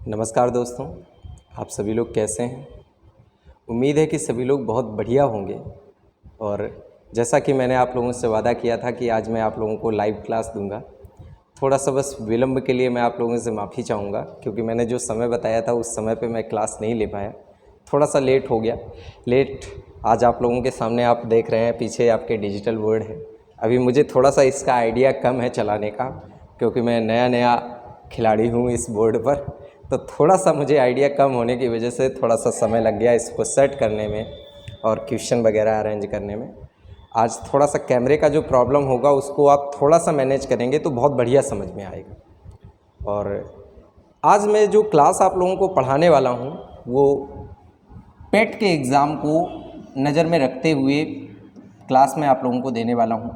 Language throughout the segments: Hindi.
नमस्कार दोस्तों, आप सभी लोग कैसे हैं। उम्मीद है कि सभी लोग बहुत बढ़िया होंगे। और जैसा कि मैंने आप लोगों से वादा किया था कि आज मैं आप लोगों को लाइव क्लास दूंगा, थोड़ा सा बस विलम्ब के लिए मैं आप लोगों से माफ़ी चाहूँगा, क्योंकि मैंने जो समय बताया था उस समय पे मैं क्लास नहीं ले पाया, थोड़ा सा लेट हो गया। आज आप लोगों के सामने आप देख रहे हैं, पीछे आपके डिजिटल बोर्ड है। अभी मुझे थोड़ा सा इसका आइडिया कम है चलाने का, क्योंकि मैं नया खिलाड़ी हूँ इस बोर्ड पर, तो थोड़ा सा मुझे आइडिया कम होने की वजह से थोड़ा सा समय लग गया इसको सेट करने में और क्वेश्चन वगैरह अरेंज करने में। आज थोड़ा सा कैमरे का जो प्रॉब्लम होगा उसको आप थोड़ा सा मैनेज करेंगे तो बहुत बढ़िया समझ में आएगा। और आज मैं जो क्लास आप लोगों को पढ़ाने वाला हूँ वो पेट के एग्ज़ाम को नज़र में रखते हुए क्लास में आप लोगों को देने वाला हूँ,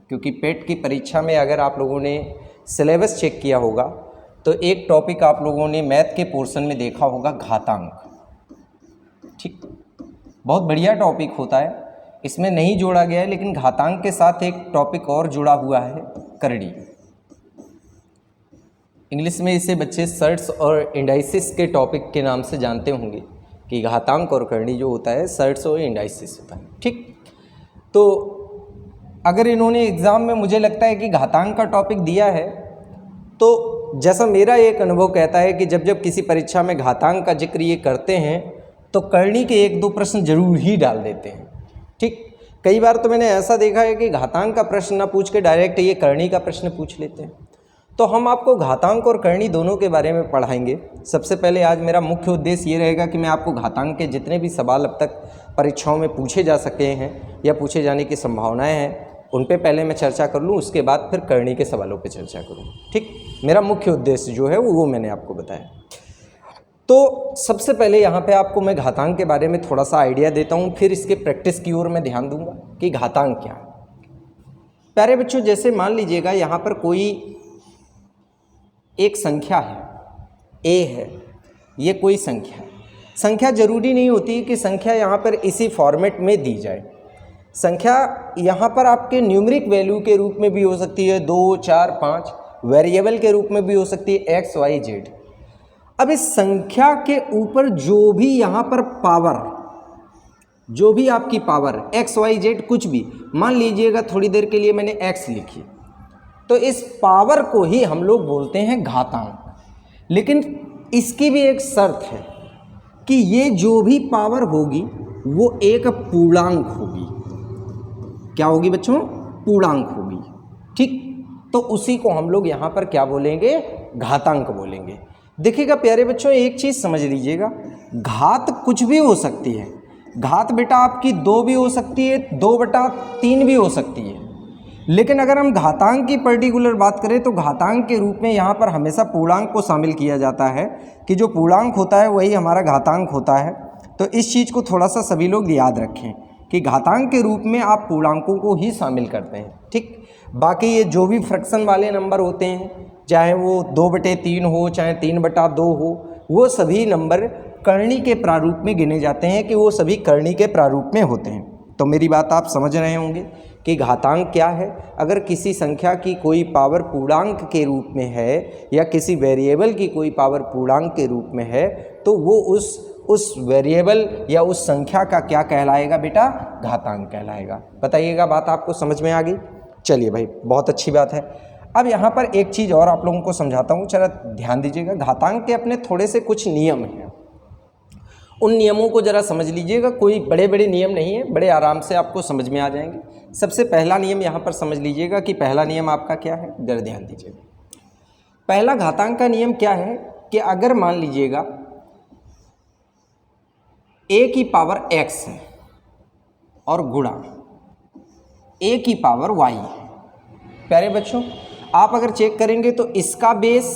क्योंकि पेट की परीक्षा में अगर आप लोगों ने सिलेबस चेक किया होगा तो एक टॉपिक आप लोगों ने मैथ के पोर्शन में देखा होगा, घातांक। ठीक, बहुत बढ़िया टॉपिक होता है, इसमें नहीं जोड़ा गया है, लेकिन घातांक के साथ एक टॉपिक और जुड़ा हुआ है, करड़ी। इंग्लिश में इसे बच्चे सर्ट्स और इंडाइसिस के टॉपिक के नाम से जानते होंगे कि घातांक और करड़ी जो होता है सर्ट्स और इंडाइसिस होता है। ठीक, तो अगर इन्होंने एग्ज़ाम में मुझे लगता है कि घातांक का टॉपिक दिया है, तो जैसा मेरा एक अनुभव कहता है कि जब किसी परीक्षा में घातांक का जिक्र ये करते हैं तो करणी के एक दो प्रश्न जरूर ही डाल देते हैं। ठीक, कई बार तो मैंने ऐसा देखा है कि घातांक का प्रश्न ना पूछ के डायरेक्ट ये करणी का प्रश्न पूछ लेते हैं। तो हम आपको घातांक और करणी दोनों के बारे में पढ़ाएंगे। सबसे पहले आज मेरा मुख्य उद्देश्य ये रहेगा कि मैं आपको घातांक के जितने भी सवाल अब तक परीक्षाओं में पूछे जा सके हैं या पूछे जाने की संभावनाएं हैं उन पे पहले मैं चर्चा कर लूँ, उसके बाद फिर करणी के सवालों पे चर्चा करूँ। ठीक, मेरा मुख्य उद्देश्य जो है वो मैंने आपको बताया। तो सबसे पहले यहाँ पे आपको मैं घातांक के बारे में थोड़ा सा आइडिया देता हूँ, फिर इसके प्रैक्टिस की ओर मैं ध्यान दूंगा कि घातांक क्या है। प्यारे बच्चों, जैसे मान लीजिएगा यहाँ पर कोई एक संख्या है, ए है, ये कोई संख्या है। संख्या जरूरी नहीं होती कि संख्या यहाँ पर इसी फॉर्मेट में दी जाए। संख्या यहाँ पर आपके न्यूमेरिक वैल्यू के रूप में भी हो सकती है, 2, 4, 5, वेरिएबल के रूप में भी हो सकती है, x, y, z। अब इस संख्या के ऊपर जो भी यहाँ पर पावर, जो भी आपकी पावर x, y, z कुछ भी, मान लीजिएगा थोड़ी देर के लिए मैंने x लिखी, तो इस पावर को ही हम लोग बोलते हैं घातांक। लेकिन इसकी भी एक शर्त है कि ये जो भी पावर होगी वो एक पूर्णांक होगी। क्या होगी बच्चों? पूर्णांक होगी। ठीक, तो उसी को हम लोग यहाँ पर क्या बोलेंगे? घातांक बोलेंगे। देखिएगा प्यारे बच्चों, एक चीज़ समझ लीजिएगा, घात कुछ भी हो सकती है। घात बेटा आपकी 2 भी हो सकती है, 2/3 भी हो सकती है। लेकिन अगर हम घातांक की पर्टिकुलर बात करें तो घातांक के रूप में यहाँ पर हमेशा पूर्णांक को शामिल किया जाता है कि जो पूर्णांक होता है वही हमारा घातांक होता है। तो इस चीज़ को थोड़ा सा सभी लोग याद रखें कि घातांक के रूप में आप पूर्णांकों को ही शामिल करते हैं। ठीक, बाकी ये जो भी फ्रैक्शन वाले नंबर होते हैं, चाहे वो 2/3 हो, चाहे 3/2 हो, वो सभी नंबर करणी के प्रारूप में गिने जाते हैं कि वो सभी करणी के प्रारूप में होते हैं। तो मेरी बात आप समझ रहे होंगे कि घातांक क्या है। अगर किसी संख्या की कोई पावर पूर्णांक के रूप में है या किसी वेरिएबल की कोई पावर पूर्णांक के रूप में है तो वो उस वेरिएबल या उस संख्या का क्या कहलाएगा बेटा? घातांक कहलाएगा। बताइएगा, बात आपको समझ में आ गई? चलिए भाई, बहुत अच्छी बात है। अब यहाँ पर एक चीज़ और आप लोगों को समझाता हूँ, जरा ध्यान दीजिएगा। घातांक के अपने थोड़े से कुछ नियम हैं, उन नियमों को जरा समझ लीजिएगा। कोई बड़े बड़े नियम नहीं है, बड़े आराम से आपको समझ में आ जाएंगे। सबसे पहला नियम यहाँ पर समझ लीजिएगा कि पहला नियम आपका क्या है, जरा ध्यान दीजिएगा। पहला घातांक का नियम क्या है कि अगर मान लीजिएगा a की पावर x है और गुणा a की पावर y है। प्यारे बच्चों, आप अगर चेक करेंगे तो इसका बेस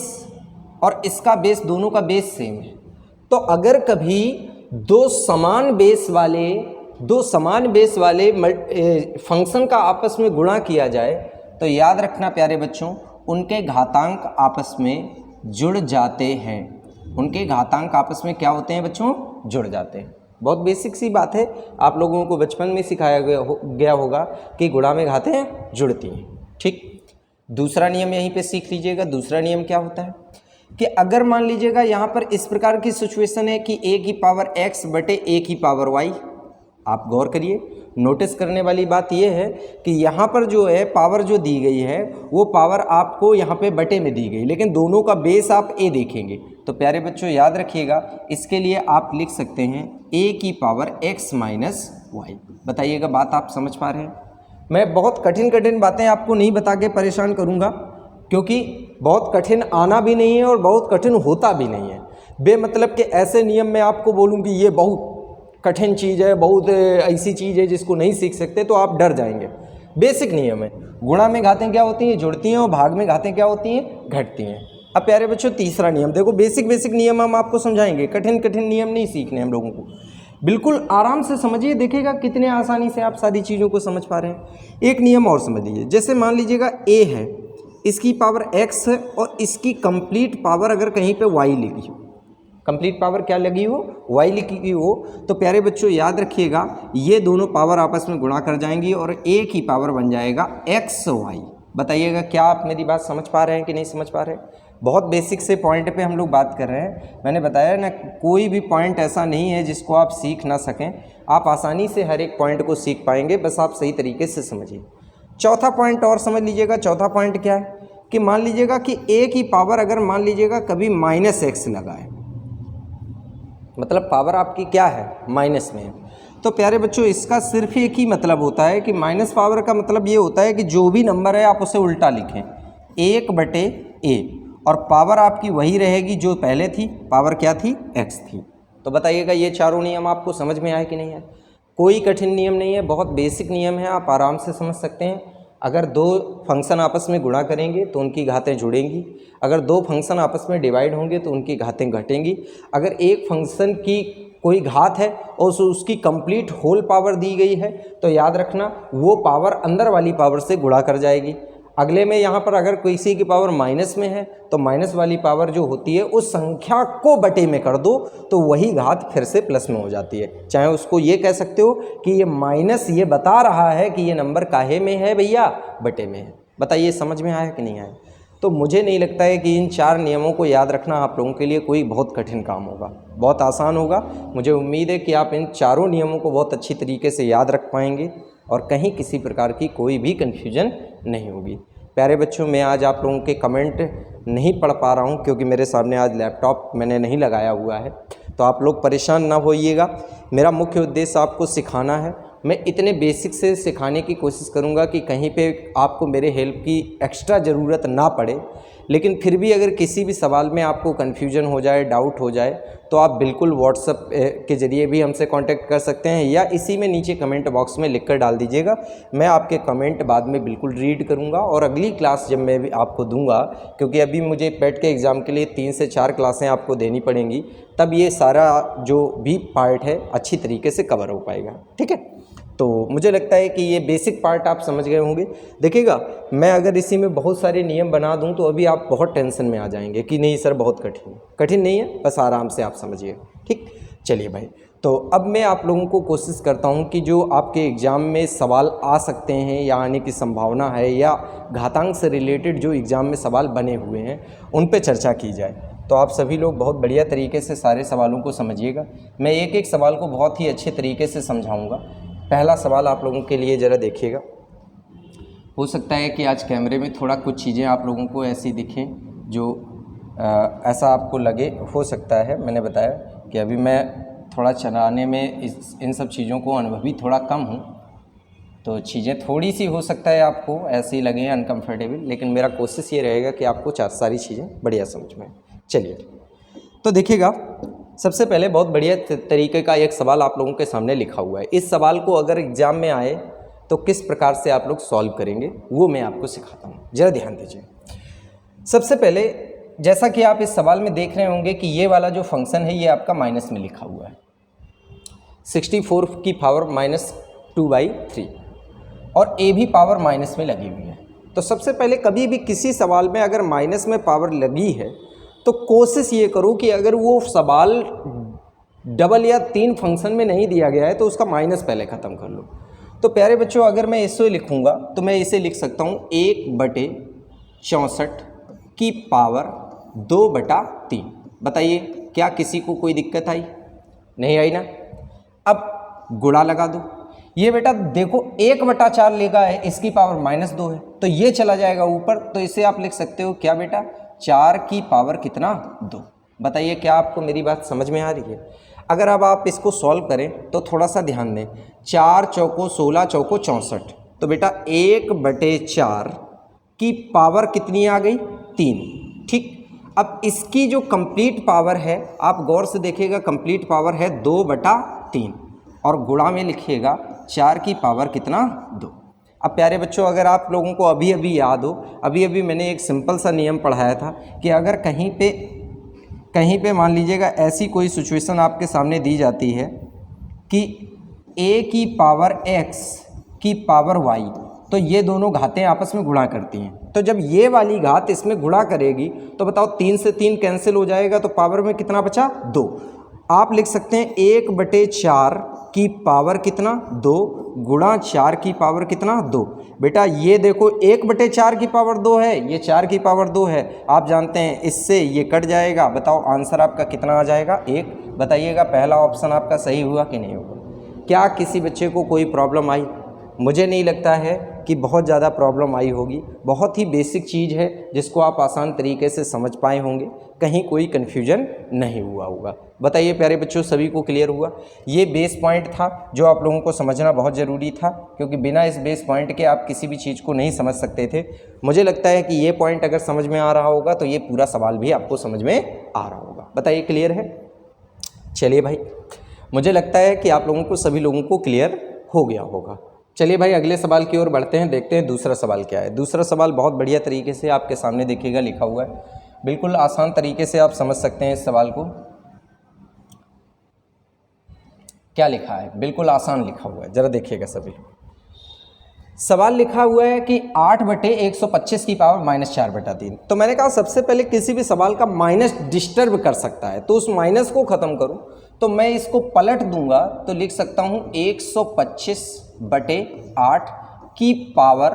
और इसका बेस, दोनों का बेस सेम है। तो अगर कभी दो समान बेस वाले फंक्शन का आपस में गुणा किया जाए तो याद रखना प्यारे बच्चों, उनके घातांक आपस में जुड़ जाते हैं। उनके घातांक आपस में क्या होते हैं बच्चों? जुड़ जाते हैं। बहुत बेसिक सी बात है, आप लोगों को बचपन में सिखाया गया होगा कि गुणा में घातें जुड़ती हैं। ठीक, दूसरा नियम यहीं पे सीख लीजिएगा। दूसरा नियम क्या होता है कि अगर मान लीजिएगा यहाँ पर इस प्रकार की सिचुएशन है कि a की पावर x बटे a की पावर y, आप गौर करिए, नोटिस करने वाली बात यह है कि यहाँ पर जो है पावर जो दी गई है वो पावर आपको यहाँ पे बटे में दी गई, लेकिन दोनों का बेस आप a देखेंगे। तो प्यारे बच्चों याद रखिएगा, इसके लिए आप लिख सकते हैं a की पावर x माइनस वाई। बताइएगा बात आप समझ पा रहे हैं? मैं बहुत कठिन बातें आपको नहीं बता के परेशान करूँगा, क्योंकि बहुत कठिन आना भी नहीं है और बहुत कठिन होता भी नहीं है। बेमतलब के ऐसे नियम मैं आपको बोलूँ कि ये बहुत कठिन चीज़ है, बहुत ऐसी चीज़ है जिसको नहीं सीख सकते, तो आप डर जाएंगे। बेसिक नियम है, गुणा में घातें क्या होती हैं? जुड़ती हैं, और भाग में घातें क्या होती हैं? घटती हैं। अब प्यारे बच्चों तीसरा नियम देखो, बेसिक नियम हम आपको समझाएंगे, कठिन नियम नहीं सीखने हम लोगों को, बिल्कुल आराम से समझिए, देखिएगा कितने आसानी से आप सारी चीज़ों को समझ पा रहे हैं। एक नियम और समझ लीजिए, जैसे मान लीजिएगा a है, इसकी पावर x है और इसकी कंप्लीट पावर अगर कहीं पे y लिखी हो, कंप्लीट पावर क्या लगी हो? y लिखी हो, तो प्यारे बच्चों याद रखिएगा ये दोनों पावर आपस में गुणा कर जाएंगी और a की पावर बन जाएगा xy। बताइएगा क्या आप मेरी बात समझ पा रहे हैं कि नहीं समझ पा रहे हैं? बहुत बेसिक से पॉइंट पे हम लोग बात कर रहे हैं। मैंने बताया ना, कोई भी पॉइंट ऐसा नहीं है जिसको आप सीख ना सकें, आप आसानी से हर एक पॉइंट को सीख पाएंगे, बस आप सही तरीके से समझिए। चौथा पॉइंट और समझ लीजिएगा। चौथा पॉइंट क्या है कि मान लीजिएगा कि a की पावर अगर मान लीजिएगा कभी माइनस एक्स लगाए, मतलब पावर आपकी क्या है? माइनस में है, तो प्यारे बच्चों इसका सिर्फ एक ही मतलब होता है कि माइनस पावर का मतलब ये होता है कि जो भी नंबर है आप उसे उल्टा लिखें, 1/a, और पावर आपकी वही रहेगी जो पहले थी, पावर क्या थी? x थी। तो बताइएगा ये चारों नियम आपको समझ में आए कि नहीं आए? कोई कठिन नियम नहीं है, बहुत बेसिक नियम है, आप आराम से समझ सकते हैं। अगर दो फंक्शन आपस में गुणा करेंगे तो उनकी घातें जुड़ेंगी, अगर दो फंक्शन आपस में डिवाइड होंगे तो उनकी घातें घटेंगी। अगर एक फंक्शन की कोई घात है और उसकी कंप्लीट होल पावर दी गई है तो याद रखना वो पावर अंदर वाली पावर से गुणा कर जाएगी। अगले में यहाँ पर अगर किसी की पावर माइनस में है तो माइनस वाली पावर जो होती है उस संख्या को बटे में कर दो तो वही घात फिर से प्लस में हो जाती है। चाहे उसको ये कह सकते हो कि ये माइनस ये बता रहा है कि ये नंबर काहे में है भैया? बटे में है। बताइए समझ में आया कि नहीं आया? तो मुझे नहीं लगता है कि इन चार नियमों को याद रखना आप लोगों के लिए कोई बहुत कठिन काम होगा, बहुत आसान होगा। मुझे उम्मीद है कि आप इन चारों नियमों को बहुत अच्छी तरीके से याद रख पाएंगे और कहीं किसी प्रकार की कोई भी कन्फ्यूजन नहीं होगी। प्यारे बच्चों, मैं आज आप लोगों के कमेंट नहीं पढ़ पा रहा हूं क्योंकि मेरे सामने आज लैपटॉप मैंने नहीं लगाया हुआ है, तो आप लोग परेशान ना होइएगा। मेरा मुख्य उद्देश्य आपको सिखाना है। मैं इतने बेसिक से सिखाने की कोशिश करूंगा कि कहीं पे आपको मेरे हेल्प की एक्स्ट्रा ज़रूरत ना पड़े, लेकिन फिर भी अगर किसी भी सवाल में आपको कन्फ्यूजन हो जाए, डाउट हो जाए, तो आप बिल्कुल व्हाट्सएप के ज़रिए भी हमसे कांटेक्ट कर सकते हैं या इसी में नीचे कमेंट बॉक्स में लिखकर डाल दीजिएगा। मैं आपके कमेंट बाद में बिल्कुल रीड करूंगा और अगली क्लास जब मैं भी आपको दूंगा, क्योंकि अभी मुझे पेट के एग्ज़ाम के लिए 3 से 4 क्लासें आपको देनी पड़ेंगी, तब ये सारा जो भी पार्ट है अच्छी तरीके से कवर हो पाएगा। ठीक है, तो मुझे लगता है कि ये बेसिक पार्ट आप समझ गए होंगे। देखिएगा, मैं अगर इसी में बहुत सारे नियम बना दूं तो अभी आप बहुत टेंशन में आ जाएंगे कि नहीं सर बहुत कठिन नहीं है, बस आराम से आप समझिए। ठीक, चलिए भाई, तो अब मैं आप लोगों को कोशिश करता हूं कि जो आपके एग्ज़ाम में सवाल आ सकते हैं या आने की संभावना है या घातांक से रिलेटेड जो एग्ज़ाम में सवाल बने हुए हैं उन पर चर्चा की जाए। तो आप सभी लोग बहुत बढ़िया तरीके से सारे सवालों को समझिएगा। मैं एक एक सवाल को बहुत ही अच्छे तरीके से समझाऊँगा। पहला सवाल आप लोगों के लिए ज़रा देखिएगा। हो सकता है कि आज कैमरे में थोड़ा कुछ चीज़ें आप लोगों को ऐसी दिखें जो ऐसा आपको लगे, हो सकता है। मैंने बताया कि अभी मैं थोड़ा चलाने में इन सब चीज़ों को अनुभवी थोड़ा कम हूँ, तो चीज़ें थोड़ी सी हो सकता है आपको ऐसी लगें अनकम्फर्टेबल, लेकिन मेरा कोशिश ये रहेगा कि आपको सारी चीज़ें बढ़िया समझ में। चलिए, तो देखिएगा, सबसे पहले बहुत बढ़िया तरीके का एक सवाल आप लोगों के सामने लिखा हुआ है। इस सवाल को अगर एग्ज़ाम में आए तो किस प्रकार से आप लोग सॉल्व करेंगे वो मैं आपको सिखाता हूँ, ज़रा ध्यान दीजिए। सबसे पहले, जैसा कि आप इस सवाल में देख रहे होंगे कि ये वाला जो फंक्शन है ये आपका माइनस में लिखा हुआ है, 64 की पावर -2/3, और a भी पावर माइनस में लगी हुई है। तो सबसे पहले कभी भी किसी सवाल में अगर माइनस में पावर लगी है तो कोशिश ये करो कि अगर वो सवाल डबल या 3 फंक्शन में नहीं दिया गया है तो उसका माइनस पहले ख़त्म कर लो। तो प्यारे बच्चों, अगर मैं इसे लिखूंगा तो मैं इसे लिख सकता हूँ 1/64 की पावर 2/3। बताइए क्या किसी को कोई दिक्कत आई? नहीं आई ना। अब गुणा लगा दो। ये बेटा देखो 1/4 लेगा है, इसकी पावर -2 है, तो ये चला जाएगा ऊपर, तो इसे आप लिख सकते हो क्या बेटा, 4 की पावर कितना, 2। बताइए क्या आपको मेरी बात समझ में आ रही है? अगर अब आप इसको सॉल्व करें तो थोड़ा सा ध्यान दें। 4 चौको 16, चौको 64, तो बेटा 1/4 की पावर कितनी आ गई, 3। ठीक, अब इसकी जो कंप्लीट पावर है, आप गौर से देखिएगा, कंप्लीट पावर है 2/3 और गुणा में लिखिएगा 4 की पावर कितना, 2। अब प्यारे बच्चों, अगर आप लोगों को अभी अभी याद हो, अभी अभी मैंने एक सिंपल सा नियम पढ़ाया था कि अगर कहीं पे मान लीजिएगा ऐसी कोई सिचुएशन आपके सामने दी जाती है कि a की पावर x की पावर y, तो ये दोनों घातें आपस में गुणा करती हैं, तो जब ये वाली घात इसमें गुणा करेगी तो बताओ 3 से 3 कैंसिल हो जाएगा, तो पावर में कितना बचा, 2। आप लिख सकते हैं 1/4 की पावर कितना, 2 गुणा 4 की पावर कितना, 2। बेटा ये देखो 1/4 की पावर 2 है, ये 4 की पावर 2 है, आप जानते हैं इससे ये कट जाएगा। बताओ आंसर आपका कितना आ जाएगा, 1। बताइएगा पहला ऑप्शन आपका सही हुआ कि नहीं हुआ? क्या किसी बच्चे को कोई प्रॉब्लम आई? मुझे नहीं लगता है कि बहुत ज़्यादा प्रॉब्लम आई होगी। बहुत ही बेसिक चीज़ है जिसको आप आसान तरीके से समझ पाए होंगे, कहीं कोई कन्फ्यूजन नहीं हुआ होगा। बताइए प्यारे बच्चों, सभी को क्लियर हुआ? ये बेस पॉइंट था जो आप लोगों को समझना बहुत ज़रूरी था, क्योंकि बिना इस बेस पॉइंट के आप किसी भी चीज़ को नहीं समझ सकते थे। मुझे लगता है कि ये पॉइंट अगर समझ में आ रहा होगा तो ये पूरा सवाल भी आपको समझ में आ रहा होगा। बताइए क्लियर है? चलिए भाई, मुझे लगता है कि आप लोगों को, सभी लोगों को क्लियर हो गया होगा। चलिए भाई अगले सवाल की ओर बढ़ते हैं, देखते हैं दूसरा सवाल क्या है। दूसरा सवाल बहुत बढ़िया तरीके से आपके सामने देखिएगा लिखा हुआ है, बिल्कुल आसान तरीके से आप समझ सकते हैं इस सवाल को। क्या लिखा है, बिल्कुल आसान लिखा हुआ है, जरा देखिएगा सभी। सवाल लिखा हुआ है कि 8/125 की पावर -4/3। तो मैंने कहा सबसे पहले किसी भी सवाल का माइनस डिस्टर्ब कर सकता है, तो उस माइनस को ख़त्म करूं तो मैं इसको पलट दूंगा, तो लिख सकता हूं 125/8 की पावर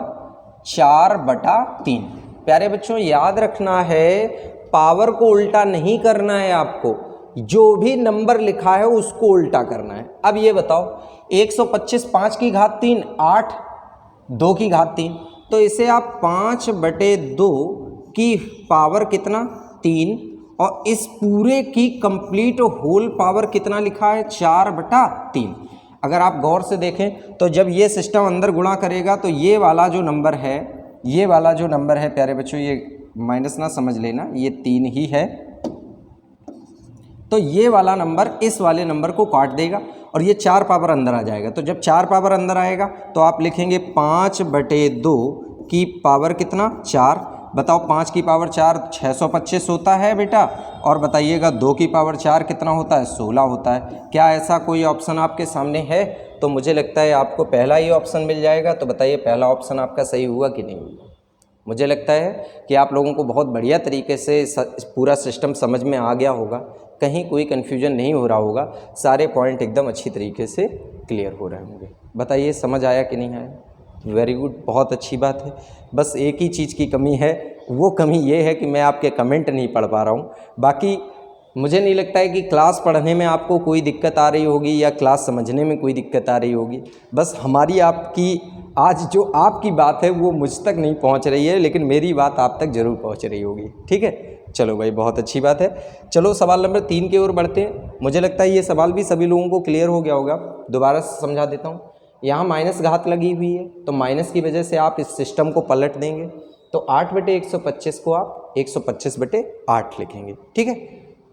4/3। प्यारे बच्चों याद रखना है, पावर को उल्टा नहीं करना है आपको, जो भी नंबर लिखा है उसको उल्टा करना है। अब ये बताओ 125 5 की घात 3, 8 2 की घात 3, तो इसे आप 5/2 की पावर कितना, 3, और इस पूरे की कंप्लीट होल पावर कितना लिखा है, 4/3। अगर आप गौर से देखें तो जब ये सिस्टम अंदर गुणा करेगा तो ये वाला जो नंबर है, ये वाला जो नंबर है प्यारे बच्चों, ये माइनस ना समझ लेना, ये 3 ही है, तो ये वाला नंबर इस वाले नंबर को काट देगा और ये 4 पावर अंदर आ जाएगा। तो जब 4 पावर अंदर आएगा तो आप लिखेंगे 5/2 की पावर कितना, 4। बताओ 5 की पावर 4 625 होता है बेटा, और बताइएगा 2 की पावर 4 कितना होता है, 16 होता है। क्या ऐसा कोई ऑप्शन आपके सामने है? तो मुझे लगता है आपको पहला ही ऑप्शन मिल जाएगा। तो बताइए पहला ऑप्शन आपका सही हुआ कि नहीं हुआ? मुझे लगता है कि आप लोगों को बहुत बढ़िया तरीके से पूरा सिस्टम समझ में आ गया होगा, कहीं कोई कन्फ्यूजन नहीं हो रहा होगा, सारे पॉइंट एकदम अच्छी तरीके से क्लियर हो रहे होंगे। बताइए समझ आया कि नहीं आया? वेरी गुड, बहुत अच्छी बात है। बस एक ही चीज़ की कमी है, वो कमी ये है कि मैं आपके कमेंट नहीं पढ़ पा रहा हूँ। बाकी मुझे नहीं लगता है कि क्लास पढ़ने में आपको कोई दिक्कत आ रही होगी या क्लास समझने में कोई दिक्कत आ रही होगी। बस हमारी आपकी आज जो आपकी बात है वो मुझ तक नहीं पहुंच रही है, लेकिन मेरी बात आप तक ज़रूर पहुंच रही होगी। ठीक है, चलो भाई बहुत अच्छी बात है। चलो सवाल नंबर 3 की ओर बढ़ते हैं। मुझे लगता है ये सवाल भी सभी लोगों को क्लियर हो गया होगा। दोबारा से समझा देता हूँ। यहाँ माइनस घात लगी हुई है, तो माइनस की वजह से आप इस सिस्टम को पलट देंगे, तो 8/125 को आप 125/8 लिखेंगे। ठीक है,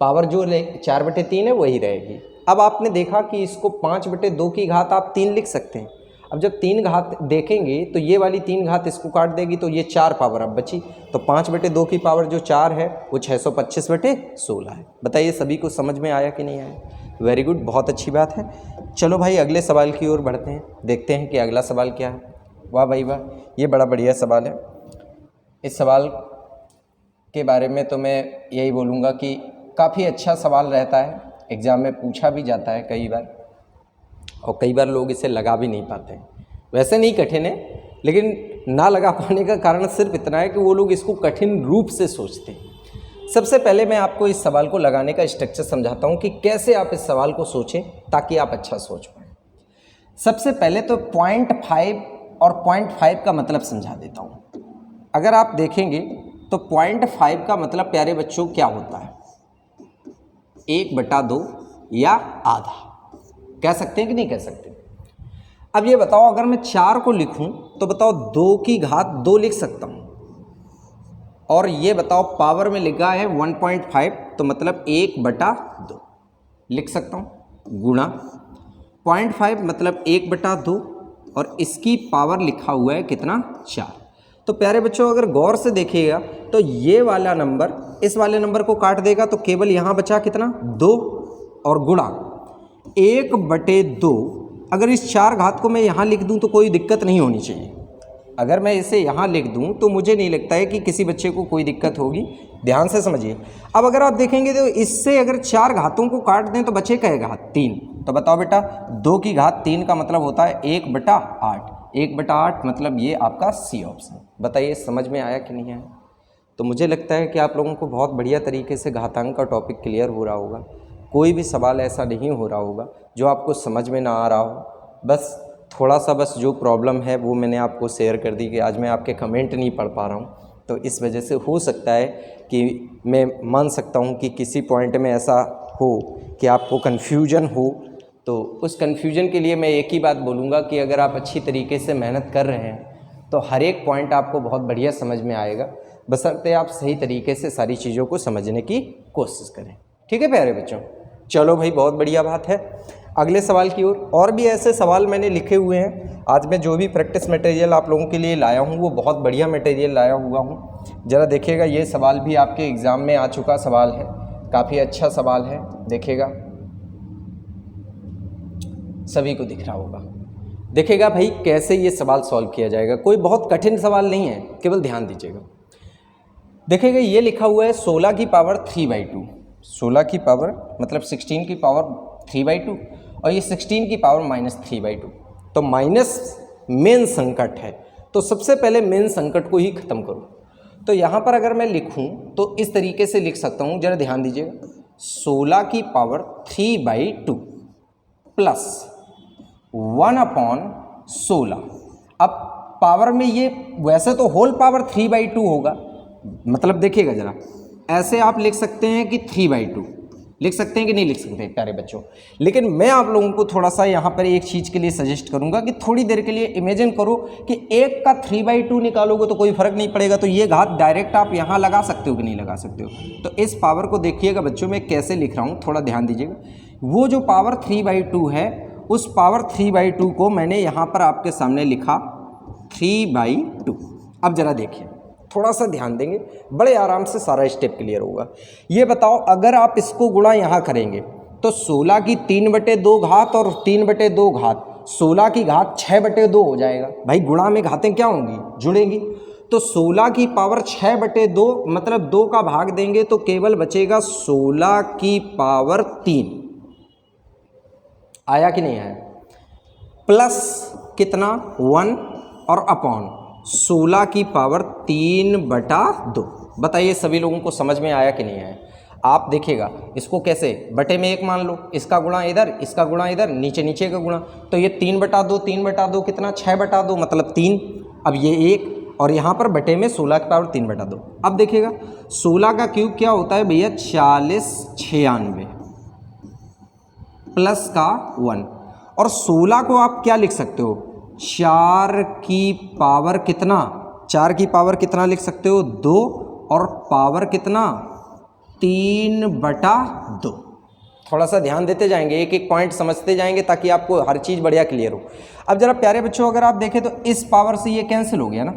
पावर जो 4/3 है वही रहेगी। अब आपने देखा कि इसको 5/2 की घात आप 3 लिख सकते हैं। अब जब 3 घात देखेंगे तो ये वाली 3 घात इसको काट देगी, तो ये 4 पावर अब बची, तो 5/2 की पावर जो 4 है वो 625/16 है। बताइए सभी को समझ में आया कि नहीं आया? वेरी गुड, बहुत अच्छी बात है। चलो भाई अगले सवाल की ओर बढ़ते हैं, देखते हैं कि अगला सवाल क्या है। वाह भाई वाह, ये बड़ा बढ़िया सवाल है। इस सवाल के बारे में तो मैं यही बोलूँगा कि काफ़ी अच्छा सवाल रहता है, एग्ज़ाम में पूछा भी जाता है कई बार, और कई बार लोग इसे लगा भी नहीं पाते हैं। वैसे नहीं कठिन है, लेकिन ना लगा पाने का कारण सिर्फ इतना है कि वो लोग इसको कठिन रूप से सोचते हैं। सबसे पहले मैं आपको इस सवाल को लगाने का स्ट्रक्चर समझाता हूँ कि कैसे आप इस सवाल को सोचें ताकि आप अच्छा सोच पाएँ। सबसे पहले तो 0.5 और 0.5 का मतलब समझा देता हूँ। अगर आप देखेंगे तो 0.5 का मतलब प्यारे बच्चों क्या होता है, 1/2 या आधा, कह सकते हैं कि नहीं कह सकते। अब ये बताओ अगर मैं 4 को लिखूं तो बताओ 2 की घात 2 लिख सकता हूं, और ये बताओ पावर में लिखा है 1.5 तो मतलब 1/2 लिख सकता हूं, गुणा 0.5 मतलब 1/2 और इसकी पावर लिखा हुआ है कितना, 4। तो प्यारे बच्चों अगर गौर से देखिएगा तो ये वाला नंबर इस वाले नंबर को काट देगा तो केवल यहाँ बचा कितना, 2 और गुणा 1/2। अगर इस 4 घात को मैं यहाँ लिख दूँ तो कोई दिक्कत नहीं होनी चाहिए। अगर मैं इसे यहाँ लिख दूँ तो मुझे नहीं लगता है कि किसी बच्चे को कोई दिक्कत होगी। ध्यान से समझिए। अब अगर आप देखेंगे तो इससे अगर 4 घातों को काट दें तो बचे क्या घात, 3। तो बताओ बेटा 2 की घात 3 का मतलब होता है 1/8। 1/8 मतलब ये आपका सी ऑप्शन। बताइए समझ में आया कि नहीं आया। तो मुझे लगता है कि आप लोगों को बहुत बढ़िया तरीके से घातांक का टॉपिक क्लियर हो रहा होगा। कोई भी सवाल ऐसा नहीं हो रहा होगा जो आपको समझ में ना आ रहा हो। बस थोड़ा सा जो प्रॉब्लम है वो मैंने आपको शेयर कर दी कि आज मैं आपके कमेंट नहीं पढ़ पा रहा हूँ, तो इस वजह से हो सकता है कि मैं मान सकता हूँ कि किसी पॉइंट में ऐसा हो कि आपको कन्फ्यूजन हो। तो उस कन्फ्यूजन के लिए मैं एक ही बात बोलूँगा कि अगर आप अच्छी तरीके से मेहनत कर रहे हैं तो हर एक पॉइंट आपको बहुत बढ़िया समझ में आएगा, बशर्ते आप सही तरीके से सारी चीज़ों को समझने की कोशिश करें। ठीक है प्यारे बच्चों, चलो भाई बहुत बढ़िया बात है। अगले सवाल की ओर। और भी ऐसे सवाल मैंने लिखे हुए हैं। आज मैं जो भी प्रैक्टिस मटेरियल आप लोगों के लिए लाया हूँ वो बहुत बढ़िया मटेरियल लाया हुआ हूँ। ज़रा देखिएगा, ये सवाल भी आपके एग्ज़ाम में आ चुका सवाल है, काफ़ी अच्छा सवाल है। देखिएगा सभी को दिख रहा होगा। देखिएगा भाई कैसे ये सवाल सॉल्व किया जाएगा। कोई बहुत कठिन सवाल नहीं है, केवल ध्यान दीजिएगा। देखिएगा ये लिखा हुआ है 16 की पावर 3/2। 16 की पावर मतलब 16 की पावर 3/2 और ये 16 की पावर -3/2। तो माइनस मेन संकट है, तो सबसे पहले मेन संकट को ही ख़त्म करो। तो यहाँ पर अगर मैं लिखूँ तो इस तरीके से लिख सकता हूँ, ज़रा ध्यान दीजिएगा। 16 की पावर 3/2 प्लस 1/16। अब पावर में ये वैसे तो होल पावर 3/2 होगा, मतलब देखिएगा ज़रा, ऐसे आप लिख सकते हैं कि 3/2 लिख सकते हैं कि नहीं लिख सकते प्यारे बच्चों। लेकिन मैं आप लोगों को थोड़ा सा यहाँ पर एक चीज़ के लिए सजेस्ट करूँगा कि थोड़ी देर के लिए इमेजिन करो कि 1 का 3/2 निकालोगे तो कोई फ़र्क नहीं पड़ेगा, तो ये घात डायरेक्ट आप यहाँ लगा सकते हो कि नहीं लगा सकते हो। तो इस पावर को देखिएगा बच्चों, मैं कैसे लिख रहा हूँ, थोड़ा ध्यान दीजिएगा। वो जो पावर 3/2 है उस पावर 3/2 को मैंने यहाँ पर आपके सामने लिखा 3/2। अब ज़रा देखिए, थोड़ा सा ध्यान देंगे, बड़े आराम से सारा स्टेप क्लियर होगा। ये बताओ अगर आप इसको गुणा यहाँ करेंगे तो 16 की 3/2 घात और 3/2 घात, 16 की घात 6/2 हो जाएगा। भाई गुणा में घातें क्या होंगी, जुड़ेंगी। तो 16 की पावर 6/2 मतलब 2 का भाग देंगे तो केवल बचेगा 16 की पावर 3। आया कि नहीं आया। प्लस कितना 1 और अपॉन 16 की पावर 3/2। बताइए सभी लोगों को समझ में आया कि नहीं आया। आप देखिएगा इसको कैसे, बटे में 1 मान लो, इसका गुणा इधर, इसका गुणा इधर, नीचे नीचे का गुणा, तो ये 3/2 3/2 कितना 6/2 मतलब 3। अब ये 1 और यहाँ पर बटे में 16 की पावर 3/2। अब देखिएगा 16 का क्यूब क्या होता है भैया, 40 96 प्लस का 1, और 16 को आप क्या लिख सकते हो, 4 की पावर कितना, 4 की पावर कितना लिख सकते हो 2, और पावर कितना 3/2। थोड़ा सा ध्यान देते जाएंगे, एक एक पॉइंट समझते जाएंगे ताकि आपको हर चीज़ बढ़िया क्लियर हो। अब जरा प्यारे बच्चों अगर आप देखें तो इस पावर से ये कैंसिल हो गया ना,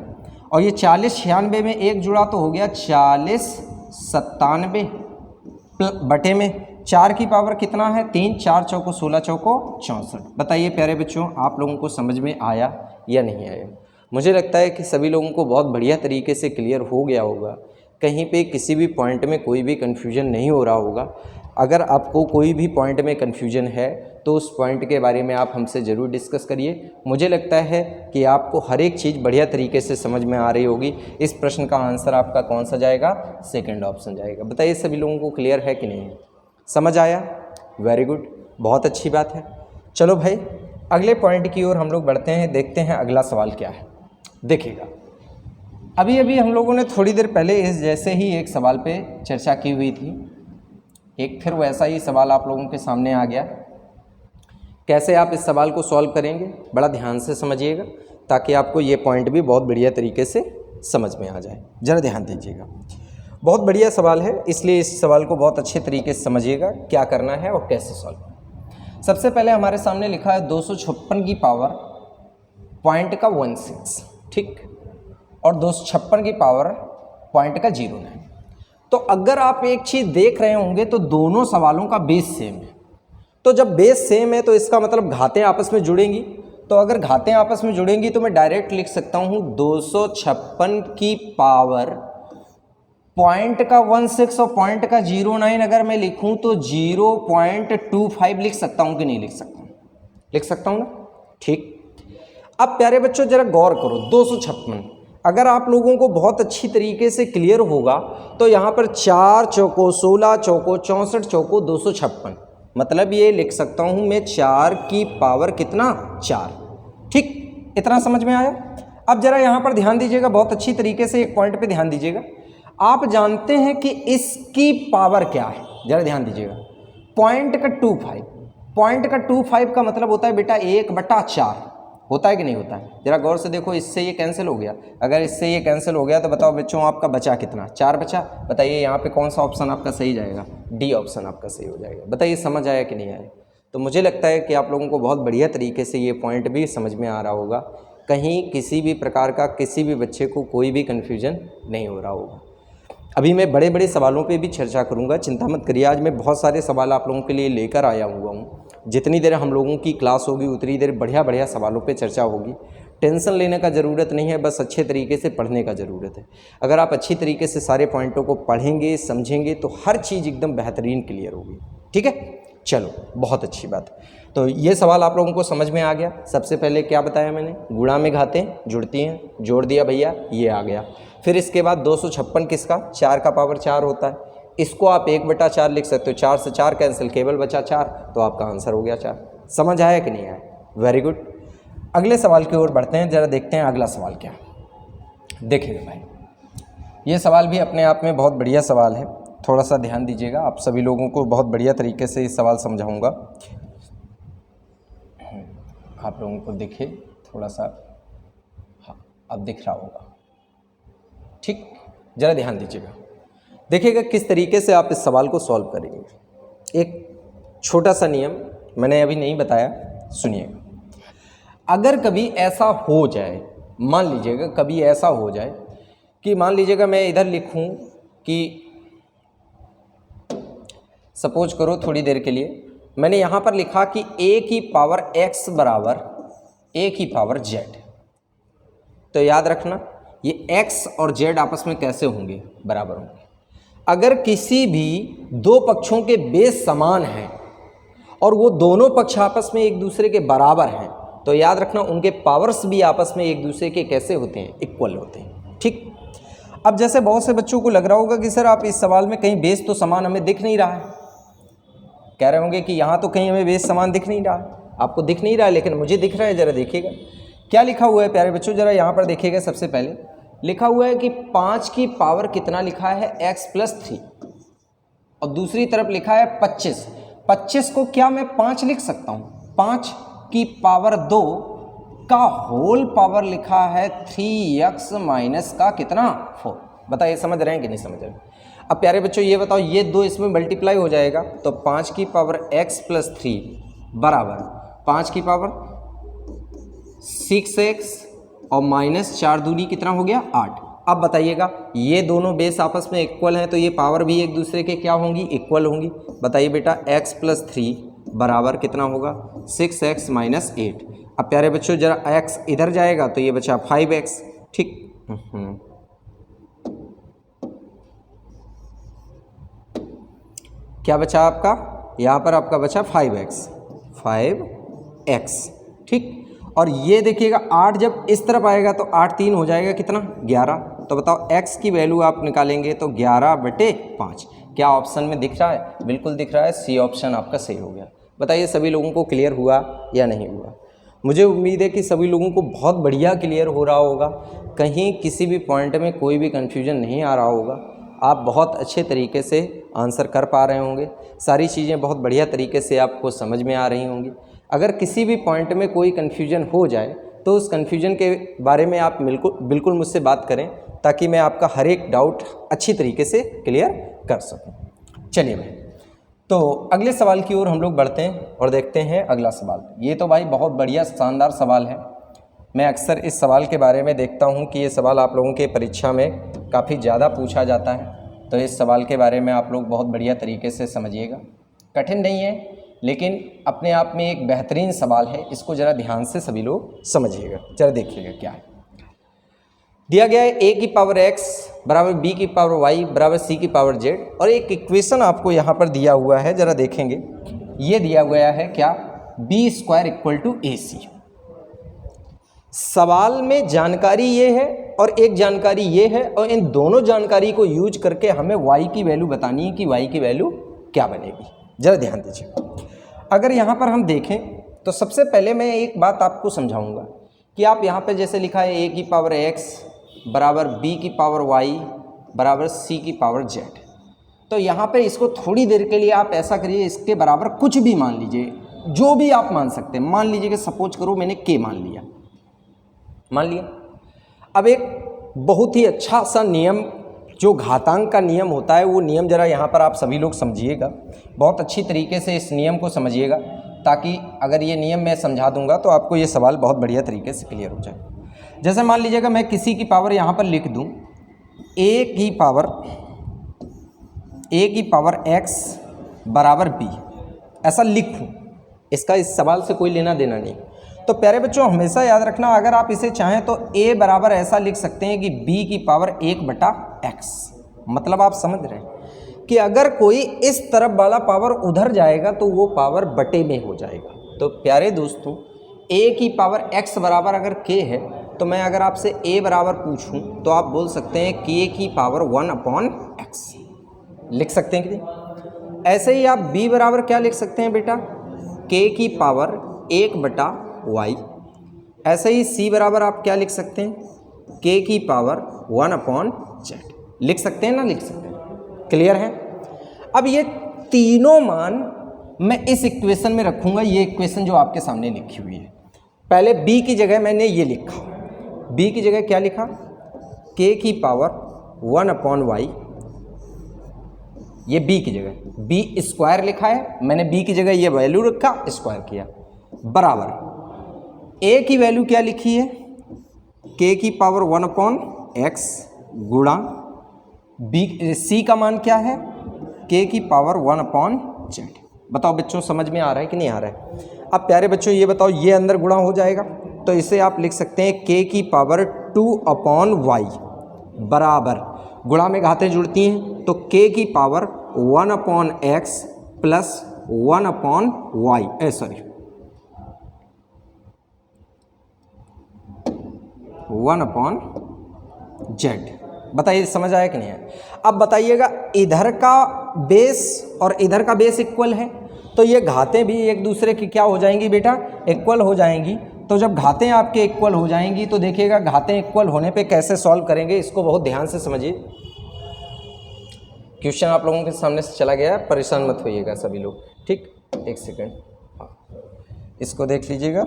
और ये 40 96 में एक जुड़ा तो हो गया 40 97 बटे में 4 की पावर कितना है 3, 4 चौको 16 चौको 64। बताइए प्यारे बच्चों आप लोगों को समझ में आया या नहीं आया। मुझे लगता है कि सभी लोगों को बहुत बढ़िया तरीके से क्लियर हो गया होगा, कहीं पे किसी भी पॉइंट में कोई भी कन्फ्यूजन नहीं हो रहा होगा। अगर आपको कोई भी पॉइंट में कन्फ्यूजन है तो उस पॉइंट के बारे में आप हमसे ज़रूर डिस्कस करिए। मुझे लगता है कि आपको हर एक चीज़ बढ़िया तरीके से समझ में आ रही होगी। इस प्रश्न का आंसर आपका कौन सा जाएगा? सेकंड ऑप्शन जाएगा। बताइए सभी लोगों को क्लियर है कि नहीं? समझ आया? वेरी गुड, बहुत अच्छी बात है। चलो भाई अगले पॉइंट की ओर हम लोग बढ़ते हैं, देखते हैं अगला सवाल क्या है। देखिएगा, अभी अभी हम लोगों ने थोड़ी देर पहले इस जैसे ही एक सवाल पे चर्चा की हुई थी। एक फिर वैसा ही सवाल आप लोगों के सामने आ गया। कैसे आप इस सवाल को सॉल्व करेंगे, बड़ा ध्यान से समझिएगा ताकि आपको ये पॉइंट भी बहुत बढ़िया तरीके से समझ में आ जाए। ज़रा ध्यान दीजिएगा, बहुत बढ़िया सवाल है, इसलिए इस सवाल को बहुत अच्छे तरीके से समझिएगा क्या करना है और कैसे सॉल्व करना है। सबसे पहले हमारे सामने लिखा है 256 की पावर पॉइंट का 16, ठीक, और 256 की पावर पॉइंट का 09। तो अगर आप एक चीज़ देख रहे होंगे तो दोनों सवालों का बेस सेम है। तो जब बेस सेम है तो इसका मतलब घातें आपस में जुड़ेंगी। तो अगर घातें आपस में जुड़ेंगी तो मैं डायरेक्ट लिख सकता हूँ 256 की पावर पॉइंट का 16 और पॉइंट का 09 अगर मैं लिखूँ तो 0.25 लिख सकता हूँ कि नहीं लिख सकता हूँ? लिख सकता हूँ ना, ठीक। अब प्यारे बच्चों जरा गौर करो, 256 अगर आप लोगों को बहुत अच्छी तरीके से क्लियर होगा तो यहाँ पर 4 चौको 16 चौको 64 चौको 256, मतलब ये लिख सकता हूँ मैं 4 की पावर कितना? 4, ठीक। इतना समझ में आया? अब जरा यहाँ पर ध्यान दीजिएगा, बहुत अच्छी तरीके से एक पॉइंट पे ध्यान दीजिएगा। आप जानते हैं कि इसकी पावर क्या है? जरा ध्यान दीजिएगा, पॉइंट का 25, पॉइंट का 25 का मतलब होता है बेटा 1/4, होता है कि नहीं होता है? जरा गौर से देखो, इससे ये कैंसिल हो गया। अगर इससे ये कैंसिल हो गया तो बताओ बच्चों आपका बचा कितना? 4 बचा। बताइए यहाँ पे कौन सा ऑप्शन आपका सही जाएगा? डी ऑप्शन आपका सही हो जाएगा। बताइए समझ आया कि नहीं आया? तो मुझे लगता है कि आप लोगों को बहुत बढ़िया तरीके से ये पॉइंट भी समझ में आ रहा होगा। कहीं किसी भी प्रकार का किसी भी बच्चे को कोई भी कन्फ्यूजन नहीं हो रहा होगा। अभी मैं बड़े बड़े सवालों पे भी चर्चा करूंगा, चिंता मत करिए। आज मैं बहुत सारे सवाल आप लोगों के लिए लेकर आया हुआ हूँ। जितनी देर हम लोगों की क्लास होगी उतनी देर बढ़िया बढ़िया सवालों पे चर्चा होगी। टेंशन लेने का ज़रूरत नहीं है, बस अच्छे तरीके से पढ़ने का ज़रूरत है। अगर आप अच्छी तरीके से सारे पॉइंटों को पढ़ेंगे समझेंगे तो हर चीज़ एकदम बेहतरीन क्लियर होगी, ठीक है। चलो बहुत अच्छी बात है। तो ये सवाल आप लोगों को समझ में आ गया। सबसे पहले क्या बताया मैंने? गुणा में घातें जुड़ती हैं, जोड़ दिया भैया, ये आ गया। फिर इसके बाद 256 किसका? 4 का पावर 4 होता है। इसको आप 1/4 लिख सकते हो, 4 से 4 कैंसिल, केवल बचा 4, तो आपका आंसर हो गया 4। समझ आया कि नहीं आया? Very good. अगले सवाल की ओर बढ़ते हैं, ज़रा देखते हैं अगला सवाल क्या है। देखिएगा भाई, ये सवाल भी अपने आप में बहुत बढ़िया सवाल है। थोड़ा सा ध्यान दीजिएगा, आप सभी लोगों को बहुत बढ़िया तरीके से ये सवाल समझाऊंगा। आप लोगों को दिखे थोड़ा सा, हाँ अब दिख रहा होगा, ठीक। ज़रा ध्यान दीजिएगा, देखिएगा किस तरीके से आप इस सवाल को सॉल्व करेंगे। एक छोटा सा नियम मैंने अभी नहीं बताया, सुनिएगा। अगर कभी ऐसा हो जाए, मान लीजिएगा कभी ऐसा हो जाए कि मान लीजिएगा मैं इधर लिखूं कि सपोज करो थोड़ी देर के लिए मैंने यहाँ पर लिखा कि a की पावर x बराबर a की पावर z। तो याद रखना ये x और z आपस में कैसे होंगे? बराबर होंगे। अगर किसी भी दो पक्षों के बेस समान हैं और वो दोनों पक्ष आपस में एक दूसरे के बराबर हैं तो याद रखना उनके पावर्स भी आपस में एक दूसरे के कैसे होते हैं? इक्वल होते हैं, ठीक। अब जैसे बहुत से बच्चों को लग रहा होगा कि सर आप इस सवाल में कहीं बेस तो समान हमें दिख नहीं रहा है। कह रहे होंगे कि यहाँ तो कहीं हमें बेस समान दिख नहीं रहा। आपको दिख नहीं रहा है लेकिन मुझे दिख रहा है। ज़रा देखिएगा क्या लिखा हुआ है प्यारे बच्चों, ज़रा यहाँ पर देखिएगा। सबसे पहले लिखा हुआ है कि 5 की पावर कितना लिखा है? x+3, और दूसरी तरफ लिखा है 25। 25 को क्या मैं 5 लिख सकता हूँ? 5 की पावर 2 का होल पावर लिखा है 3x माइनस का कितना? 4। बताइए समझ रहे हैं कि नहीं समझ रहे हैं? अब प्यारे बच्चों ये बताओ, ये 2 इसमें मल्टीप्लाई हो जाएगा तो 5 की पावर x+3 बराबर 5 की पावर 6x और माइनस 4 दूनी कितना हो गया? 8। अब बताइएगा ये दोनों बेस आपस में इक्वल हैं तो ये पावर भी एक दूसरे के क्या होंगी? इक्वल होंगी। बताइए बेटा x+3 बराबर कितना होगा? 6x minus 8। अब प्यारे बच्चों जरा x इधर जाएगा तो ये बचा 5x, ठीक। क्या बचा आपका, यहाँ पर आपका बचा 5x, ठीक। और ये देखिएगा 8 जब इस तरफ आएगा तो 8 3 हो जाएगा कितना, 11। तो बताओ x की वैल्यू आप निकालेंगे तो 11/5। क्या ऑप्शन में दिख रहा है? बिल्कुल दिख रहा है, सी ऑप्शन आपका सही हो गया। बताइए सभी लोगों को क्लियर हुआ या नहीं हुआ? मुझे उम्मीद है कि सभी लोगों को बहुत बढ़िया क्लियर हो रहा होगा, कहीं किसी भी पॉइंट में कोई भी कन्फ्यूजन नहीं आ रहा होगा। आप बहुत अच्छे तरीके से आंसर कर पा रहे होंगे, सारी चीज़ें बहुत बढ़िया तरीके से आपको समझ में आ रही होंगी। अगर किसी भी पॉइंट में कोई कन्फ्यूजन हो जाए तो उस कन्फ्यूजन के बारे में आप बिल्कुल मुझसे बात करें, ताकि मैं आपका हर एक डाउट अच्छी तरीके से क्लियर कर सकूं। चलिए भाई, तो अगले सवाल की ओर हम लोग बढ़ते हैं और देखते हैं अगला सवाल। ये तो भाई बहुत बढ़िया शानदार सवाल है। मैं अक्सर इस सवाल के बारे में देखता हूँ कि ये सवाल आप लोगों के परीक्षा में काफ़ी ज़्यादा पूछा जाता है, तो इस सवाल के बारे में आप लोग बहुत बढ़िया तरीके से समझिएगा। कठिन नहीं है, लेकिन अपने आप में एक बेहतरीन सवाल है। इसको ज़रा ध्यान से सभी लोग समझिएगा। ज़रा देखिएगा क्या है। दिया गया है a की पावर x बराबर b की पावर y बराबर c की पावर z, और एक इक्वेशन आपको यहाँ पर दिया हुआ है, ज़रा देखेंगे। ये दिया गया है क्या, b² = ac। सवाल में जानकारी ये है और एक जानकारी ये है, और इन दोनों जानकारी को यूज करके हमें y की वैल्यू बतानी है कि y की वैल्यू क्या बनेगी। ज़रा ध्यान दीजिए। अगर यहाँ पर हम देखें तो सबसे पहले मैं एक बात आपको समझाऊंगा कि आप यहाँ पे जैसे लिखा है a की पावर x बराबर b की पावर y बराबर c की पावर z, तो यहाँ पे इसको थोड़ी देर के लिए आप ऐसा करिए, इसके बराबर कुछ भी मान लीजिए, जो भी आप मान सकते हैं। मान लीजिए कि सपोज करो मैंने k मान लिया। अब एक बहुत ही अच्छा सा नियम जो घातांक का नियम होता है, वो नियम ज़रा यहाँ पर आप सभी लोग समझिएगा, बहुत अच्छी तरीके से इस नियम को समझिएगा, ताकि अगर ये नियम मैं समझा दूंगा तो आपको ये सवाल बहुत बढ़िया तरीके से क्लियर हो जाए। जैसे मान लीजिएगा मैं किसी की पावर यहाँ पर लिख दूँ a की पावर x बराबर b, ऐसा लिखूँ, इसका इस सवाल से कोई लेना देना नहीं। तो प्यारे बच्चों हमेशा याद रखना, अगर आप इसे चाहें तो a बराबर ऐसा लिख सकते हैं कि b की पावर 1/x। मतलब आप समझ रहे हैं कि अगर कोई इस तरफ वाला पावर उधर जाएगा तो वो पावर बटे में हो जाएगा। तो प्यारे दोस्तों a की पावर x बराबर अगर k है, तो मैं अगर आपसे a बराबर पूछूं तो आप बोल सकते हैं k की पावर 1/x लिख सकते हैं कि नहीं। ऐसे ही आप b बराबर क्या लिख सकते हैं बेटा, k की पावर 1/y। ऐसे ही c बराबर आप क्या लिख सकते हैं, k की पावर 1/z लिख सकते हैं ना, लिख सकते हैं। क्लियर है? अब ये तीनों मान मैं इस इक्वेशन में रखूंगा, ये इक्वेशन जो आपके सामने लिखी हुई है। पहले b की जगह मैंने ये लिखा, b की जगह क्या लिखा, k की पावर 1/y, ये b की जगह b² लिखा है, मैंने b की जगह ये वैल्यू रखा, स्क्वायर किया, बराबर a की वैल्यू क्या लिखी है, k की पावर 1/x गुणा c का मान क्या है, k की पावर 1/z। बताओ बच्चों समझ में आ रहा है कि नहीं आ रहा है? अब प्यारे बच्चों ये बताओ, ये अंदर गुणा हो जाएगा तो इसे आप लिख सकते हैं k की पावर 2/y बराबर, गुणा में घातें जुड़ती हैं तो k की power 1/x plus 1/y 1/z। बताइए समझ आया कि नहीं है? अब बताइएगा, इधर का बेस और इधर का बेस इक्वल है, तो ये घातें भी एक दूसरे की क्या हो जाएंगी बेटा, इक्वल हो जाएंगी। तो जब घातें आपके इक्वल हो जाएंगी तो देखिएगा घातें इक्वल होने पे कैसे सॉल्व करेंगे, इसको बहुत ध्यान से समझिए। क्वेश्चन आप लोगों के सामने से चला गया है, परेशान मत होइएगा सभी लोग, ठीक। एक सेकेंड, हाँ इसको देख लीजिएगा,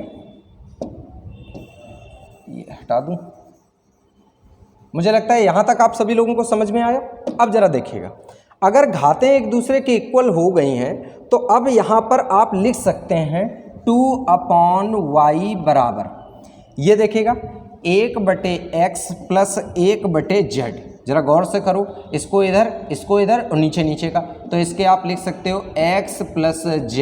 ये हटा दूं। मुझे लगता है यहाँ तक आप सभी लोगों को समझ में आया। अब जरा देखिएगा, अगर घातें एक दूसरे के इक्वल हो गई हैं तो अब यहाँ पर आप लिख सकते हैं 2/y बराबर, ये देखिएगा 1/x प्लस 1/z। जरा गौर से करो, इसको इधर और नीचे नीचे का, तो इसके आप लिख सकते हो x plus z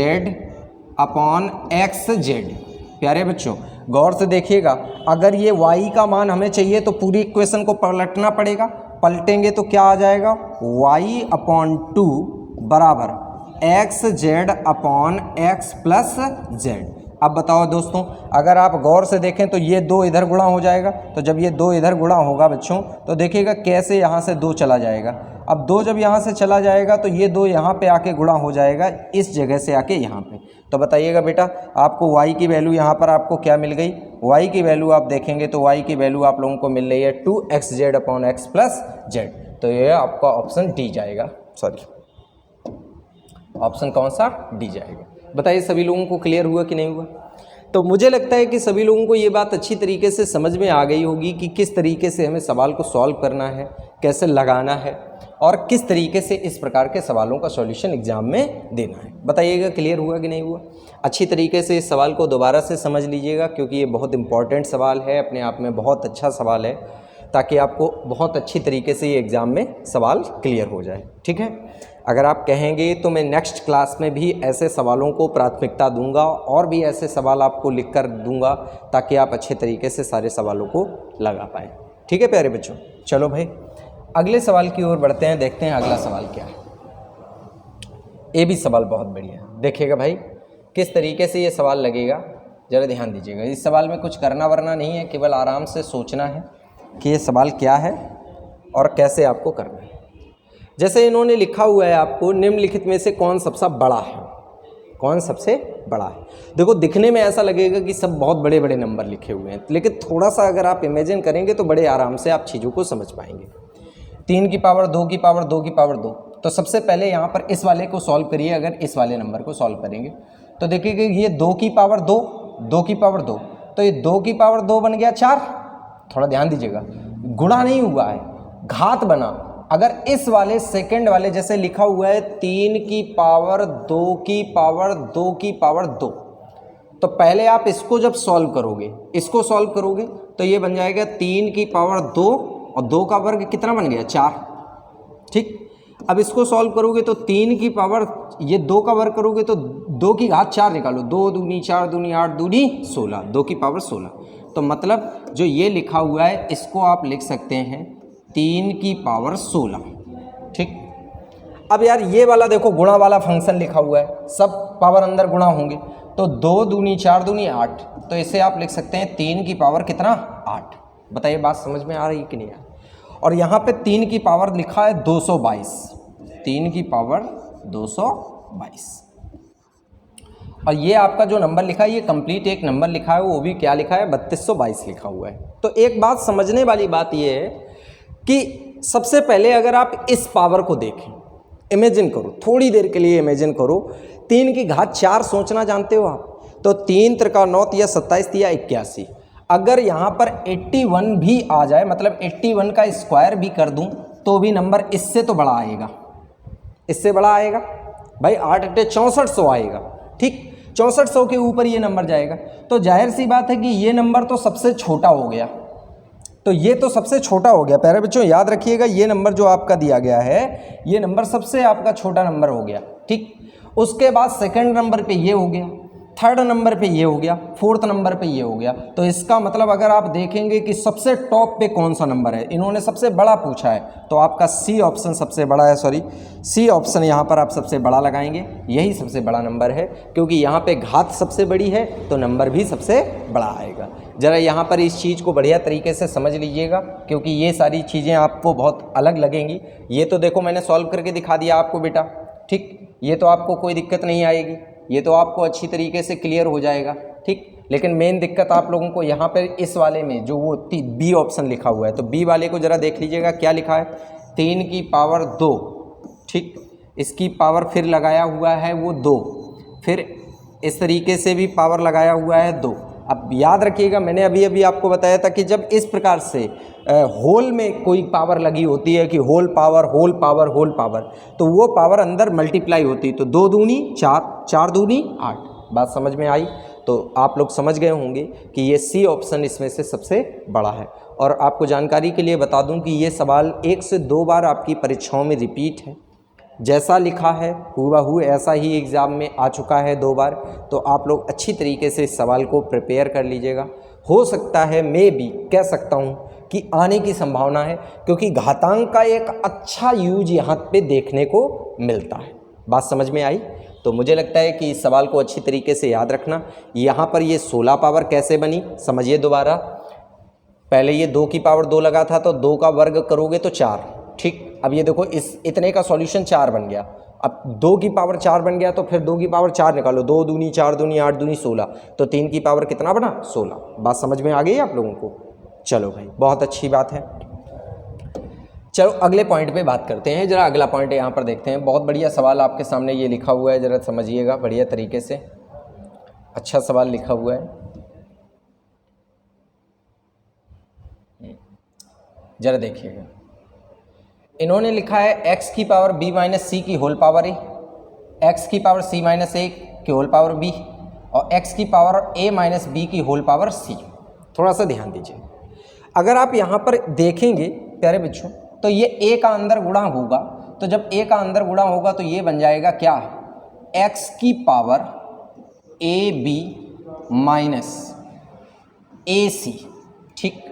upon xz। प्यारे बच्चों गौर से देखिएगा, अगर ये y का मान हमें चाहिए तो पूरी इक्वेशन को पलटना पड़ेगा, पलटेंगे तो क्या आ जाएगा, y/2 बराबर x Z upon x plus Z. अब बताओ दोस्तों, अगर आप गौर से देखें तो ये 2 इधर गुणा हो जाएगा, तो जब ये 2 इधर गुणा होगा बच्चों तो देखिएगा कैसे यहाँ से 2 चला जाएगा। अब 2 जब यहाँ से चला जाएगा तो ये 2 यहाँ पे आके गुणा हो जाएगा, इस जगह से आके यहाँ पे। तो बताइएगा बेटा, आपको y की वैल्यू यहाँ पर आपको क्या मिल गई? y की वैल्यू आप देखेंगे तो y की वैल्यू आप लोगों को मिल रही है 2xz upon x plus Z. तो ये आपका ऑप्शन डी जाएगा, सॉरी ऑप्शन कौन सा? डी जाएगा। बताइए सभी लोगों को क्लियर हुआ कि नहीं हुआ? तो मुझे लगता है कि सभी लोगों को ये बात अच्छी तरीके से समझ में आ गई होगी कि किस तरीके से हमें सवाल को सॉल्व करना है, कैसे लगाना है और किस तरीके से इस प्रकार के सवालों का सॉल्यूशन एग्जाम में देना है। बताइएगा क्लियर हुआ कि नहीं हुआ? अच्छी तरीके से इस सवाल को दोबारा से समझ लीजिएगा, क्योंकि ये बहुत इंपॉर्टेंट सवाल है, अपने आप में बहुत अच्छा सवाल है, ताकि आपको बहुत अच्छी तरीके से ये एग्ज़ाम में सवाल क्लियर हो जाए। ठीक है, अगर आप कहेंगे तो मैं नेक्स्ट क्लास में भी ऐसे सवालों को प्राथमिकता दूंगा और भी ऐसे सवाल आपको लिख कर दूंगा, ताकि आप अच्छे तरीके से सारे सवालों को लगा पाएँ। ठीक है प्यारे बच्चों, चलो भाई अगले सवाल की ओर बढ़ते हैं, देखते हैं अगला सवाल क्या है। ये भी सवाल बहुत बढ़िया है, देखिएगा भाई किस तरीके से ये सवाल लगेगा, ज़रा ध्यान दीजिएगा। इस सवाल में कुछ करना वरना नहीं है, केवल आराम से सोचना है कि ये सवाल क्या है और कैसे आपको करना है। जैसे इन्होंने लिखा हुआ है आपको, निम्नलिखित में से कौन सबसे बड़ा है? कौन सबसे बड़ा है? देखो दिखने में ऐसा लगेगा कि सब बहुत बड़े बड़े नंबर लिखे हुए हैं, लेकिन थोड़ा सा अगर आप इमेजिन करेंगे तो बड़े आराम से आप चीज़ों को समझ पाएंगे। 3 की पावर 2 की पावर 2 की पावर 2। तो सबसे पहले यहाँ पर इस वाले को सॉल्व करिए। अगर इस वाले नंबर को सॉल्व करेंगे तो देखिए ये 2 की पावर 2, 2 की पावर 2, तो ये 2 की पावर 2 बन गया 4। थोड़ा ध्यान दीजिएगा, गुणा नहीं हुआ है, घात बना। अगर इस वाले सेकंड वाले जैसे लिखा हुआ है 3 की पावर 2 की पावर 2 की पावर 2, तो पहले आप इसको जब सॉल्व करोगे, इसको सॉल्व करोगे तो ये बन जाएगा 3 की पावर 2 और 2 का वर्ग कितना बन गया? 4। ठीक, अब इसको सॉल्व करोगे तो 3 की पावर, ये 2 का वर्ग करोगे तो 2 की घात 4 निकालो, 2 दूनी 4 दूनी 8 दूनी 16, 2 की पावर 16। तो मतलब जो ये लिखा हुआ है इसको आप लिख सकते हैं 3 की पावर 16। ठीक, अब यार ये वाला देखो गुणा वाला फंक्शन लिखा हुआ है, सब पावर अंदर गुणा होंगे, तो 2 दूनी 4 दूनी 8, तो इसे आप लिख सकते हैं 3 की पावर कितना? 8। बताइए बात समझ में आ रही है कि नहीं आ रही? और यहाँ पे 3 की पावर लिखा है 222, 3 की पावर 222। और ये आपका जो नंबर लिखा है ये कंप्लीट एक नंबर लिखा है, वो भी क्या लिखा है? 3222 लिखा हुआ है। तो एक बात समझने वाली बात ये है कि सबसे पहले अगर आप इस पावर को देखें, इमेजिन करो, थोड़ी देर के लिए इमेजिन करो, 3 की घात 4 सोचना जानते हो आप? तो 3 त्रिका 9 या 27 या 81। अगर यहाँ पर 81 भी आ जाए, मतलब 81 का स्क्वायर भी कर दूं तो भी नंबर इससे तो बड़ा आएगा, इससे बड़ा आएगा भाई। 8 × 6400 आएगा। ठीक, 6400 के ऊपर ये नंबर जाएगा, तो जाहिर सी बात है कि ये नंबर तो सबसे छोटा हो गया। तो ये तो सबसे छोटा हो गया। प्यारे बच्चों याद रखिएगा, ये नंबर जो आपका दिया गया है ये नंबर सबसे आपका छोटा नंबर हो गया। ठीक, उसके बाद सेकंड नंबर पे ये हो गया, थर्ड नंबर पे ये हो गया, फोर्थ नंबर पे ये हो गया। तो इसका मतलब अगर आप देखेंगे कि सबसे टॉप पे कौन सा नंबर है, इन्होंने सबसे बड़ा पूछा है, तो आपका सी ऑप्शन सबसे बड़ा है, सॉरी सी ऑप्शन यहाँ पर आप सबसे बड़ा लगाएंगे, यही सबसे बड़ा नंबर है, क्योंकि यहाँ पे घात सबसे बड़ी है तो नंबर भी सबसे बड़ा आएगा। ज़रा यहाँ पर इस चीज़ को बढ़िया तरीके से समझ लीजिएगा, क्योंकि ये सारी चीज़ें आपको बहुत अलग लगेंगी। ये तो देखो मैंने सॉल्व करके दिखा दिया आपको बेटा, ठीक, ये तो आपको कोई दिक्कत नहीं आएगी, ये तो आपको अच्छी तरीके से क्लियर हो जाएगा। ठीक, लेकिन मेन दिक्कत आप लोगों को यहाँ पर इस वाले में जो वो बी ऑप्शन लिखा हुआ है, तो बी वाले को ज़रा देख लीजिएगा क्या लिखा है, 3 की पावर 2। ठीक, इसकी पावर फिर लगाया हुआ है वो 2, फिर इस तरीके से भी पावर लगाया हुआ है 2। अब याद रखिएगा, मैंने अभी अभी आपको बताया था कि जब इस प्रकार से होल में कोई पावर लगी होती है कि whole power whole power whole power, तो वो पावर अंदर मल्टीप्लाई होती है, तो 2 दूनी 4, 4 दूनी 8। बात समझ में आई? तो आप लोग समझ गए होंगे कि ये सी ऑप्शन इसमें से सबसे बड़ा है। और आपको जानकारी के लिए बता दूं कि ये सवाल 1 से 2 बार आपकी परीक्षाओं में रिपीट है, जैसा लिखा है हुबहू ऐसा ही एग्ज़ाम में आ चुका है 2 बार। तो आप लोग अच्छी तरीके से इस सवाल को प्रिपेयर कर लीजिएगा। हो सकता है, मैं भी कह सकता हूँ कि आने की संभावना है, क्योंकि घातांक का एक अच्छा यूज यहाँ पे देखने को मिलता है। बात समझ में आई? तो मुझे लगता है कि इस सवाल को अच्छी तरीके से याद रखना। यहाँ पर ये 16 पावर कैसे बनी समझिए दोबारा। पहले ये 2 की पावर 2 लगा था तो 2 का वर्ग करोगे तो 4, ठीक। अब ये देखो इस इतने का सॉल्यूशन 4 बन गया। अब 2 की पावर 4 बन गया तो फिर 2 की पावर 4 निकालो, 2 दूनी 4 दूनी 8 दूनी 16, तो 3 की पावर कितना बना 16। बात समझ में आ गई आप लोगों को? चलो भाई बहुत अच्छी बात है। चलो अगले पॉइंट पे बात करते हैं। जरा अगला पॉइंट यहाँ पर देखते हैं। बहुत बढ़िया सवाल आपके सामने ये लिखा हुआ है, जरा समझिएगा बढ़िया तरीके से। अच्छा सवाल लिखा हुआ है, जरा देखिएगा। इन्होंने लिखा है x की पावर b माइनस सी की होल पावर a, x की पावर c माइनस a की होल पावर b और x की पावर a माइनस b की होल पावर c। थोड़ा सा ध्यान दीजिए। अगर आप यहाँ पर देखेंगे प्यारे बच्चों तो ये a का अंदर गुणा होगा, तो जब a का अंदर गुणा होगा तो ये बन जाएगा क्या, x की पावर ab माइनस ac, ठीक।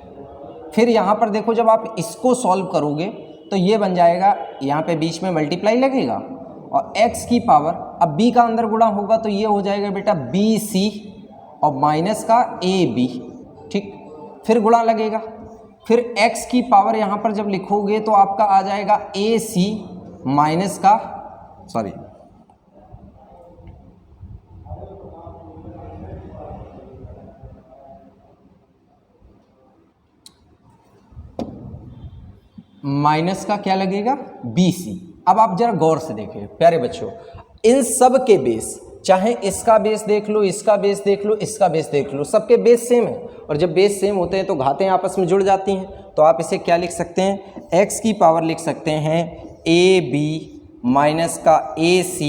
फिर यहाँ पर देखो जब आप इसको सॉल्व करोगे तो ये बन जाएगा, यहाँ पे बीच में मल्टीप्लाई लगेगा और x की पावर, अब b का अंदर गुणा होगा तो ये हो जाएगा बेटा bc और माइनस का ab, ठीक। फिर गुणा लगेगा, फिर x की पावर यहाँ पर जब लिखोगे तो आपका आ जाएगा ac माइनस का माइनस का क्या लगेगा BC। अब आप जरा गौर से देखें प्यारे बच्चों, इन सब के बेस, चाहे इसका बेस देख लो, इसका बेस देख लो, इसका बेस देख लो, सबके बेस सेम है। और जब बेस सेम होते हैं तो घातें आपस में जुड़ जाती हैं। तो आप इसे क्या लिख सकते हैं, x की पावर लिख सकते हैं AB माइनस का AC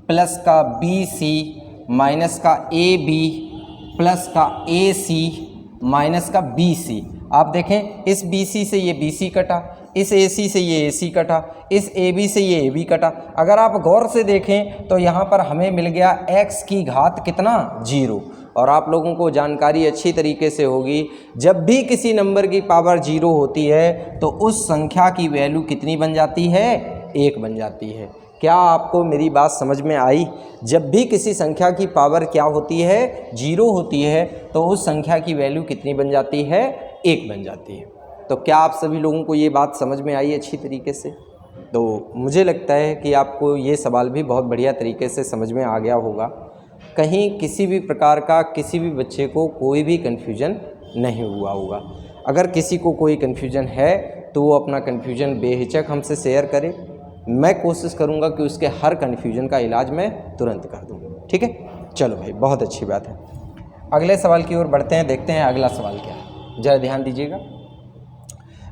प्लस का BC माइनस का AB प्लस का AC माइनस का BC। आप देखें इस BC से ये BC कटा, इस AC से ये AC कटा, इस AB से ये AB कटा। अगर आप गौर से देखें तो यहाँ पर हमें मिल गया x की घात कितना 0। और आप लोगों को जानकारी अच्छी तरीके से होगी, जब भी किसी नंबर की पावर 0 होती है तो उस संख्या की वैल्यू कितनी बन जाती है, 1 बन जाती है। क्या आपको मेरी बात समझ में आई? जब भी किसी संख्या की पावर क्या होती है, 0 होती है, तो उस संख्या की वैल्यू कितनी बन जाती है, 1 बन जाती है। तो क्या आप सभी लोगों को ये बात समझ में आई अच्छी तरीके से? तो मुझे लगता है कि आपको ये सवाल भी बहुत बढ़िया तरीके से समझ में आ गया होगा। कहीं किसी भी प्रकार का किसी भी बच्चे को कोई भी कन्फ्यूजन नहीं हुआ होगा। अगर किसी को कोई कन्फ्यूजन है तो वो अपना कन्फ्यूजन बेहिचक हमसे शेयर करे। मैं कोशिश करूँगा कि उसके हर कन्फ्यूजन का इलाज मैं तुरंत कर दूँ, ठीक है। चलो भाई बहुत अच्छी बात है। अगले सवाल की ओर बढ़ते हैं, देखते हैं अगला सवाल क्या है। ज़रा ध्यान दीजिएगा,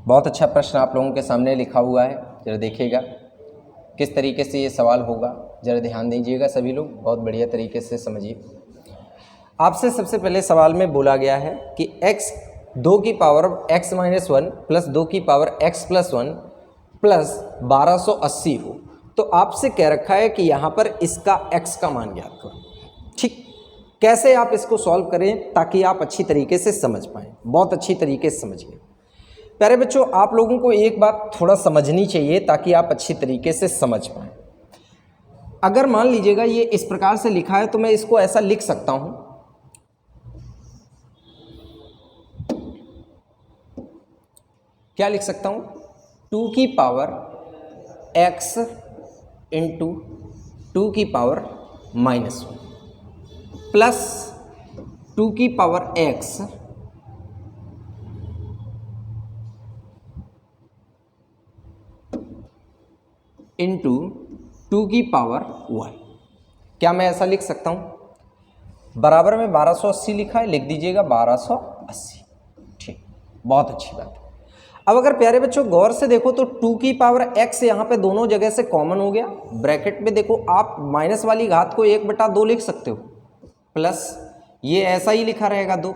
बहुत अच्छा प्रश्न आप लोगों के सामने लिखा हुआ है। ज़रा देखिएगा किस तरीके से ये सवाल होगा, ज़रा ध्यान दीजिएगा सभी लोग, बहुत बढ़िया तरीके से समझिए। आपसे सबसे पहले सवाल में बोला गया है कि x 2 की पावर x माइनस 1 प्लस 2 की पावर x प्लस 1 प्लस 1280 हो। तो आपसे कह रखा है कि यहाँ पर इसका x का मान ज्ञात करो, ठीक। कैसे आप इसको सॉल्व करें ताकि आप अच्छी तरीके से समझ पाएँ, बहुत अच्छी तरीके से समझिए। प्यारे बच्चों, आप लोगों को एक बात थोड़ा समझनी चाहिए ताकि आप अच्छी तरीके से समझ पाएँ। अगर मान लीजिएगा ये इस प्रकार से लिखा है तो मैं इसको ऐसा लिख सकता हूं, क्या लिख सकता हूं, 2 की पावर x इंटू 2 की पावर माइनस 1 प्लस 2 की पावर x इंटू 2 की पावर 1। क्या मैं ऐसा लिख सकता हूं? बराबर में 1280 लिखा है, लिख दीजिएगा 1280, ठीक, बहुत अच्छी बात है। अब अगर प्यारे बच्चों गौर से देखो तो 2 की पावर x यहाँ पे दोनों जगह से कॉमन हो गया। ब्रैकेट में देखो आप माइनस वाली घात को 1/2 लिख सकते हो, प्लस ये ऐसा ही लिखा रहेगा 2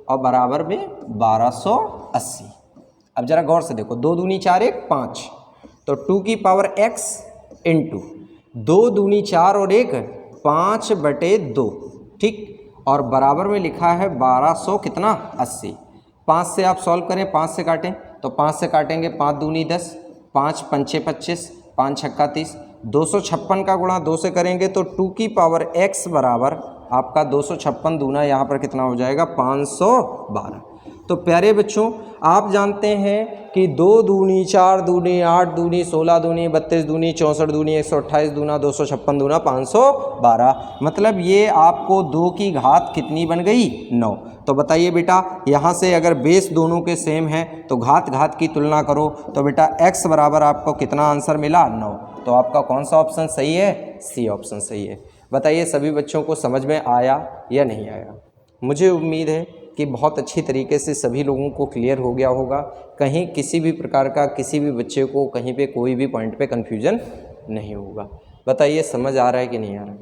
और बराबर में 1280। अब जरा गौर से देखो, 2 दूनी 4 1 5, तो 2 की पावर x इंटू 2 दूनी 4 और 1 5/2, ठीक। और बराबर में लिखा है 1200 कितना 80। 5 से आप सॉल्व करें, 5 से काटें तो 5 से काटेंगे 5 दूनी 10, 5 पंचे 25, 5 छक्का 30, 256 का गुणा 2 से करेंगे तो 2 की पावर x बराबर आपका 256 दूना यहाँ पर कितना हो जाएगा 512। तो प्यारे बच्चों आप जानते हैं कि 2 दूनी 4 दूनी 8 दूनी 16 दूनी 32 दूनी 64 दूनी 128 दूना 256 दूना 512, मतलब ये आपको 2 की घात कितनी बन गई 9। तो बताइए बेटा यहाँ से अगर बेस दोनों के सेम हैं तो घात घात की तुलना करो तो बेटा x बराबर आपको कितना आंसर मिला 9। तो आपका कौन सा ऑप्शन सही है? सी ऑप्शन सही है। बताइए सभी बच्चों को समझ में आया या नहीं आया? मुझे उम्मीद है कि बहुत अच्छी तरीके से सभी लोगों को क्लियर हो गया होगा। कहीं किसी भी प्रकार का किसी भी बच्चे को कहीं पे कोई भी पॉइंट पे कन्फ्यूजन नहीं होगा। बताइए समझ आ रहा है कि नहीं आ रहा है?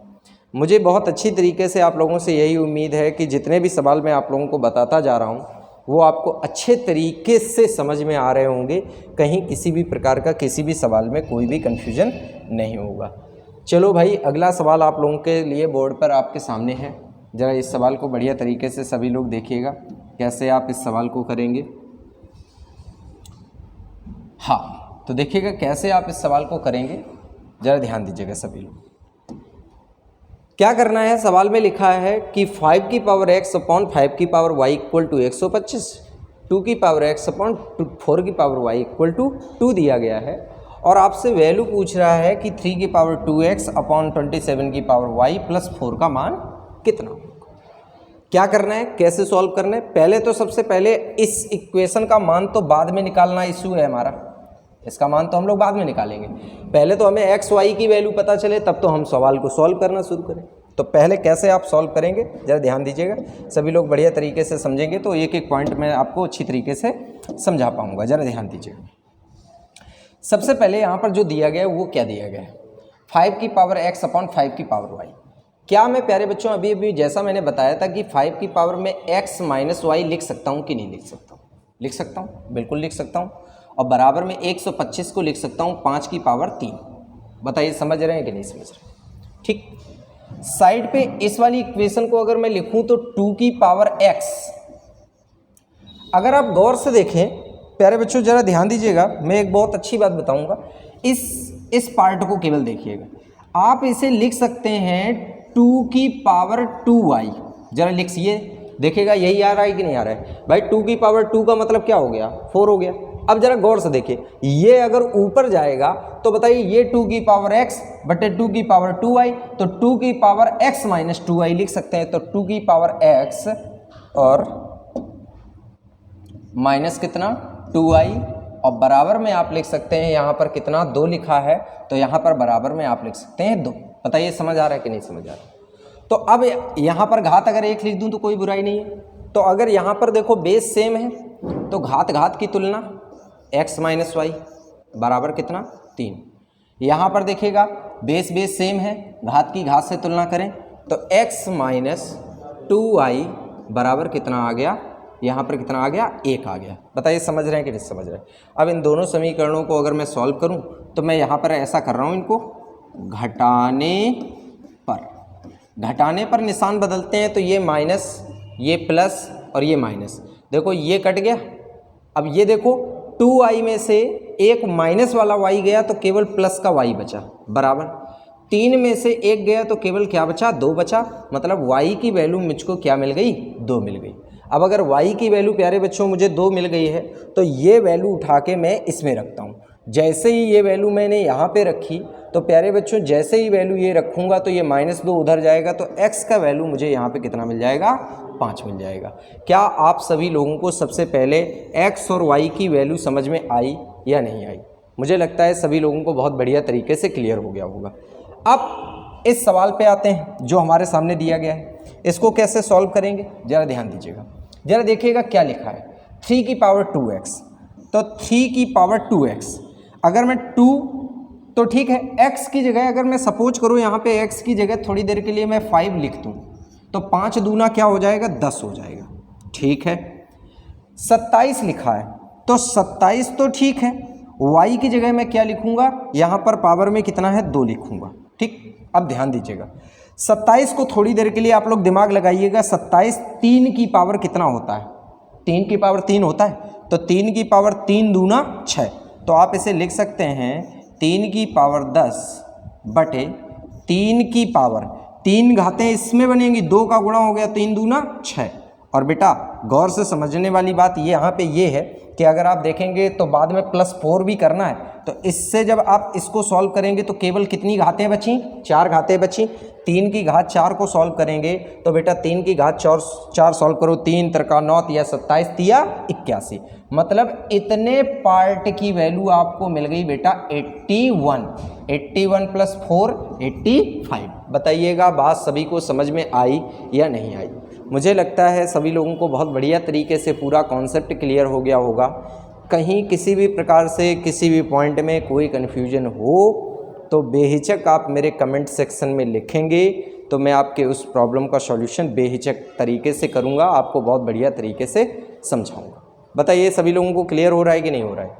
मुझे बहुत अच्छी तरीके से आप लोगों से यही उम्मीद है कि जितने भी सवाल मैं आप लोगों को बताता जा रहा हूँ वो आपको अच्छे तरीके से समझ में आ रहे होंगे। कहीं किसी भी प्रकार का किसी भी सवाल में कोई भी कन्फ्यूजन नहीं होगा। चलो भाई अगला सवाल आप लोगों के लिए बोर्ड पर आपके सामने है। ज़रा इस सवाल को बढ़िया तरीके से सभी लोग देखिएगा कैसे आप इस सवाल को करेंगे। हाँ तो देखिएगा कैसे आप इस सवाल को करेंगे, ज़रा ध्यान दीजिएगा सभी लोग। क्या करना है, सवाल में लिखा है कि 5 की पावर x अपॉन 5 की पावर y इक्वल टू 125, 2 की पावर x अपॉन 4 की पावर y इक्वल टू 2 दिया गया है और आपसे वैल्यू पूछ रहा है कि 3 की पावर 2x अपॉन 27 की पावर y प्लस 4 का मान कितना। क्या करना है, कैसे सॉल्व करना है? पहले तो सबसे पहले इस इक्वेशन का मान तो बाद में निकालना इशू है हमारा, इसका मान तो हम लोग बाद में निकालेंगे। पहले तो हमें एक्स वाई की वैल्यू पता चले तब तो हम सवाल को सॉल्व करना शुरू करें। तो पहले कैसे आप सॉल्व करेंगे ज़रा ध्यान दीजिएगा, सभी लोग बढ़िया तरीके से समझेंगे तो एक एक पॉइंट मैं आपको अच्छी तरीके से समझा पाऊंगा। ज़रा ध्यान दीजिएगा। सबसे पहले यहाँ पर जो दिया गया है वो क्या दिया गया है, 5 की पावर x अपॉन 5 की पावर y। क्या मैं प्यारे बच्चों अभी जैसा मैंने बताया था कि 5 की पावर में x माइनस वाई लिख सकता हूँ कि नहीं लिख सकता हूँ? लिख सकता हूँ, बिल्कुल लिख सकता हूँ। और बराबर में 125 को लिख सकता हूँ 5 की पावर 3। बताइए समझ रहे हैं कि नहीं समझ रहे? ठीक। साइड पे इस वाली इक्वेशन को अगर मैं लिखूं तो 2 की पावर x, अगर आप गौर से देखें प्यारे बच्चों ज़रा ध्यान दीजिएगा, मैं एक बहुत अच्छी बात बताऊंगा, इस पार्ट को केवल देखिएगा। आप इसे लिख सकते हैं 2 की पावर 2y। ज़रा लिखिए, देखिएगा यही आ रहा है कि नहीं आ रहा है भाई। 2 की पावर 2 का मतलब क्या हो गया, 4 हो गया। अब जरा गौर से देखिए, ये अगर ऊपर जाएगा तो बताइए ये 2 की पावर x बटे 2 की पावर 2y, तो 2 की पावर x माइनस 2y लिख सकते हैं। तो 2 की पावर x और माइनस कितना 2y, और बराबर में आप लिख सकते हैं यहाँ पर कितना 2 लिखा है तो यहाँ पर बराबर में आप लिख सकते हैं 2। बताइए समझ आ रहा है कि नहीं समझ आ रहा है? तो अब यहाँ पर घात अगर 1 लिख दूँ तो कोई बुराई नहीं है। तो अगर यहाँ पर देखो बेस सेम है तो घात घात की तुलना x माइनस वाई बराबर कितना 3। यहाँ पर देखिएगा बेस सेम है, घात की घात से तुलना करें तो x माइनस 2y बराबर कितना आ गया, यहाँ पर कितना आ गया 1 आ गया। बताइए समझ रहे हैं कि नहीं समझ रहे हैं? अब इन दोनों समीकरणों को अगर मैं सॉल्व करूँ तो मैं यहाँ पर ऐसा कर रहा हूँ, इनको घटाने पर निशान बदलते हैं तो ये माइनस, ये प्लस और ये माइनस, देखो ये कट गया। अब ये देखो 2y में से एक माइनस वाला y गया तो केवल प्लस का y बचा, बराबर 3 में से 1 गया तो केवल क्या बचा 2 बचा। मतलब y की वैल्यू मुझको क्या मिल गई 2 मिल गई। अब अगर y की वैल्यू प्यारे बच्चों मुझे 2 मिल गई है तो ये वैल्यू उठा के मैं इसमें रखता हूँ। जैसे ही ये वैल्यू मैंने यहाँ पे रखी तो प्यारे बच्चों जैसे ही वैल्यू ये रखूँगा तो ये -2 उधर जाएगा तो x का वैल्यू मुझे यहाँ पे कितना मिल जाएगा 5 मिल जाएगा। क्या आप सभी लोगों को सबसे पहले x और y की वैल्यू समझ में आई या नहीं आई? मुझे लगता है सभी लोगों को बहुत बढ़िया तरीके से क्लियर हो गया होगा। अब इस सवाल पे आते हैं जो हमारे सामने दिया गया है, इसको कैसे सॉल्व करेंगे ज़रा ध्यान दीजिएगा। ज़रा देखिएगा क्या लिखा है 3 की पावर 2x, तो 3 की पावर 2x अगर मैं 2 तो ठीक है, x की जगह अगर मैं सपोज करूँ यहाँ पे x की जगह थोड़ी देर के लिए मैं 5 लिख दूँ तो 5 दूना क्या हो जाएगा 10 हो जाएगा। ठीक है, 27 लिखा है तो 27 तो ठीक है, y की जगह मैं क्या लिखूँगा यहाँ पर पावर में कितना है 2 लिखूँगा। ठीक, अब ध्यान दीजिएगा 27 को थोड़ी देर के लिए आप लोग दिमाग लगाइएगा। 27 3 की पावर कितना होता है, 3 की पावर 3 होता है, तो 3 की पावर 3 दूना 6, तो आप इसे लिख सकते हैं 3 की पावर 10 बटे 3 की पावर, 3 घातें इसमें बनेंगी, 2 का गुणा हो गया 3 दूना 6। और बेटा गौर से समझने वाली बात ये यहाँ पे ये है कि अगर आप देखेंगे तो बाद में +4 भी करना है, तो इससे जब आप इसको सॉल्व करेंगे तो केवल कितनी घातें बची, 4 घातें बची। 3 की घात 4 को सॉल्व करेंगे तो बेटा 3 की घात 4 सॉल्व करो, 3 त्रिका 9 तिया 27 तिया 81, मतलब इतने पार्ट की वैल्यू आपको मिल गई बेटा 81। 81 + 4 85। बताइएगा बात सभी को समझ में आई या नहीं आई? मुझे लगता है सभी लोगों को बहुत बढ़िया तरीके से पूरा कॉन्सेप्ट क्लियर हो गया होगा। कहीं किसी भी प्रकार से किसी भी पॉइंट में कोई कन्फ्यूजन हो तो बेहिचक आप मेरे कमेंट सेक्शन में लिखेंगे, तो मैं आपके उस प्रॉब्लम का सॉल्यूशन बेहिचक तरीके से करूंगा, आपको बहुत बढ़िया तरीके से समझाऊंगा। बताइए सभी लोगों को क्लियर हो रहा है कि नहीं हो रहा है?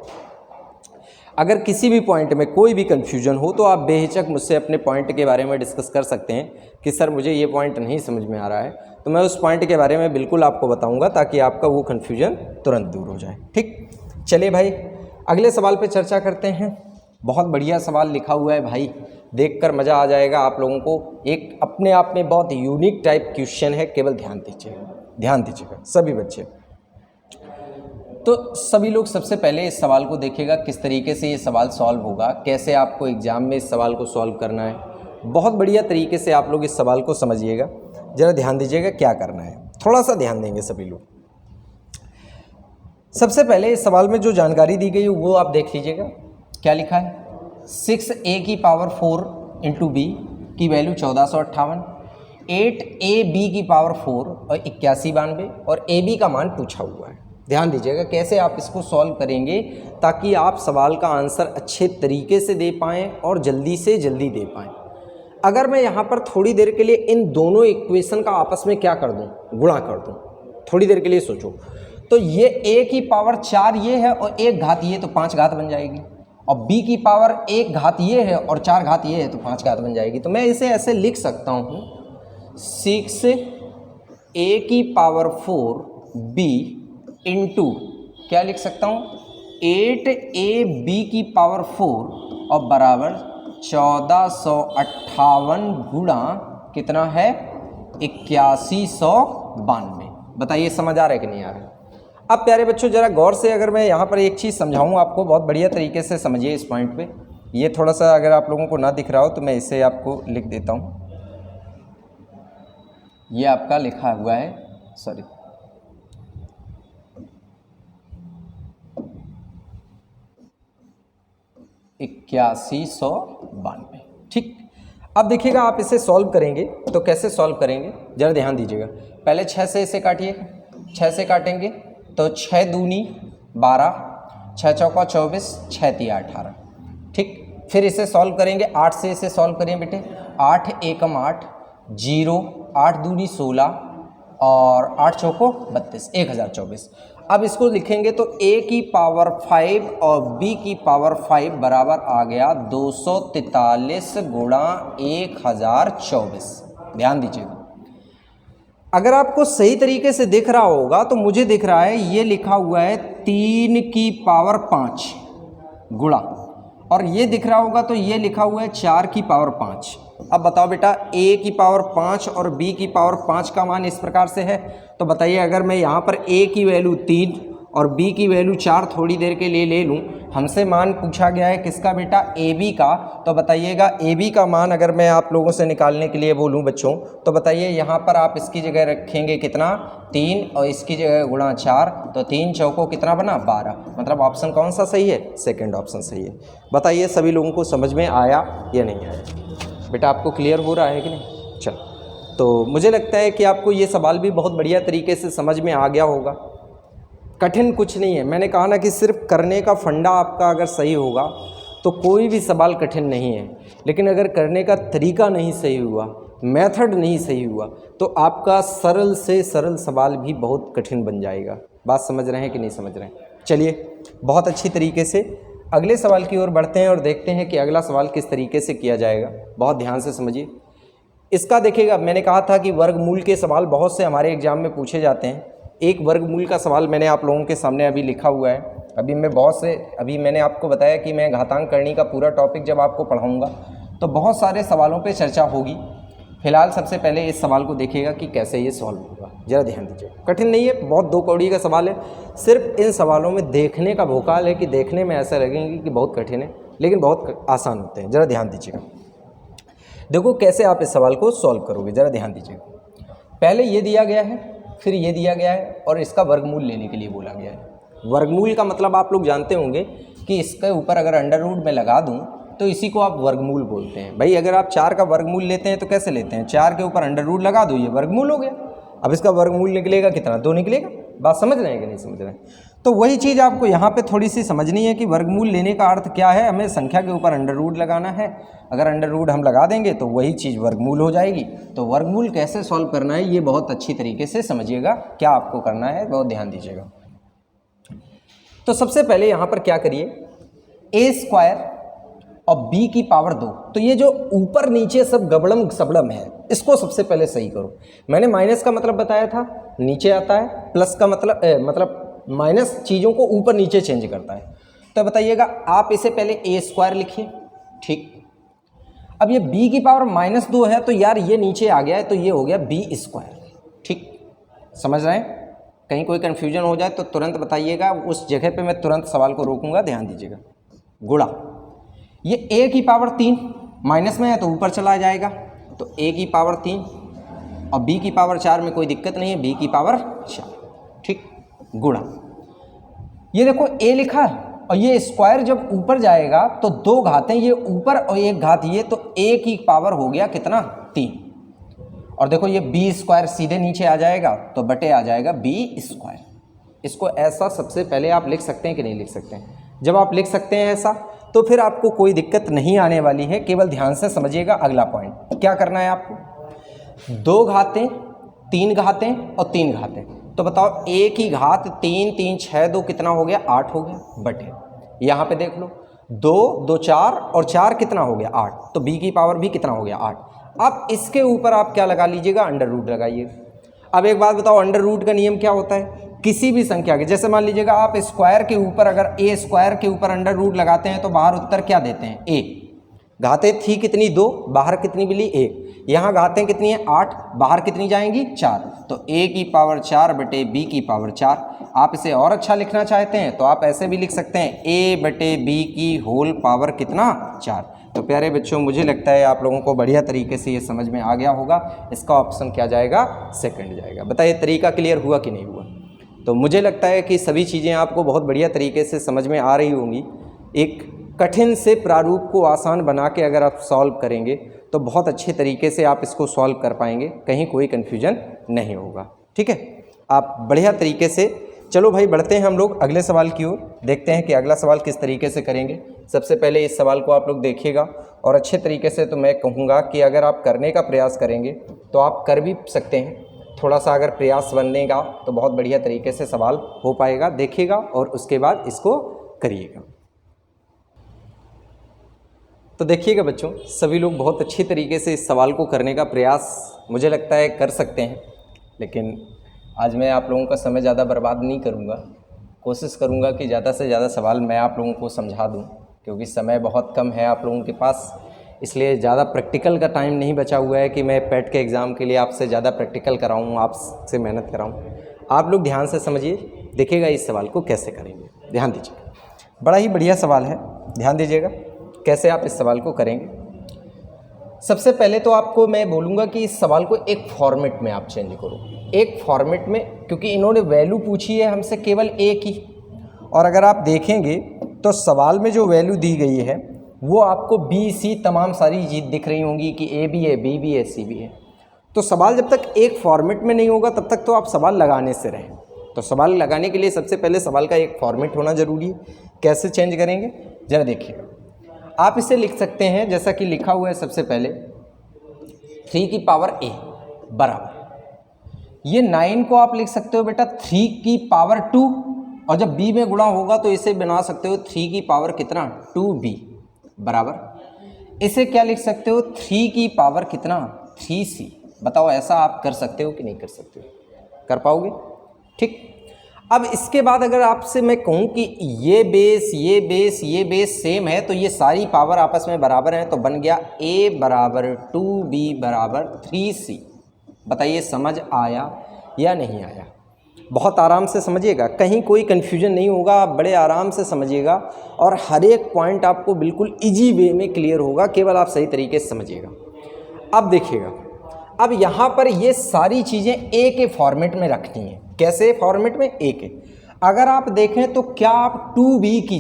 अगर किसी भी पॉइंट में कोई भी कन्फ्यूजन हो तो आप बेहिचक मुझसे अपने पॉइंट के बारे में डिस्कस कर सकते हैं कि सर मुझे ये पॉइंट नहीं समझ में आ रहा है, तो मैं उस पॉइंट के बारे में बिल्कुल आपको बताऊंगा ताकि आपका वो कन्फ्यूजन तुरंत दूर हो जाए। ठीक, चलिए भाई अगले सवाल पे चर्चा करते हैं। बहुत बढ़िया सवाल लिखा हुआ है भाई, देखकर मज़ा आ जाएगा आप लोगों को। एक अपने आप में बहुत यूनिक टाइप क्वेश्चन है, केवल ध्यान दीजिएगा सभी बच्चे। तो सभी लोग सबसे पहले इस सवाल को देखिएगा किस तरीके से ये सवाल सॉल्व होगा, कैसे आपको एग्जाम में इस सवाल को सॉल्व करना है। बहुत बढ़िया तरीके से आप लोग इस सवाल को समझिएगा, ज़रा ध्यान दीजिएगा क्या करना है, थोड़ा सा ध्यान देंगे सभी लोग। सबसे पहले इस सवाल में जो जानकारी दी गई है वो आप देख लीजिएगा। क्या लिखा है, 6a की पावर 4 × b की वैल्यू 1458, 8ab की पावर 4 और 8192 और ab का मान पूछा हुआ है। ध्यान दीजिएगा कैसे आप इसको सॉल्व करेंगे ताकि आप सवाल का आंसर अच्छे तरीके से दे पाएँ और जल्दी से जल्दी दे पाएँ। अगर मैं यहाँ पर थोड़ी देर के लिए इन दोनों इक्वेशन का आपस में क्या कर दूँ, गुणा कर दूँ, थोड़ी देर के लिए सोचो, तो ये a की पावर 4 ये है और 1 घात ये, तो 5 घात बन जाएगी, और b की पावर 1 घात ये है और 4 घात ये है, तो 5 घात बन जाएगी। तो मैं इसे ऐसे लिख सकता हूँ 6a की पावर 4b इंटू क्या लिख सकता हूँ 8ab की पावर 4 और बराबर 1458 गुणा कितना है 8192। बताइए समझ आ रहा है कि नहीं आ रहा है? अब प्यारे बच्चों ज़रा गौर से अगर मैं यहाँ पर एक चीज़ समझाऊँ आपको, बहुत बढ़िया तरीके से समझिए इस पॉइंट पे। ये थोड़ा सा अगर आप लोगों को ना दिख रहा हो तो मैं इसे आपको लिख देता हूँ। ये आपका लिखा हुआ है, सॉरी 8192। ठीक, अब देखिएगा आप इसे सॉल्व करेंगे तो कैसे सॉल्व करेंगे ज़रा ध्यान दीजिएगा। पहले 6 से इसे काटिए, 6 से काटेंगे तो 6 दूनी 12, 6 चौका 24, 6 तिया 18। ठीक, फिर इसे सॉल्व करेंगे 8 से इसे सॉल्व करें बेटे, 8 एकम 8, 0, 8 दूनी 16 और 8 चौको 32, 1024। अब इसको लिखेंगे तो a की पावर 5 और b की पावर 5 बराबर आ गया 243 गुणा 1024। ध्यान दीजिएगा, अगर आपको सही तरीके से दिख रहा होगा तो मुझे दिख रहा है ये लिखा हुआ है 3 की पावर 5 गुणा, और ये दिख रहा होगा तो ये लिखा हुआ है 4 की पावर 5। अब बताओ बेटा a की पावर 5 और b की पावर 5 का मान इस प्रकार से है, तो बताइए अगर मैं यहाँ पर a की वैल्यू 3 और b की वैल्यू 4 थोड़ी देर के लिए ले लूँ, हमसे मान पूछा गया है किसका बेटा ab का, तो बताइएगा ab का मान अगर मैं आप लोगों से निकालने के लिए बोलूँ बच्चों, तो बताइए यहाँ पर आप इसकी जगह रखेंगे कितना 3 और इसकी जगह गुणा 4, तो 3 चौको कितना बना 12, मतलब ऑप्शन कौन सा सही है, सेकंड ऑप्शन सही है। बताइए सभी लोगों को समझ में आया या नहीं आया? बेटा आपको क्लियर हो रहा है कि नहीं? चलो, तो मुझे लगता है कि आपको ये सवाल भी बहुत बढ़िया तरीके से समझ में आ गया होगा। कठिन कुछ नहीं है, मैंने कहा ना कि सिर्फ करने का फंडा आपका अगर सही होगा तो कोई भी सवाल कठिन नहीं है, लेकिन अगर करने का तरीका नहीं सही हुआ, मेथड नहीं सही हुआ, तो आपका सरल से सरल सवाल भी बहुत कठिन बन जाएगा। बात समझ रहे हैं कि नहीं समझ रहे हैं? चलिए बहुत अच्छी तरीके से अगले सवाल की ओर बढ़ते हैं और देखते हैं कि अगला सवाल किस तरीके से किया जाएगा। बहुत ध्यान से समझिए इसका। देखिएगा मैंने कहा था कि वर्गमूल के सवाल बहुत से हमारे एग्जाम में पूछे जाते हैं। एक वर्गमूल का सवाल मैंने आप लोगों के सामने अभी लिखा हुआ है। अभी मैंने आपको बताया कि मैं घातांक करनी का पूरा टॉपिक जब आपको पढ़ाऊंगा तो बहुत सारे सवालों पे चर्चा होगी। फिलहाल सबसे पहले इस सवाल को देखिएगा कि कैसे ये सॉल्व होगा, ज़रा ध्यान दीजिए। कठिन नहीं है, बहुत 2 कौड़ी का सवाल है। सिर्फ इन सवालों में देखने का भोकाल है कि देखने में ऐसा लगेंगे कि बहुत कठिन है, लेकिन बहुत आसान होते हैं। ज़रा ध्यान दीजिएगा, देखो कैसे आप इस सवाल को सॉल्व करोगे, ज़रा ध्यान दीजिएगा। पहले ये दिया गया है, फिर ये दिया गया है और इसका वर्गमूल लेने के लिए बोला गया है। वर्गमूल का मतलब आप लोग जानते होंगे कि इसके ऊपर अगर अंडर रूट में लगा दूं तो इसी को आप वर्गमूल बोलते हैं। भाई अगर आप 4 का वर्गमूल लेते हैं तो कैसे लेते हैं, 4 के ऊपर अंडर रूट लगा दो, ये वर्गमूल हो गया। अब इसका वर्गमूल निकलेगा कितना, 2 निकलेगा। बात समझ रहे हैं कि नहीं समझ रहे हैं? तो वही चीज़ आपको यहाँ पे थोड़ी सी समझनी है कि वर्गमूल लेने का अर्थ क्या है। हमें संख्या के ऊपर अंडर रूट लगाना है, अगर अंडर रूट हम लगा देंगे तो वही चीज़ वर्गमूल हो जाएगी। तो वर्गमूल कैसे सॉल्व करना है ये बहुत अच्छी तरीके से समझिएगा, क्या आपको करना है बहुत ध्यान दीजिएगा। तो सबसे पहले यहाँ पर क्या करिए, a स्क्वायर और b की पावर 2, तो ये जो ऊपर नीचे सब गबड़म सबड़म है इसको सबसे पहले सही करो। मैंने माइनस का मतलब बताया था, नीचे आता है, प्लस का मतलब माइनस चीज़ों को ऊपर नीचे चेंज करता है। तो बताइएगा, आप इसे पहले a स्क्वायर लिखिए, ठीक। अब ये b की पावर -2 है तो यार ये नीचे आ गया है तो ये हो गया b स्क्वायर, ठीक। समझ रहे हैं? कहीं कोई कन्फ्यूजन हो जाए तो तुरंत बताइएगा, उस जगह पे मैं तुरंत सवाल को रोकूंगा, ध्यान दीजिएगा। गुणा ये a की पावर 3 माइनस में है तो ऊपर चला जाएगा, तो a की पावर 3 और b की पावर 4 में कोई दिक्कत नहीं है, b की पावर 4, ठीक। गुणा ये देखो a लिखा है और ये स्क्वायर जब ऊपर जाएगा तो 2 घातें ये ऊपर और 1 घात ये, तो a की पावर हो गया कितना, 3। और देखो ये b स्क्वायर सीधे नीचे आ जाएगा तो बटे आ जाएगा b स्क्वायर। इसको ऐसा सबसे पहले आप लिख सकते हैं कि नहीं लिख सकते हैं? जब आप लिख सकते हैं ऐसा तो फिर आपको कोई दिक्कत नहीं आने वाली है। केवल ध्यान से समझिएगा अगला पॉइंट क्या करना है आपको, 2 घातें 3 घातें और 3 घातें। तो बताओ a की घात 3 3 6 2 कितना हो गया, 8 हो गया, बटे यहाँ पे देख लो 2 2 4 और 4 कितना हो गया, 8, तो b की पावर भी कितना हो गया, 8। अब इसके ऊपर आप क्या लगा लीजिएगा, अंडर रूट लगाइएगा। अब एक बात बताओ, अंडर रूट का नियम क्या होता है, किसी भी संख्या के, जैसे मान लीजिएगा आप स्क्वायर के ऊपर अगर a स्क्वायर के ऊपर अंडर रूट लगाते हैं तो बाहर उत्तर क्या देते हैं, a। घातें थी कितनी, 2, बाहर कितनी मिली, 1। यहाँ घातें कितनी है, 8, बाहर कितनी जाएंगी, 4, तो a की पावर 4 बटे b की पावर 4। आप इसे और अच्छा लिखना चाहते हैं तो आप ऐसे भी लिख सकते हैं, a बटे b की होल पावर कितना, 4। तो प्यारे बच्चों, मुझे लगता है आप लोगों को बढ़िया तरीके से ये समझ में आ गया होगा। इसका ऑप्शन क्या जाएगा, सेकंड जाएगा। बताइए तरीका क्लियर हुआ कि नहीं हुआ? तो मुझे लगता है कि सभी चीज़ें आपको बहुत बढ़िया तरीके से समझ में आ रही होंगी। एक कठिन से प्रारूप को आसान बना के अगर आप सॉल्व करेंगे तो बहुत अच्छे तरीके से आप इसको सॉल्व कर पाएंगे, कहीं कोई कन्फ्यूजन नहीं होगा, ठीक है। आप बढ़िया तरीके से, चलो भाई बढ़ते हैं हम लोग अगले सवाल की ओर, देखते हैं कि अगला सवाल किस तरीके से करेंगे। सबसे पहले इस सवाल को आप लोग देखिएगा और अच्छे तरीके से, तो मैं कहूँगा कि अगर आप करने का प्रयास करेंगे तो आप कर भी सकते हैं। थोड़ा सा अगर प्रयास बनेगा तो बहुत बढ़िया तरीके से सवाल हो पाएगा। देखिएगा और उसके बाद इसको करिएगा। तो देखिएगा बच्चों, सभी लोग बहुत अच्छी तरीके से इस सवाल को करने का प्रयास मुझे लगता है कर सकते हैं, लेकिन आज मैं आप लोगों का समय ज़्यादा बर्बाद नहीं करूँगा। कोशिश करूँगा कि ज़्यादा से ज़्यादा सवाल मैं आप लोगों को समझा दूँ, क्योंकि समय बहुत कम है आप लोगों के पास, इसलिए ज़्यादा प्रैक्टिकल का टाइम नहीं बचा हुआ है कि मैं पेट के एग्ज़ाम के लिए आपसे ज़्यादा प्रैक्टिकल कराऊँ, आपसे मेहनत कराऊँ। आप लोग ध्यान से समझिए, देखिएगा इस सवाल को कैसे करेंगे। ध्यान दीजिए, बड़ा ही बढ़िया सवाल है, ध्यान दीजिएगा कैसे आप इस सवाल को करेंगे। सबसे पहले तो आपको मैं बोलूँगा कि इस सवाल को एक फॉर्मेट में आप चेंज करो, एक फॉर्मेट में, क्योंकि इन्होंने वैल्यू पूछी है हमसे केवल a की, और अगर आप देखेंगे तो सवाल में जो वैल्यू दी गई है वो आपको b c तमाम सारी चीज़ दिख रही होंगी कि a भी है, b भी है, c भी है। तो सवाल जब तक एक फॉर्मेट में नहीं होगा तब तक तो आप सवाल लगाने से रहें। तो सवाल लगाने के लिए सबसे पहले सवाल का एक फॉर्मेट होना ज़रूरी है। कैसे चेंज करेंगे ज़रा देखिएगा। आप इसे लिख सकते हैं जैसा कि लिखा हुआ है, सबसे पहले 3 की पावर a बराबर, ये 9 को आप लिख सकते हो बेटा 3 की पावर 2, और जब b में गुणा होगा तो इसे बना सकते हो 3 की पावर कितना 2b बराबर, इसे क्या लिख सकते हो 3 की पावर कितना 3c। बताओ ऐसा आप कर सकते हो कि नहीं कर सकते हो? कर पाओगे? ठीक। अब इसके बाद अगर आपसे मैं कहूँ कि ये बेस सेम है तो ये सारी पावर आपस में बराबर हैं, तो बन गया a बराबर 2b बराबर 3c। बताइए समझ आया या नहीं आया? बहुत आराम से समझिएगा, कहीं कोई कन्फ्यूजन नहीं होगा, आप बड़े आराम से समझिएगा और हर एक पॉइंट आपको बिल्कुल इजी वे में क्लियर होगा, केवल आप सही तरीके से समझिएगा। अब देखिएगा, अब यहाँ पर ये सारी चीज़ें ए के फॉर्मेट में रखनी है। कैसे फॉर्मेट में? ए के। अगर आप देखें तो क्या आप 2b की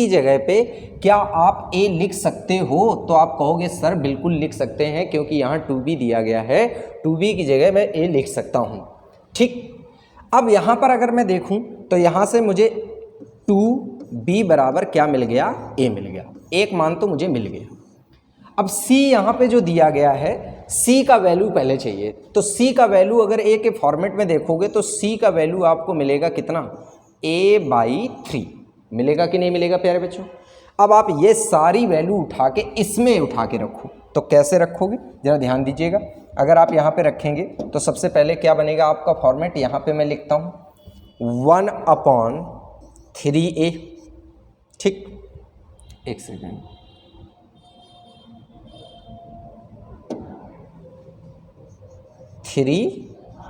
जगह पे क्या आप a लिख सकते हो? तो आप कहोगे सर बिल्कुल लिख सकते हैं, क्योंकि यहाँ 2b दिया गया है, 2b की जगह मैं a लिख सकता हूँ। ठीक, अब यहाँ पर अगर मैं देखूँ तो यहाँ से मुझे 2b बराबर क्या मिल गया? a मिल गया, एक मान तो मुझे मिल गया। अब c यहाँ पे जो दिया गया है, c का वैल्यू पहले चाहिए, तो c का वैल्यू अगर a के फॉर्मेट में देखोगे तो c का वैल्यू आपको मिलेगा कितना? a/3 मिलेगा कि नहीं मिलेगा प्यारे बच्चों? अब आप ये सारी वैल्यू उठा के इसमें उठा के रखो, तो कैसे रखोगे ज़रा ध्यान दीजिएगा। अगर आप यहाँ पे रखेंगे तो सबसे पहले क्या बनेगा आपका फॉर्मेट? यहाँ पे मैं लिखता हूँ 1/3a। ठीक, एक सेकेंड,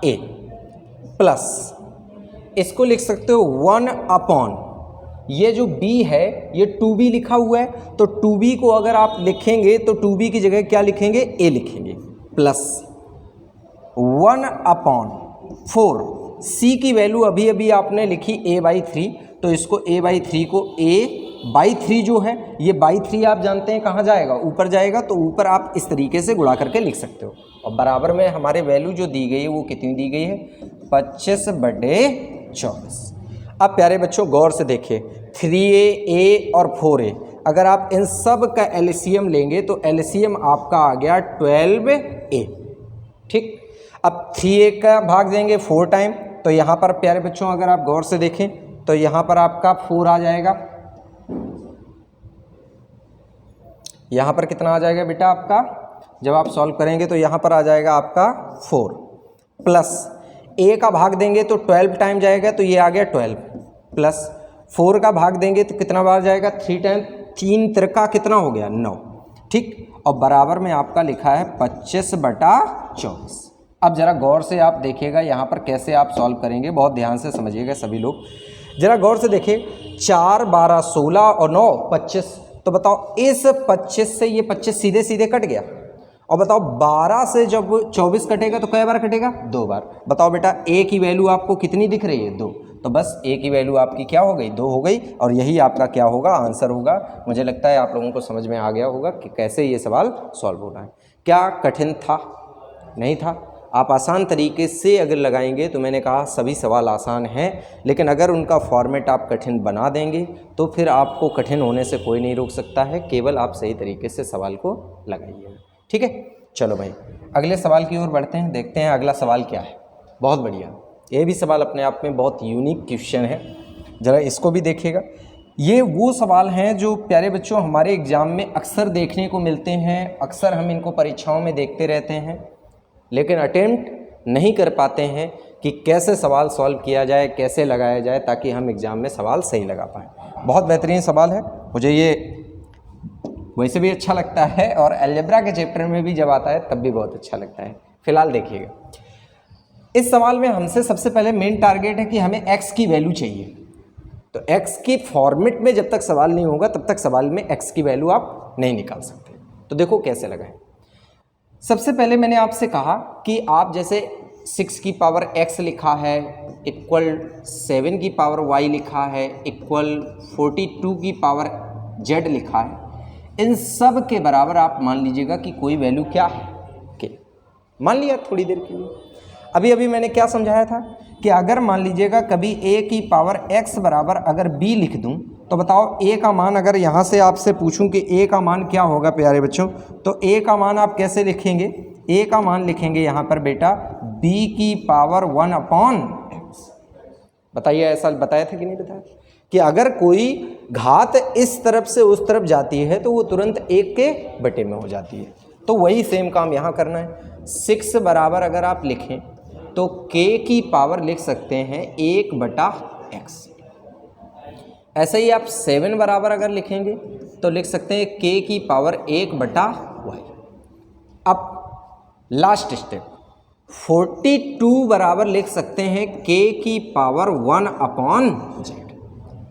a प्लस इसको लिख सकते हो 1/, ये जो b है ये 2b लिखा हुआ है, तो 2b को अगर आप लिखेंगे तो 2b की जगह क्या लिखेंगे? a लिखेंगे, प्लस 1/4। c की वैल्यू अभी अभी आपने लिखी a/3, तो इसको a/3 को a/3 जो है ये /3 आप जानते हैं कहाँ जाएगा? ऊपर जाएगा, तो ऊपर आप इस तरीके से गुणा करके लिख सकते हो। और बराबर में हमारे वैल्यू जो दी गई है वो कितनी दी गई है? 25/24। अब प्यारे बच्चों गौर से देखिए, 3a, a और 4a, अगर आप इन सब का एलसीएम लेंगे तो एलसीएम आपका आ गया 12a। ठीक, अब 3a का भाग देंगे 4 टाइम, तो यहाँ पर प्यारे बच्चों अगर आप गौर से देखें तो यहाँ पर आपका 4 आ जाएगा। यहाँ पर कितना आ जाएगा बेटा आपका? जब आप सॉल्व करेंगे तो यहाँ पर आ जाएगा आपका 4, प्लस a का भाग देंगे तो 12 टाइम जाएगा, तो ये आ गया 12, प्लस 4 का भाग देंगे तो कितना बार जाएगा? 3 टाइम, 3 त्रिका कितना हो गया? 9। ठीक, और बराबर में आपका लिखा है 25/24। अब ज़रा गौर से आप देखिएगा यहाँ पर कैसे आप सॉल्व करेंगे, बहुत ध्यान से समझिएगा सभी लोग। ज़रा गौर से देखिए, 4, 12, 16 और 9, 25। तो बताओ इस 25 से ये 25 सीधे सीधे कट गया, और बताओ 12 से जब 24 कटेगा तो कै बार कटेगा? 2 बार। बताओ बेटा a की वैल्यू आपको कितनी दिख रही है? 2। तो बस a की वैल्यू आपकी क्या हो गई? 2 हो गई, और यही आपका क्या होगा? आंसर होगा। मुझे लगता है आप लोगों को समझ में आ गया होगा कि कैसे ये सवाल सॉल्व होना है। क्या कठिन था? नहीं था। आप आसान तरीके से अगर लगाएंगे तो मैंने कहा सभी सवाल आसान हैं, लेकिन अगर उनका फॉर्मेट आप कठिन बना देंगे तो फिर आपको कठिन होने से कोई नहीं रोक सकता है, केवल आप सही तरीके से सवाल को लगाइए। ठीक है, चलो भाई अगले सवाल की ओर बढ़ते हैं, देखते हैं अगला सवाल क्या है। बहुत बढ़िया, ये भी सवाल अपने आप में बहुत यूनिक क्वेश्चन है, ज़रा इसको भी देखिएगा। ये वो सवाल हैं जो प्यारे बच्चों हमारे एग्ज़ाम में अक्सर देखने को मिलते हैं, अक्सर हम इनको परीक्षाओं में देखते रहते हैं, लेकिन अटेम्प्ट नहीं कर पाते हैं कि कैसे सवाल सॉल्व किया जाए, कैसे लगाया जाए, ताकि हम एग्ज़ाम में सवाल सही लगा पाएँ। बहुत बेहतरीन सवाल है, मुझे ये वैसे भी अच्छा लगता है, और अलजेब्रा के चैप्टर में भी जब आता है तब भी बहुत अच्छा लगता है। फिलहाल देखिएगा, इस सवाल में हमसे सबसे पहले मेन टारगेट है कि हमें x की वैल्यू चाहिए। तो x के फॉर्मेट में जब तक सवाल नहीं होगा तब तक सवाल में x की वैल्यू आप नहीं निकाल सकते। तो देखो कैसे लगाएं। सबसे पहले मैंने आपसे कहा कि आप जैसे 6 की पावर x लिखा है इक्वल 7 की पावर y लिखा है इक्वल 42 की पावर z लिखा है, इन सब के बराबर आप मान लीजिएगा कि कोई वैल्यू क्या है के। मान लिया थोड़ी देर के लिए, अभी अभी मैंने क्या समझाया था कि अगर मान लीजिएगा कभी a की पावर x बराबर अगर b लिख दूं, तो बताओ a का मान, अगर यहाँ से आपसे पूछूं कि a का मान क्या होगा प्यारे बच्चों, तो a का मान आप कैसे लिखेंगे? a का मान लिखेंगे यहाँ पर बेटा b की पावर 1/x। बताइए, ऐसा बताया था कि नहीं बताया कि अगर कोई घात इस तरफ से उस तरफ जाती है तो वो तुरंत 1 के बटे में हो जाती है। तो वही सेम काम यहाँ करना है। 6 बराबर अगर आप लिखें तो k की पावर लिख सकते हैं 1/x। ऐसे ही आप 7 बराबर अगर लिखेंगे तो लिख सकते हैं k की पावर 1/y। अब लास्ट स्टेप 42 बराबर लिख सकते हैं k की पावर 1/z।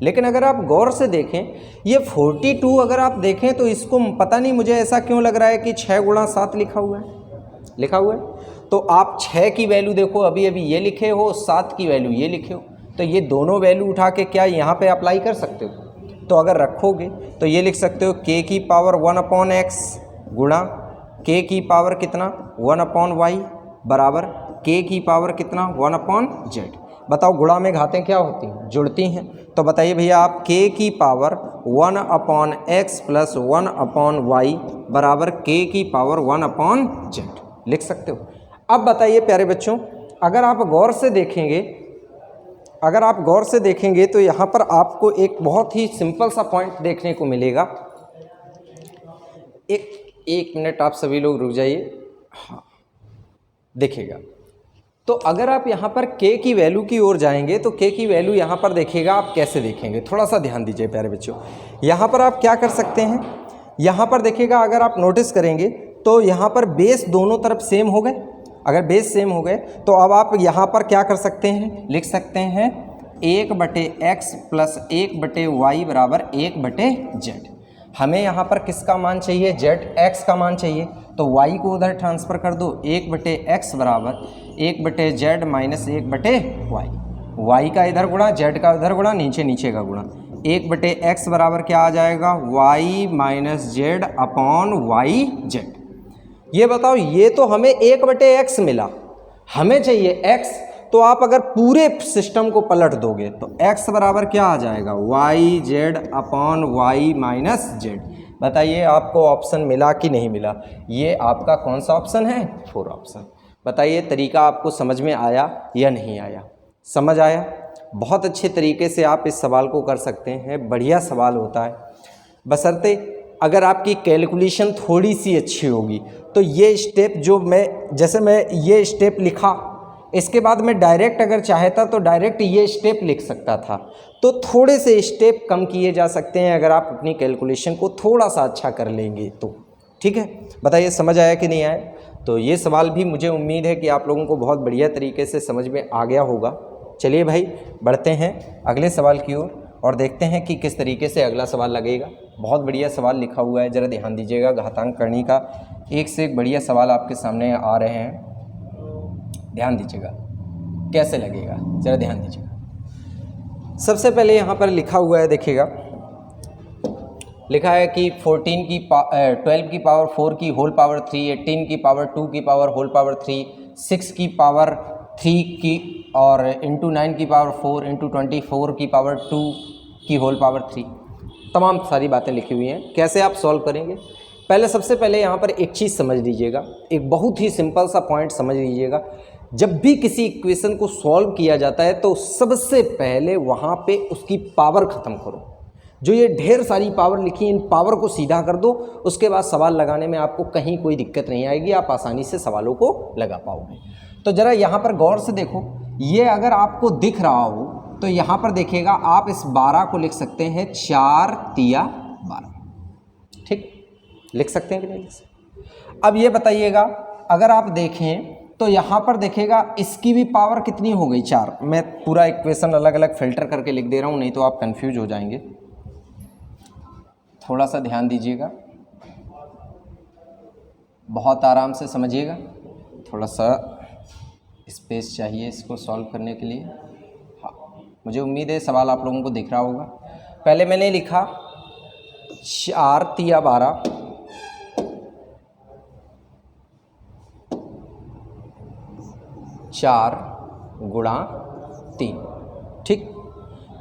लेकिन अगर आप गौर से देखें ये 42 अगर आप देखें तो इसको पता नहीं मुझे ऐसा क्यों लग रहा है कि 6 × 7 लिखा हुआ है। तो आप 6 की वैल्यू देखो, अभी अभी ये लिखे हो, 7 की वैल्यू ये लिखे हो, तो ये दोनों वैल्यू उठा के क्या यहाँ पे अप्लाई कर सकते हो। तो अगर रखोगे तो ये लिख सकते हो k की पावर 1/x गुणा k की पावर कितना 1/y बराबर k की पावर कितना 1/z। बताओ गुणा में घातें क्या होती हैं, जुड़ती हैं। तो बताइए भैया आप k की पावर 1/x प्लस 1/y बराबर k की पावर 1/z लिख सकते हो। अब बताइए प्यारे बच्चों, अगर आप गौर से देखेंगे तो यहाँ पर आपको एक बहुत ही सिंपल सा पॉइंट देखने को मिलेगा। एक मिनट आप सभी लोग रुक जाइए। हाँ देखिएगा, तो अगर आप यहाँ पर k की वैल्यू की ओर जाएंगे तो k की वैल्यू यहाँ पर देखिएगा आप कैसे देखेंगे, थोड़ा सा ध्यान दीजिए प्यारे बच्चों। यहाँ पर आप क्या कर सकते हैं, यहाँ पर देखिएगा अगर आप नोटिस करेंगे तो यहाँ पर बेस दोनों तरफ सेम हो गए। अगर बेस सेम हो गए तो अब आप यहाँ पर क्या कर सकते हैं, लिख सकते हैं 1/x प्लस 1/y बराबर 1/z। हमें यहाँ पर किसका मान चाहिए, x का मान चाहिए, तो y को उधर ट्रांसफ़र कर दो। 1/x बराबर 1/z माइनस 1/y, y का इधर गुणा z का उधर गुणा, नीचे का गुणा। 1/x बराबर क्या आ जाएगा, y minus z upon yz। ये बताओ, ये तो हमें 1/x मिला, हमें चाहिए x, तो आप अगर पूरे सिस्टम को पलट दोगे तो x बराबर क्या आ जाएगा, yz upon y minus z। बताइए आपको ऑप्शन मिला कि नहीं मिला, ये आपका कौन सा ऑप्शन है, 4 ऑप्शन। बताइए तरीका आपको समझ में आया या नहीं आया, समझ आया। बहुत अच्छे तरीके से आप इस सवाल को कर सकते हैं, बढ़िया सवाल होता है, बशर्ते अगर आपकी कैलकुलेशन थोड़ी सी अच्छी होगी। तो ये स्टेप जो जैसे मैं ये स्टेप लिखा, इसके बाद मैं डायरेक्ट अगर चाहता तो डायरेक्ट ये स्टेप लिख सकता था। तो थोड़े से स्टेप कम किए जा सकते हैं अगर आप अपनी कैलकुलेशन को थोड़ा सा अच्छा कर लेंगे तो। ठीक है, बताइए समझ आया कि नहीं आया। तो ये सवाल भी मुझे उम्मीद है कि आप लोगों को बहुत बढ़िया तरीके से समझ में आ गया होगा। चलिए भाई बढ़ते हैं अगले सवाल की ओर और देखते हैं कि किस तरीके से अगला सवाल लगेगा। बहुत बढ़िया सवाल लिखा हुआ है, ज़रा ध्यान दीजिएगा। घातांक करनी का एक से एक बढ़िया सवाल आपके सामने आ रहे हैं, ध्यान दीजिएगा कैसे लगेगा, ज़रा ध्यान दीजिएगा। सबसे पहले यहाँ पर लिखा हुआ है, देखिएगा लिखा है कि 12 की पावर 4 की होल पावर 3, 18 की पावर 2 की पावर होल पावर 3, 6 की पावर 3 की और इंटू 9 की पावर 4 इंटू 24 की पावर 2 की होल पावर 3। तमाम सारी बातें लिखी हुई हैं। कैसे आप सॉल्व करेंगे, पहले सबसे पहले यहाँ पर एक चीज़ समझ लीजिएगा, एक बहुत ही सिंपल सा पॉइंट समझ लीजिएगा। जब भी किसी इक्वेशन को सॉल्व किया जाता है तो सबसे पहले वहाँ पे उसकी पावर ख़त्म करो। जो ये ढेर सारी पावर लिखी है, इन पावर को सीधा कर दो, उसके बाद सवाल लगाने में आपको कहीं कोई दिक्कत नहीं आएगी, आप आसानी से सवालों को लगा पाओगे। तो ज़रा यहाँ पर गौर से देखो, ये अगर आपको दिख रहा हो तो यहाँ पर देखिएगा आप इस 12 को लिख सकते हैं 4 तिया 12। ठीक, लिख सकते हैं कि नहीं लिख सकते। अब ये बताइएगा, अगर आप देखें तो यहाँ पर देखिएगा इसकी भी पावर कितनी हो गई, 4। मैं पूरा इक्वेशन अलग अलग फिल्टर करके लिख दे रहा हूँ, नहीं तो आप कंफ्यूज हो जाएंगे। थोड़ा सा ध्यान दीजिएगा, बहुत आराम से समझिएगा, थोड़ा सा स्पेस चाहिए इसको सॉल्व करने के लिए। हाँ, मुझे उम्मीद है सवाल आप लोगों को दिख रहा होगा। पहले मैंने लिखा 4 तिया 12, चार गुणा 3। ठीक,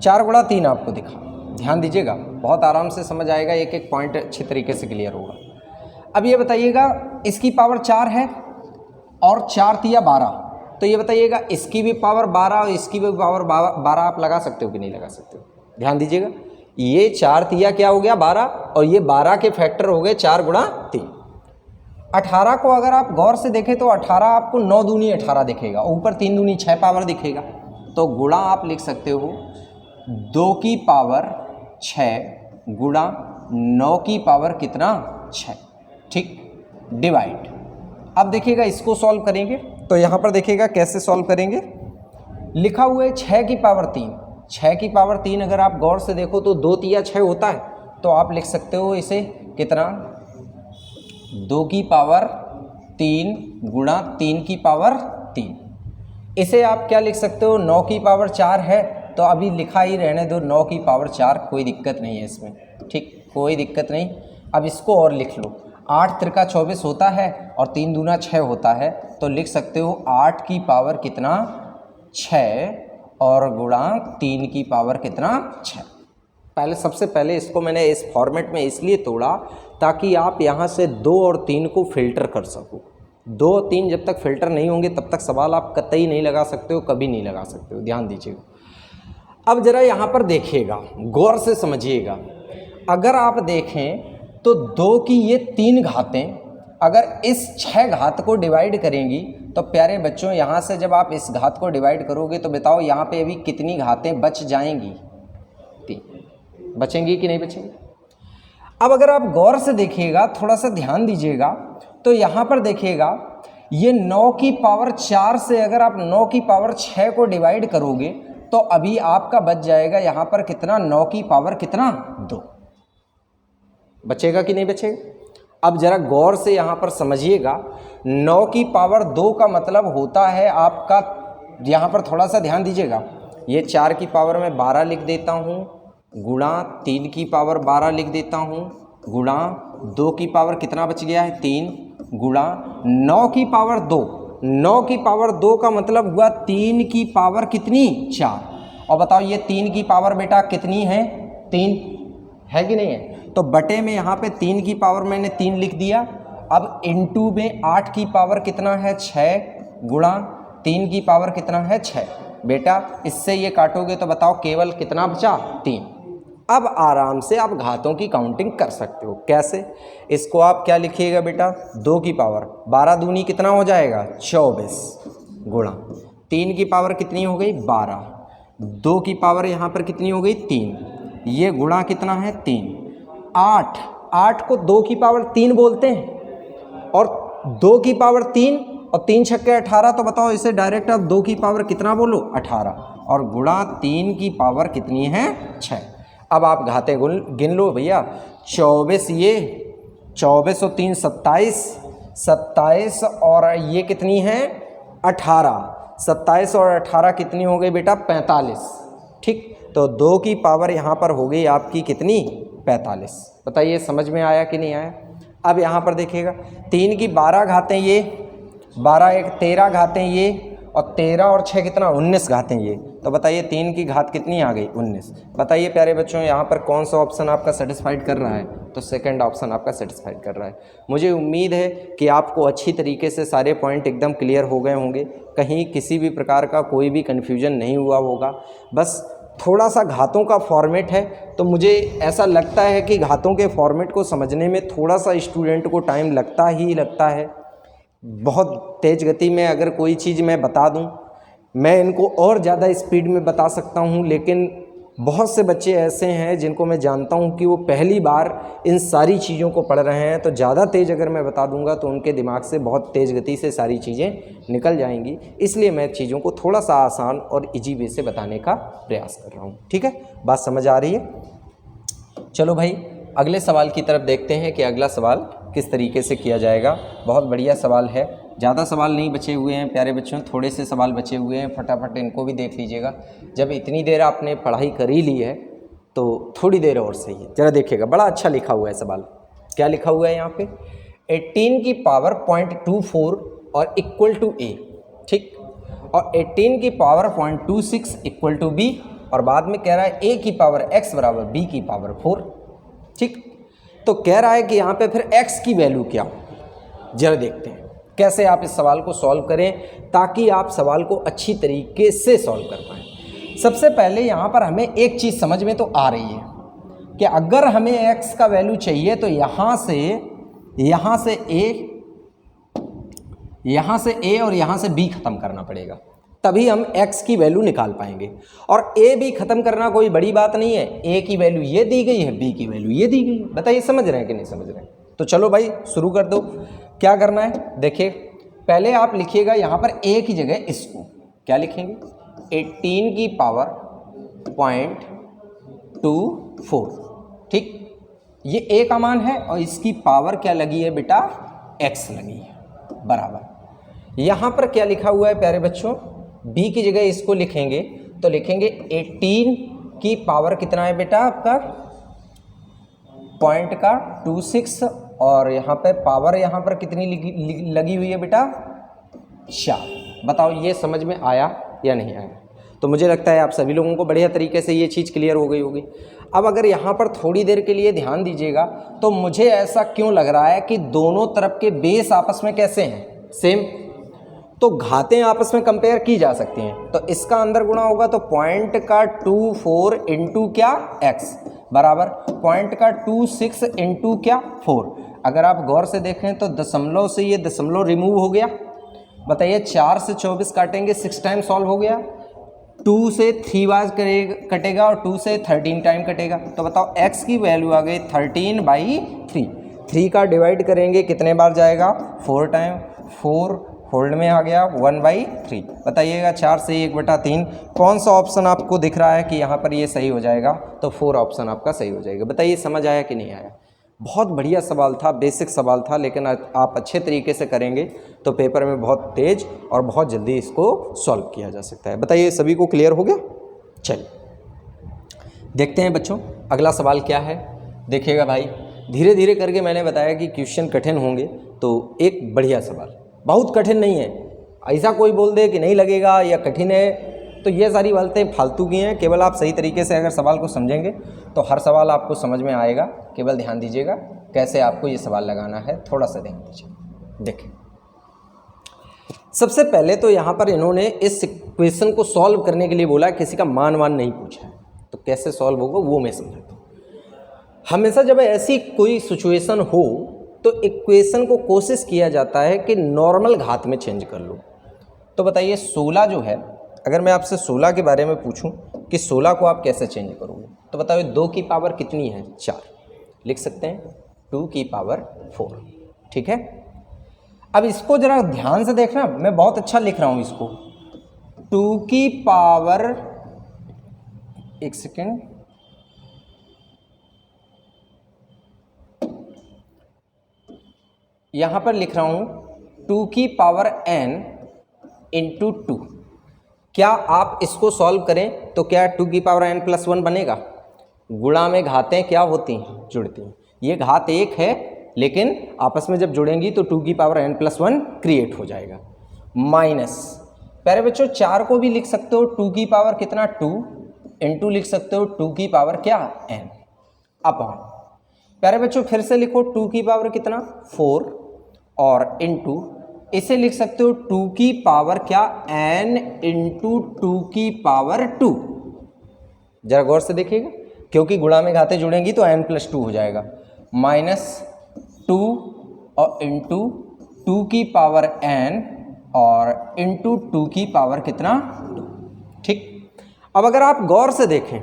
4 गुणा 3 आपको दिखा, ध्यान दीजिएगा, बहुत आराम से समझ आएगा, एक एक पॉइंट अच्छे तरीके से क्लियर होगा। अब ये बताइएगा इसकी पावर 4 है और 4 तिया 12, तो ये बताइएगा इसकी भी पावर 12 और इसकी भी पावर 12 आप लगा सकते हो कि नहीं लगा सकते हो। ध्यान दीजिएगा, ये 4 तिया क्या हो गया 12 और ये 12 के फैक्टर हो गए 4 गुणा 3। 18 को अगर आप गौर से देखें तो 18 आपको 9 दूनी 18 दिखेगा, ऊपर 3 दूनी 6 पावर दिखेगा। तो गुणा आप लिख सकते हो 2 की पावर 6 गुणा 9 की पावर कितना 6, ठीक, डिवाइड। अब देखिएगा इसको सॉल्व करेंगे तो यहाँ पर देखिएगा कैसे सॉल्व करेंगे। लिखा हुआ है 6 की पावर 3, 6 की पावर 3 अगर आप गौर से देखो तो 2 तिया 6 होता है, तो आप लिख सकते हो इसे कितना 2 की पावर 3 गुणा 3 की पावर 3। इसे आप क्या लिख सकते हो 9 की पावर 4 है, तो अभी लिखा ही रहने दो 9 की पावर 4, कोई दिक्कत नहीं है इसमें, ठीक, कोई दिक्कत नहीं। अब इसको और लिख लो, 8 त्रिका 24 होता है और 3 दूना 6 होता है, तो लिख सकते हो 8 की पावर कितना 6 और गुणा 3 की पावर कितना 6। पहले सबसे पहले इसको मैंने इस फॉर्मेट में इसलिए तोड़ा ताकि आप यहाँ से 2 और 3 को फिल्टर कर सको। 2 और 3 जब तक फिल्टर नहीं होंगे तब तक सवाल आप कतई नहीं लगा सकते हो, कभी नहीं लगा सकते हो, ध्यान दीजिएगा। अब ज़रा यहाँ पर देखिएगा, गौर से समझिएगा। अगर आप देखें तो 2 की ये 3 घातें अगर इस 6 घात को डिवाइड करेंगी तो प्यारे बच्चों यहाँ से जब आप इस घात को डिवाइड करोगे तो बताओ यहाँ पे अभी कितनी घातें बच जाएंगी, 3 बचेंगी कि नहीं बचेंगी। अब अगर आप गौर से देखिएगा, थोड़ा सा ध्यान दीजिएगा, तो यहाँ पर देखिएगा ये 9 की पावर 4 से अगर आप 9 की पावर 6 को डिवाइड करोगे तो अभी आपका बच जाएगा यहाँ पर कितना 9 की पावर कितना 2, बचेगा कि नहीं बचेगा। अब जरा गौर से यहाँ पर समझिएगा, 9 की पावर 2 का मतलब होता है आपका, यहाँ पर थोड़ा सा ध्यान दीजिएगा, ये 4 की पावर में 12 लिख देता हूँ गुणा 3 की पावर 12 लिख देता हूँ गुणा 2 की पावर कितना बच गया है 3 गुणा 9 की पावर 2, 9 की पावर 2 का मतलब हुआ 3 की पावर कितनी 4। और बताओ ये 3 की पावर बेटा कितनी है 3 है कि नहीं है, तो बटे में यहाँ पे 3 की पावर मैंने 3 लिख दिया। अब इनटू में 8 की पावर कितना है 6 गुणा 3 की पावर कितना है 6। बेटा इससे ये काटोगे तो बताओ केवल कितना बचा 3। अब आराम से आप घातों की काउंटिंग कर सकते हो। कैसे, इसको आप क्या लिखिएगा बेटा 2 की पावर 12 दूनी कितना हो जाएगा 24 गुणा 3 की पावर कितनी हो गई 12, 2 की पावर यहाँ पर कितनी हो गई 3, ये गुणा कितना है 3, 8 को 2 की पावर 3 बोलते हैं और 2 की पावर 3 और 3 छक्के 18, तो बताओ इसे डायरेक्ट आप 2 की पावर कितना बोलो 18 और गुणा 3 की पावर कितनी है 6। अब आप घाते गिन लो भैया, 24 ये 24 और 3 27, 27 और ये कितनी है 18, 27 और 18 कितनी हो गई बेटा 45, ठीक। तो 2 की पावर यहाँ पर हो गई आपकी कितनी 45। बताइए समझ में आया कि नहीं आया। अब यहाँ पर देखिएगा 3 की 12 घातें ये, 12 एक 13 घातें ये और 13 और 6 कितना 19 घातें ये, तो बताइए 3 की घात कितनी आ गई 19। बताइए प्यारे बच्चों यहाँ पर कौन सा ऑप्शन आपका सेटिस्फाइड कर रहा है, तो सेकंड ऑप्शन आपका सेटिस्फाइड कर रहा है। मुझे उम्मीद है कि आपको अच्छी तरीके से सारे पॉइंट एकदम क्लियर हो गए होंगे, कहीं किसी भी प्रकार का कोई भी कन्फ्यूजन नहीं हुआ होगा। बस थोड़ा सा घातों का फॉर्मेट है, तो मुझे ऐसा लगता है कि घातों के फॉर्मेट को समझने में थोड़ा सा स्टूडेंट को टाइम लगता ही लगता है। बहुत तेज़ गति में अगर कोई चीज़ मैं बता दूं, मैं इनको और ज़्यादा स्पीड में बता सकता हूं, लेकिन बहुत से बच्चे ऐसे हैं जिनको मैं जानता हूं कि वो पहली बार इन सारी चीज़ों को पढ़ रहे हैं, तो ज़्यादा तेज़ अगर मैं बता दूंगा तो उनके दिमाग से बहुत तेज़ गति से सारी चीज़ें निकल जाएंगी। इसलिए मैं चीज़ों को थोड़ा सा आसान और इजी वे से बताने का प्रयास कर रहा हूँ। ठीक है, बात समझ आ रही है। चलो भाई अगले सवाल की तरफ देखते हैं कि अगला सवाल किस तरीके से किया जाएगा। बहुत बढ़िया सवाल है, ज़्यादा सवाल नहीं बचे हुए हैं प्यारे बच्चों, थोड़े से सवाल बचे हुए हैं, फटाफट इनको भी देख लीजिएगा। जब इतनी देर आपने पढ़ाई कर ही ली है तो थोड़ी देर और सही है। ज़रा देखिएगा, बड़ा अच्छा लिखा हुआ है सवाल। क्या लिखा हुआ है यहाँ पे 18 की पावर 0.24 और इक्वल टू ए, ठीक, और 18 की पावर 0.26 इक्वल टू बी, और बाद में कह रहा है a की पावर x बराबर b की पावर 4, ठीक। तो कह रहा है कि यहाँ पे फिर x की वैल्यू क्या हो। जरा देखते हैं कैसे आप इस सवाल को सॉल्व करें ताकि आप सवाल को अच्छी तरीके से सॉल्व कर पाएँ। सबसे पहले यहाँ पर हमें एक चीज़ समझ में तो आ रही है कि अगर हमें x का वैल्यू चाहिए तो यहाँ से a यहाँ से a और यहाँ से b खत्म करना पड़ेगा, तभी हम x की वैल्यू निकाल पाएंगे। और a b खत्म करना कोई बड़ी बात नहीं है, a की वैल्यू ये दी गई है, b की वैल्यू ये दी गई है। बताइए समझ रहे हैं कि नहीं समझ रहे हैं? तो चलो भाई शुरू कर दो। क्या करना है देखिए, पहले आप लिखिएगा यहाँ पर a की जगह इसको क्या लिखेंगे, 18 की पावर 0.24, ठीक। ये a का मान है और इसकी पावर क्या लगी है बेटा, x लगी है, बराबर। यहाँ पर क्या लिखा हुआ है प्यारे बच्चों, b की जगह इसको लिखेंगे तो लिखेंगे 18 की पावर कितना है बेटा आपका, पॉइंट का 26, और यहाँ पे पावर यहाँ पर कितनी लगी हुई है बेटा, 4। बताओ ये समझ में आया या नहीं आया? तो मुझे लगता है आप सभी लोगों को बढ़िया तरीके से ये चीज़ क्लियर हो गई होगी। अब अगर यहाँ पर थोड़ी देर के लिए ध्यान दीजिएगा तो मुझे ऐसा क्यों लग रहा है कि दोनों तरफ के बेस आपस में कैसे हैं, सेम। तो घातें आपस में कंपेयर की जा सकती हैं, तो इसका अंदर गुणा होगा तो पॉइंट का 24 इंटू क्या x बराबर पॉइंट का 26 इंटू क्या 4। अगर आप गौर से देखें तो दशमलव से ये दशमलव रिमूव हो गया। बताइए 4 से 24 काटेंगे 6 टाइम सॉल्व हो गया, 2 से 3 बार कटेगा और 2 से 13 टाइम कटेगा। तो बताओ x की वैल्यू आ गई 13/3। 3 का डिवाइड करेंगे कितने बार जाएगा, 4 टाइम, 4 होल्ड में आ गया 1/3। बताइएगा 4 से 1/3 कौन सा ऑप्शन आपको दिख रहा है कि यहाँ पर ये सही हो जाएगा, तो 4 ऑप्शन आपका सही हो जाएगा। बताइए समझ आया कि नहीं आया? बहुत बढ़िया सवाल था, बेसिक सवाल था, लेकिन आप अच्छे तरीके से करेंगे तो पेपर में बहुत तेज और बहुत जल्दी इसको सॉल्व किया जा सकता है। बताइए सभी को क्लियर हो गया? चलिए देखते हैं बच्चों अगला सवाल क्या है। देखिएगा भाई, धीरे धीरे करके मैंने बताया कि क्वेश्चन कठिन होंगे, तो एक बढ़िया सवाल, बहुत कठिन नहीं है। ऐसा कोई बोल दे कि नहीं लगेगा या कठिन है तो ये सारी बातें फालतू की हैं। केवल आप सही तरीके से अगर सवाल को समझेंगे तो हर सवाल आपको समझ में आएगा। केवल ध्यान दीजिएगा कैसे आपको ये सवाल लगाना है, थोड़ा सा ध्यान दीजिए। देखें सबसे पहले तो यहाँ पर इन्होंने इस इक्वेशन को सॉल्व करने के लिए बोला, किसी का मान वान नहीं पूछा है, तो कैसे सॉल्व होगा वो मैं समझाता हूँ। हमेशा जब ऐसी कोई सिचुएशन हो तो इक्वेशन को कोशिश किया जाता है कि नॉर्मल घात में चेंज कर लो। तो बताइए 16 जो है, अगर मैं आपसे 16 के बारे में पूछूं कि 16 को आप कैसे चेंज करोगे, तो बताओ 2 की पावर कितनी है, 4। लिख सकते हैं 2 की पावर 4, ठीक है। अब इसको जरा ध्यान से देखना, मैं बहुत अच्छा लिख रहा हूं इसको, 2 की पावर, एक सेकेंड, यहां पर लिख रहा हूं 2 की पावर n इंटू 2। क्या आप इसको सॉल्व करें तो क्या 2 की पावर n प्लस 1 बनेगा? गुणा में घातें क्या होती हैं, जुड़ती हैं। ये घात 1 है, लेकिन आपस में जब जुड़ेंगी तो 2 की पावर n प्लस 1 क्रिएट हो जाएगा। माइनस, प्यारे बच्चों 4 को भी लिख सकते हो 2 की पावर कितना 2 इंटू लिख सकते हो 2 की पावर क्या n अपॉन, प्यारे बच्चों फिर से लिखो 2 की पावर कितना 4 और इंटू इसे लिख सकते हो 2 की पावर क्या n इंटू 2 की पावर 2। जरा गौर से देखिएगा, क्योंकि गुणा में घातें जुड़ेंगी तो n प्लस 2 हो जाएगा, माइनस 2 और इंटू 2 की पावर n और इंटू 2 की पावर कितना 2, ठीक। अब अगर आप गौर से देखें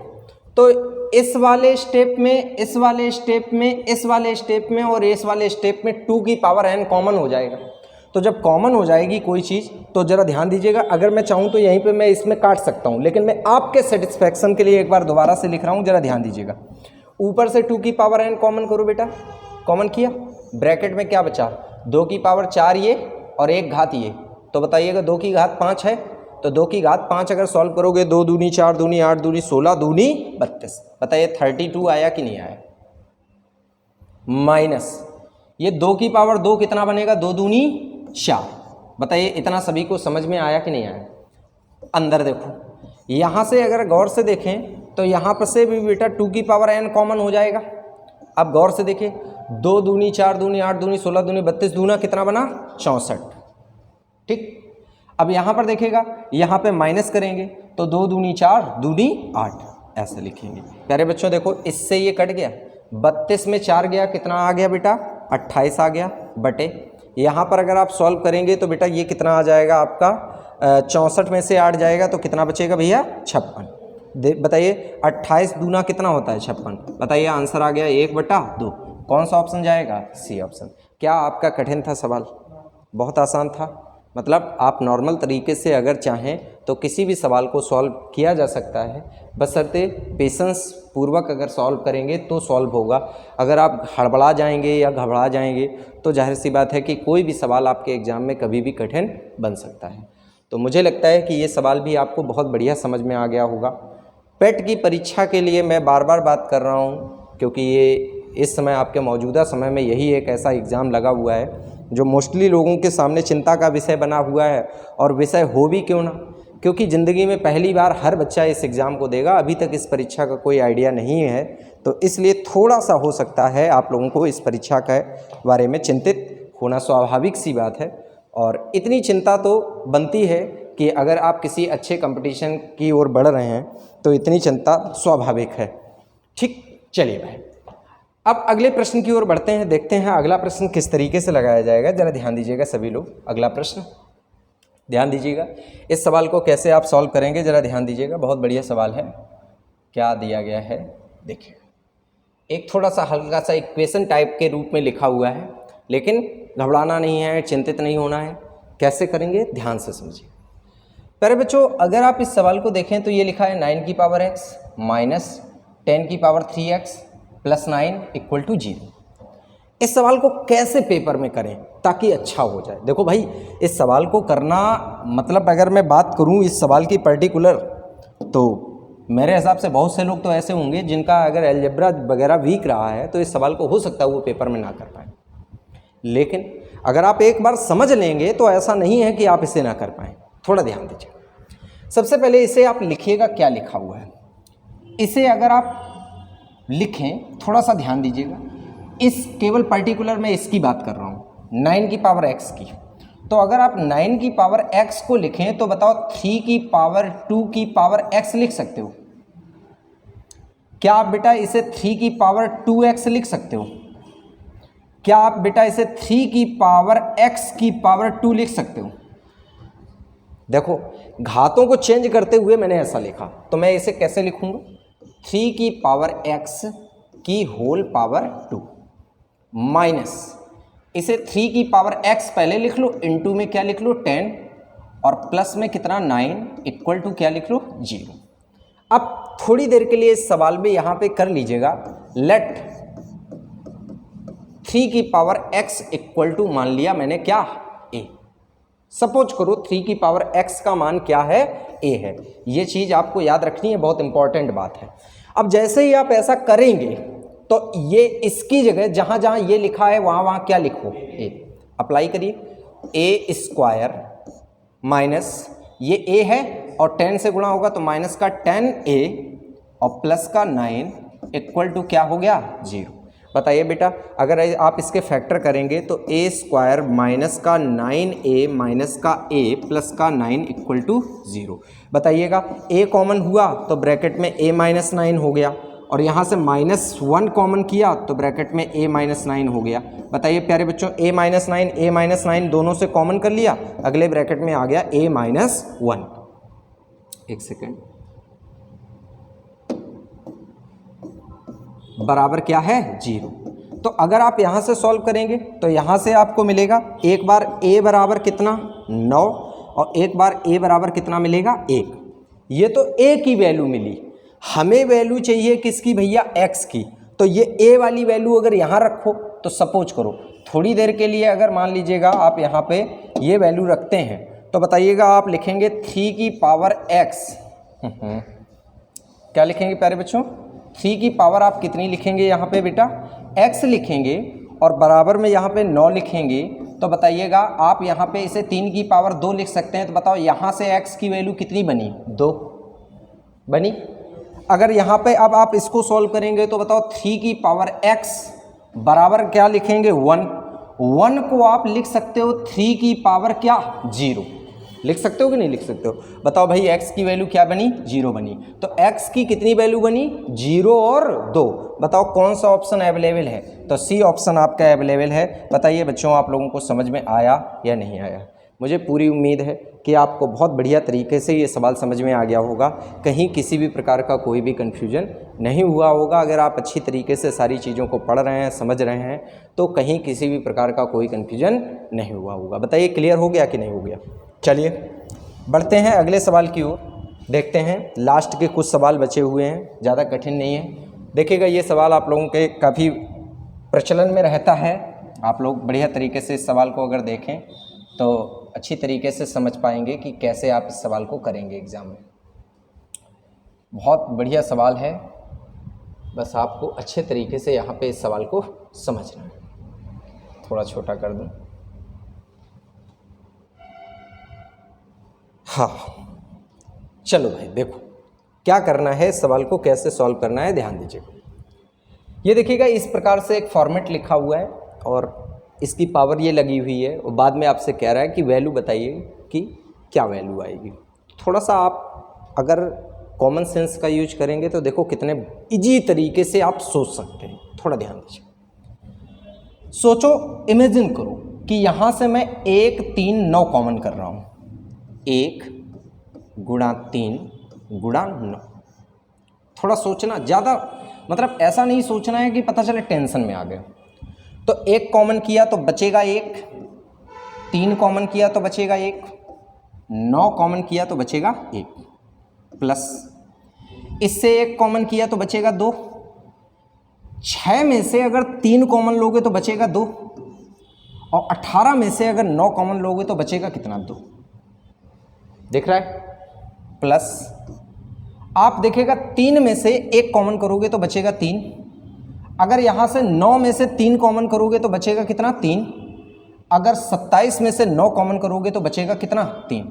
तो इस वाले स्टेप में, इस वाले स्टेप में, इस वाले स्टेप में और इस वाले स्टेप में 2 की पावर n कॉमन हो जाएगा। तो जब कॉमन हो जाएगी कोई चीज़ तो ज़रा ध्यान दीजिएगा, अगर मैं चाहूँ तो यहीं पे मैं इसमें काट सकता हूँ, लेकिन मैं आपके सेटिस्फैक्शन के लिए एक बार दोबारा से लिख रहा हूँ, ज़रा ध्यान दीजिएगा। ऊपर से 2 की पावर n कॉमन करो बेटा, कॉमन किया, ब्रैकेट में क्या बचा 2 की पावर 4 ये और 1 घात ये। तो बताइएगा 2 की घात 5 है, तो 2 की घात 5 अगर सॉल्व करोगे 2 दूनी 4 दूनी 8 दूनी 16 दूनी 32। बताइए 32 आया कि नहीं आया? माइनस ये 2 की पावर 2 कितना बनेगा 2 दूनी 4। बताइए इतना सभी को समझ में आया कि नहीं आया? अंदर देखो, यहाँ से अगर गौर से देखें तो यहाँ पर से भी बेटा 2 की पावर n कॉमन हो जाएगा। अब गौर से देखें 2 दूनी 4 दूनी 8 दूनी 16 दूनी 32 दूना कितना बना 64, ठीक। अब यहाँ पर देखिएगा, यहाँ पे माइनस करेंगे तो 2 दूनी 4 दूनी 8 ऐसे लिखेंगे। प्यारे बच्चों देखो इससे ये कट गया, 32 में 4 गया कितना आ गया बेटा 28 आ गया, बटे यहाँ पर अगर आप सॉल्व करेंगे तो बेटा ये कितना आ जाएगा आपका 64 में से 8 जाएगा तो कितना बचेगा भैया 56। बताइए 28 दूना कितना होता है 56। बताइए आंसर आ गया 1/2। कौन सा ऑप्शन जाएगा? C option. क्या आपका कठिन था सवाल? बहुत आसान था। मतलब आप नॉर्मल तरीके से अगर चाहें तो किसी भी सवाल को सॉल्व किया जा सकता है, बशर्ते पेशेंस पूर्वक अगर सॉल्व करेंगे तो सॉल्व होगा। अगर आप हड़बड़ा जाएंगे या घबरा जाएंगे तो जाहिर सी बात है कि कोई भी सवाल आपके एग्ज़ाम में कभी भी कठिन बन सकता है। तो मुझे लगता है कि ये सवाल भी आपको बहुत बढ़िया समझ में आ गया होगा। पेट की परीक्षा के लिए मैं बार बार बात कर रहा हूँ क्योंकि ये इस समय आपके मौजूदा समय में यही एक ऐसा एग्ज़ाम लगा हुआ है जो मोस्टली लोगों के सामने चिंता का विषय बना हुआ है। और विषय हो भी क्यों ना, क्योंकि ज़िंदगी में पहली बार हर बच्चा इस एग्ज़ाम को देगा। अभी तक इस परीक्षा का कोई आइडिया नहीं है, तो इसलिए थोड़ा सा हो सकता है आप लोगों को इस परीक्षा के बारे में चिंतित होना स्वाभाविक सी बात है। और इतनी चिंता तो बनती है कि अगर आप किसी अच्छे कंपटीशन की ओर बढ़ रहे हैं तो इतनी चिंता स्वाभाविक है। ठीक, चलिए भाई अब अगले प्रश्न की ओर बढ़ते हैं। देखते हैं अगला प्रश्न किस तरीके से लगाया जाएगा। ज़रा ध्यान दीजिएगा सभी लोग। अगला प्रश्न ध्यान दीजिएगा, इस सवाल को कैसे आप सॉल्व करेंगे ज़रा ध्यान दीजिएगा। बहुत बढ़िया सवाल है। क्या दिया गया है देखिए, एक थोड़ा सा हल्का सा इक्वेशन टाइप के रूप में लिखा हुआ है, लेकिन घबराना नहीं है, चिंतित नहीं होना है। कैसे करेंगे ध्यान से समझिए। प्यारे बच्चों, अगर आप इस सवाल को देखें तो ये लिखा है 9 की पावर x माइनस 10 की power 3x plus 9 equal to 0। इस सवाल को कैसे पेपर में करें ताकि अच्छा हो जाए? देखो भाई, इस सवाल को करना मतलब अगर मैं बात करूं इस सवाल की पर्टिकुलर, तो मेरे हिसाब से बहुत से लोग तो ऐसे होंगे जिनका अगर अलजेब्रा वगैरह वीक रहा है तो इस सवाल को हो सकता है वो पेपर में ना कर पाए। लेकिन अगर आप एक बार समझ लेंगे तो ऐसा नहीं है कि आप इसे ना कर पाएँ। थोड़ा ध्यान दीजिए। सबसे पहले इसे आप लिखिएगा क्या लिखा हुआ है। इसे अगर आप लिखें, थोड़ा सा ध्यान दीजिएगा, इस केवल पर्टिकुलर मैं इसकी बात कर रहा हूँ 9 की पावर x की। तो अगर आप 9 की पावर x को लिखें तो बताओ 3 की पावर 2 की पावर x लिख सकते हो? क्या आप बेटा इसे 3 की पावर 2x लिख सकते हो? क्या आप बेटा इसे 3 की पावर x की पावर 2 लिख सकते हो? देखो, घातों को चेंज करते हुए मैंने ऐसा लिखा, तो मैं इसे कैसे लिखूंगा? 3 की पावर x की होल पावर 2 माइनस इसे 3 की पावर x पहले लिख लो, इनटू में क्या लिख लो 10 और प्लस में कितना 9 इक्वल टू क्या लिख लो 0। अब थोड़ी देर के लिए इस सवाल में यहां पे कर लीजिएगा लेट 3 की पावर x इक्वल टू मान लिया मैंने क्या a। सपोज करो 3 की पावर x का मान क्या है a है। ये चीज आपको याद रखनी है, बहुत इंपॉर्टेंट बात है। अब जैसे ही आप ऐसा करेंगे तो ये इसकी जगह जहां जहां ये लिखा है वहां वहां क्या लिखो a। अप्लाई करिए a स्क्वायर माइनस ये a है और 10 से गुणा होगा तो माइनस का 10a और प्लस का 9 इक्वल टू क्या हो गया 0। बताइए बेटा, अगर आप इसके फैक्टर करेंगे तो a स्क्वायर माइनस का 9a माइनस का a प्लस का 9 इक्वल टू 0। बताइएगा a कॉमन हुआ तो ब्रैकेट में a माइनस 9 हो गया और यहाँ से -1 कॉमन किया तो ब्रैकेट में a माइनस 9 हो गया। बताइए प्यारे बच्चों, a माइनस 9 दोनों से कॉमन कर लिया, अगले ब्रैकेट में आ गया a माइनस 1। एक सेकेंड, बराबर क्या है 0। तो अगर आप यहाँ से सॉल्व करेंगे तो यहाँ से आपको मिलेगा एक बार a बराबर कितना 9 और एक बार a बराबर कितना मिलेगा 1। ये तो a की वैल्यू मिली, हमें वैल्यू चाहिए किसकी भैया x की। तो ये a वाली वैल्यू अगर यहाँ रखो तो सपोज करो थोड़ी देर के लिए अगर मान लीजिएगा आप यहाँ पे ये वैल्यू रखते हैं तो बताइएगा आप लिखेंगे 3 की पावर x क्या लिखेंगे प्यारे बच्चों 3 की पावर आप कितनी लिखेंगे यहाँ पे बेटा x लिखेंगे और बराबर में यहाँ पे 9 लिखेंगे। तो बताइएगा आप यहाँ पे इसे 3 की पावर 2 लिख सकते हैं। तो बताओ यहाँ से x की वैल्यू कितनी बनी 2 बनी। अगर यहाँ पे अब आप इसको सॉल्व करेंगे तो बताओ 3 की पावर x बराबर क्या लिखेंगे 1 को आप लिख सकते हो 3 की पावर क्या 0। लिख सकते हो कि नहीं लिख सकते हो? बताओ भाई x की वैल्यू क्या बनी? 0 बनी। तो x की कितनी वैल्यू बनी? 0 और 2। बताओ कौन सा ऑप्शन अवेलेबल है? तो सी ऑप्शन आपका अवेलेबल है। बताइए बच्चों, आप लोगों को समझ में आया या नहीं आया? मुझे पूरी उम्मीद है कि आपको बहुत बढ़िया तरीके से ये सवाल समझ में आ गया होगा। कहीं किसी भी प्रकार का कोई भी कन्फ्यूजन नहीं हुआ होगा। अगर आप अच्छी तरीके से सारी चीज़ों को पढ़ रहे हैं, समझ रहे हैं, तो कहीं किसी भी प्रकार का कोई कन्फ्यूजन नहीं हुआ होगा। बताइए क्लियर हो गया कि नहीं हो गया? चलिए बढ़ते हैं अगले सवाल की ओर। देखते हैं, लास्ट के कुछ सवाल बचे हुए हैं, ज़्यादा कठिन नहीं है। देखिएगा ये सवाल आप लोगों के काफ़ी प्रचलन में रहता है। आप लोग बढ़िया तरीके से इस सवाल को अगर देखें तो अच्छी तरीके से समझ पाएंगे कि कैसे आप इस सवाल को करेंगे एग्ज़ाम में। बहुत बढ़िया सवाल है, बस आपको अच्छे तरीके से यहाँ पे इस सवाल को समझना है। थोड़ा छोटा कर दूँ। हाँ चलो भाई, देखो क्या करना है, इस सवाल को कैसे सॉल्व करना है, ध्यान दीजिएगा। ये देखिएगा इस प्रकार से एक फॉर्मेट लिखा हुआ है और इसकी पावर ये लगी हुई है और बाद में आपसे कह रहा है कि वैल्यू बताइए कि क्या वैल्यू आएगी। थोड़ा सा आप अगर कॉमन सेंस का यूज करेंगे तो देखो कितने इजी तरीके से आप सोच सकते हैं। थोड़ा ध्यान दीजिए। सोचो, इमेजिन करो कि यहाँ से मैं 1 3 9 कॉमन कर रहा हूँ। 1 गुणा 3 गुणा 9। थोड़ा सोचना, ज़्यादा मतलब ऐसा नहीं सोचना है कि पता चले टेंशन में आ गए। तो 1 कॉमन किया तो बचेगा 1, 3 कॉमन किया तो बचेगा 1, 9 कॉमन किया तो बचेगा 1, प्लस इससे 1 कॉमन किया तो बचेगा 2, 6 में से अगर 3 कॉमन लोगे तो बचेगा 2, और 18 में से अगर 9 कॉमन लोगे तो बचेगा कितना? 2। दिख रहा है? प्लस आप देखिएगा 3 में से 1 कॉमन करोगे तो बचेगा 3। अगर यहाँ से 9 में से 3 कॉमन करोगे तो बचेगा कितना? 3। अगर 27 में से 9 कॉमन करोगे तो बचेगा कितना? 3।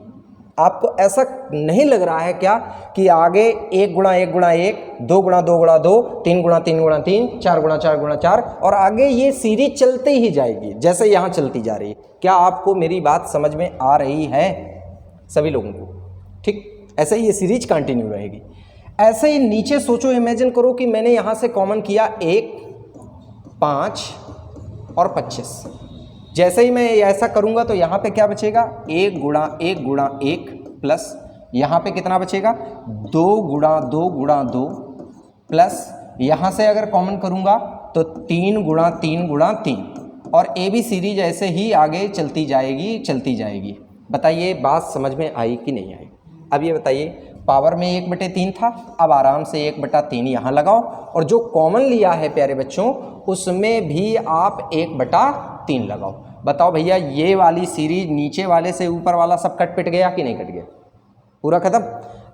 आपको ऐसा नहीं लग रहा है क्या कि आगे 1 गुणा 1 गुणा 1, 2 गुणा 2 गुणा 2, 3 गुणा 3 गुणा 3, 4 गुणा 4 गुणा 4, और आगे ये सीरीज चलते ही जाएगी जैसे यहाँ चलती जा रही है। क्या आपको मेरी बात समझ में आ रही है सभी लोगों को? ठीक, ऐसे ही ये सीरीज कंटिन्यू रहेगी। ऐसे ही नीचे सोचो, इमेजिन करो कि मैंने यहाँ से कॉमन किया 1, 5 और 25। जैसे ही मैं ऐसा करूँगा तो यहाँ पे क्या बचेगा? 1 गुणा 1 गुणा 1 प्लस यहाँ पे कितना बचेगा? 2 गुणा 2 गुणा 2 प्लस यहाँ से अगर कॉमन करूँगा तो 3 गुणा 3 गुणा 3, और ए बी सीरीज ऐसे ही आगे चलती जाएगी। बताइए बात समझ में आई कि नहीं आई? अब ये बताइए, पावर में 1/3 था, अब आराम से 1/3 यहाँ लगाओ, और जो कॉमन लिया है प्यारे बच्चों उसमें भी आप 1/3 लगाओ। बताओ भैया, ये वाली सीरीज नीचे वाले से ऊपर वाला सब कट पिट गया कि नहीं कट गया? पूरा खत्म।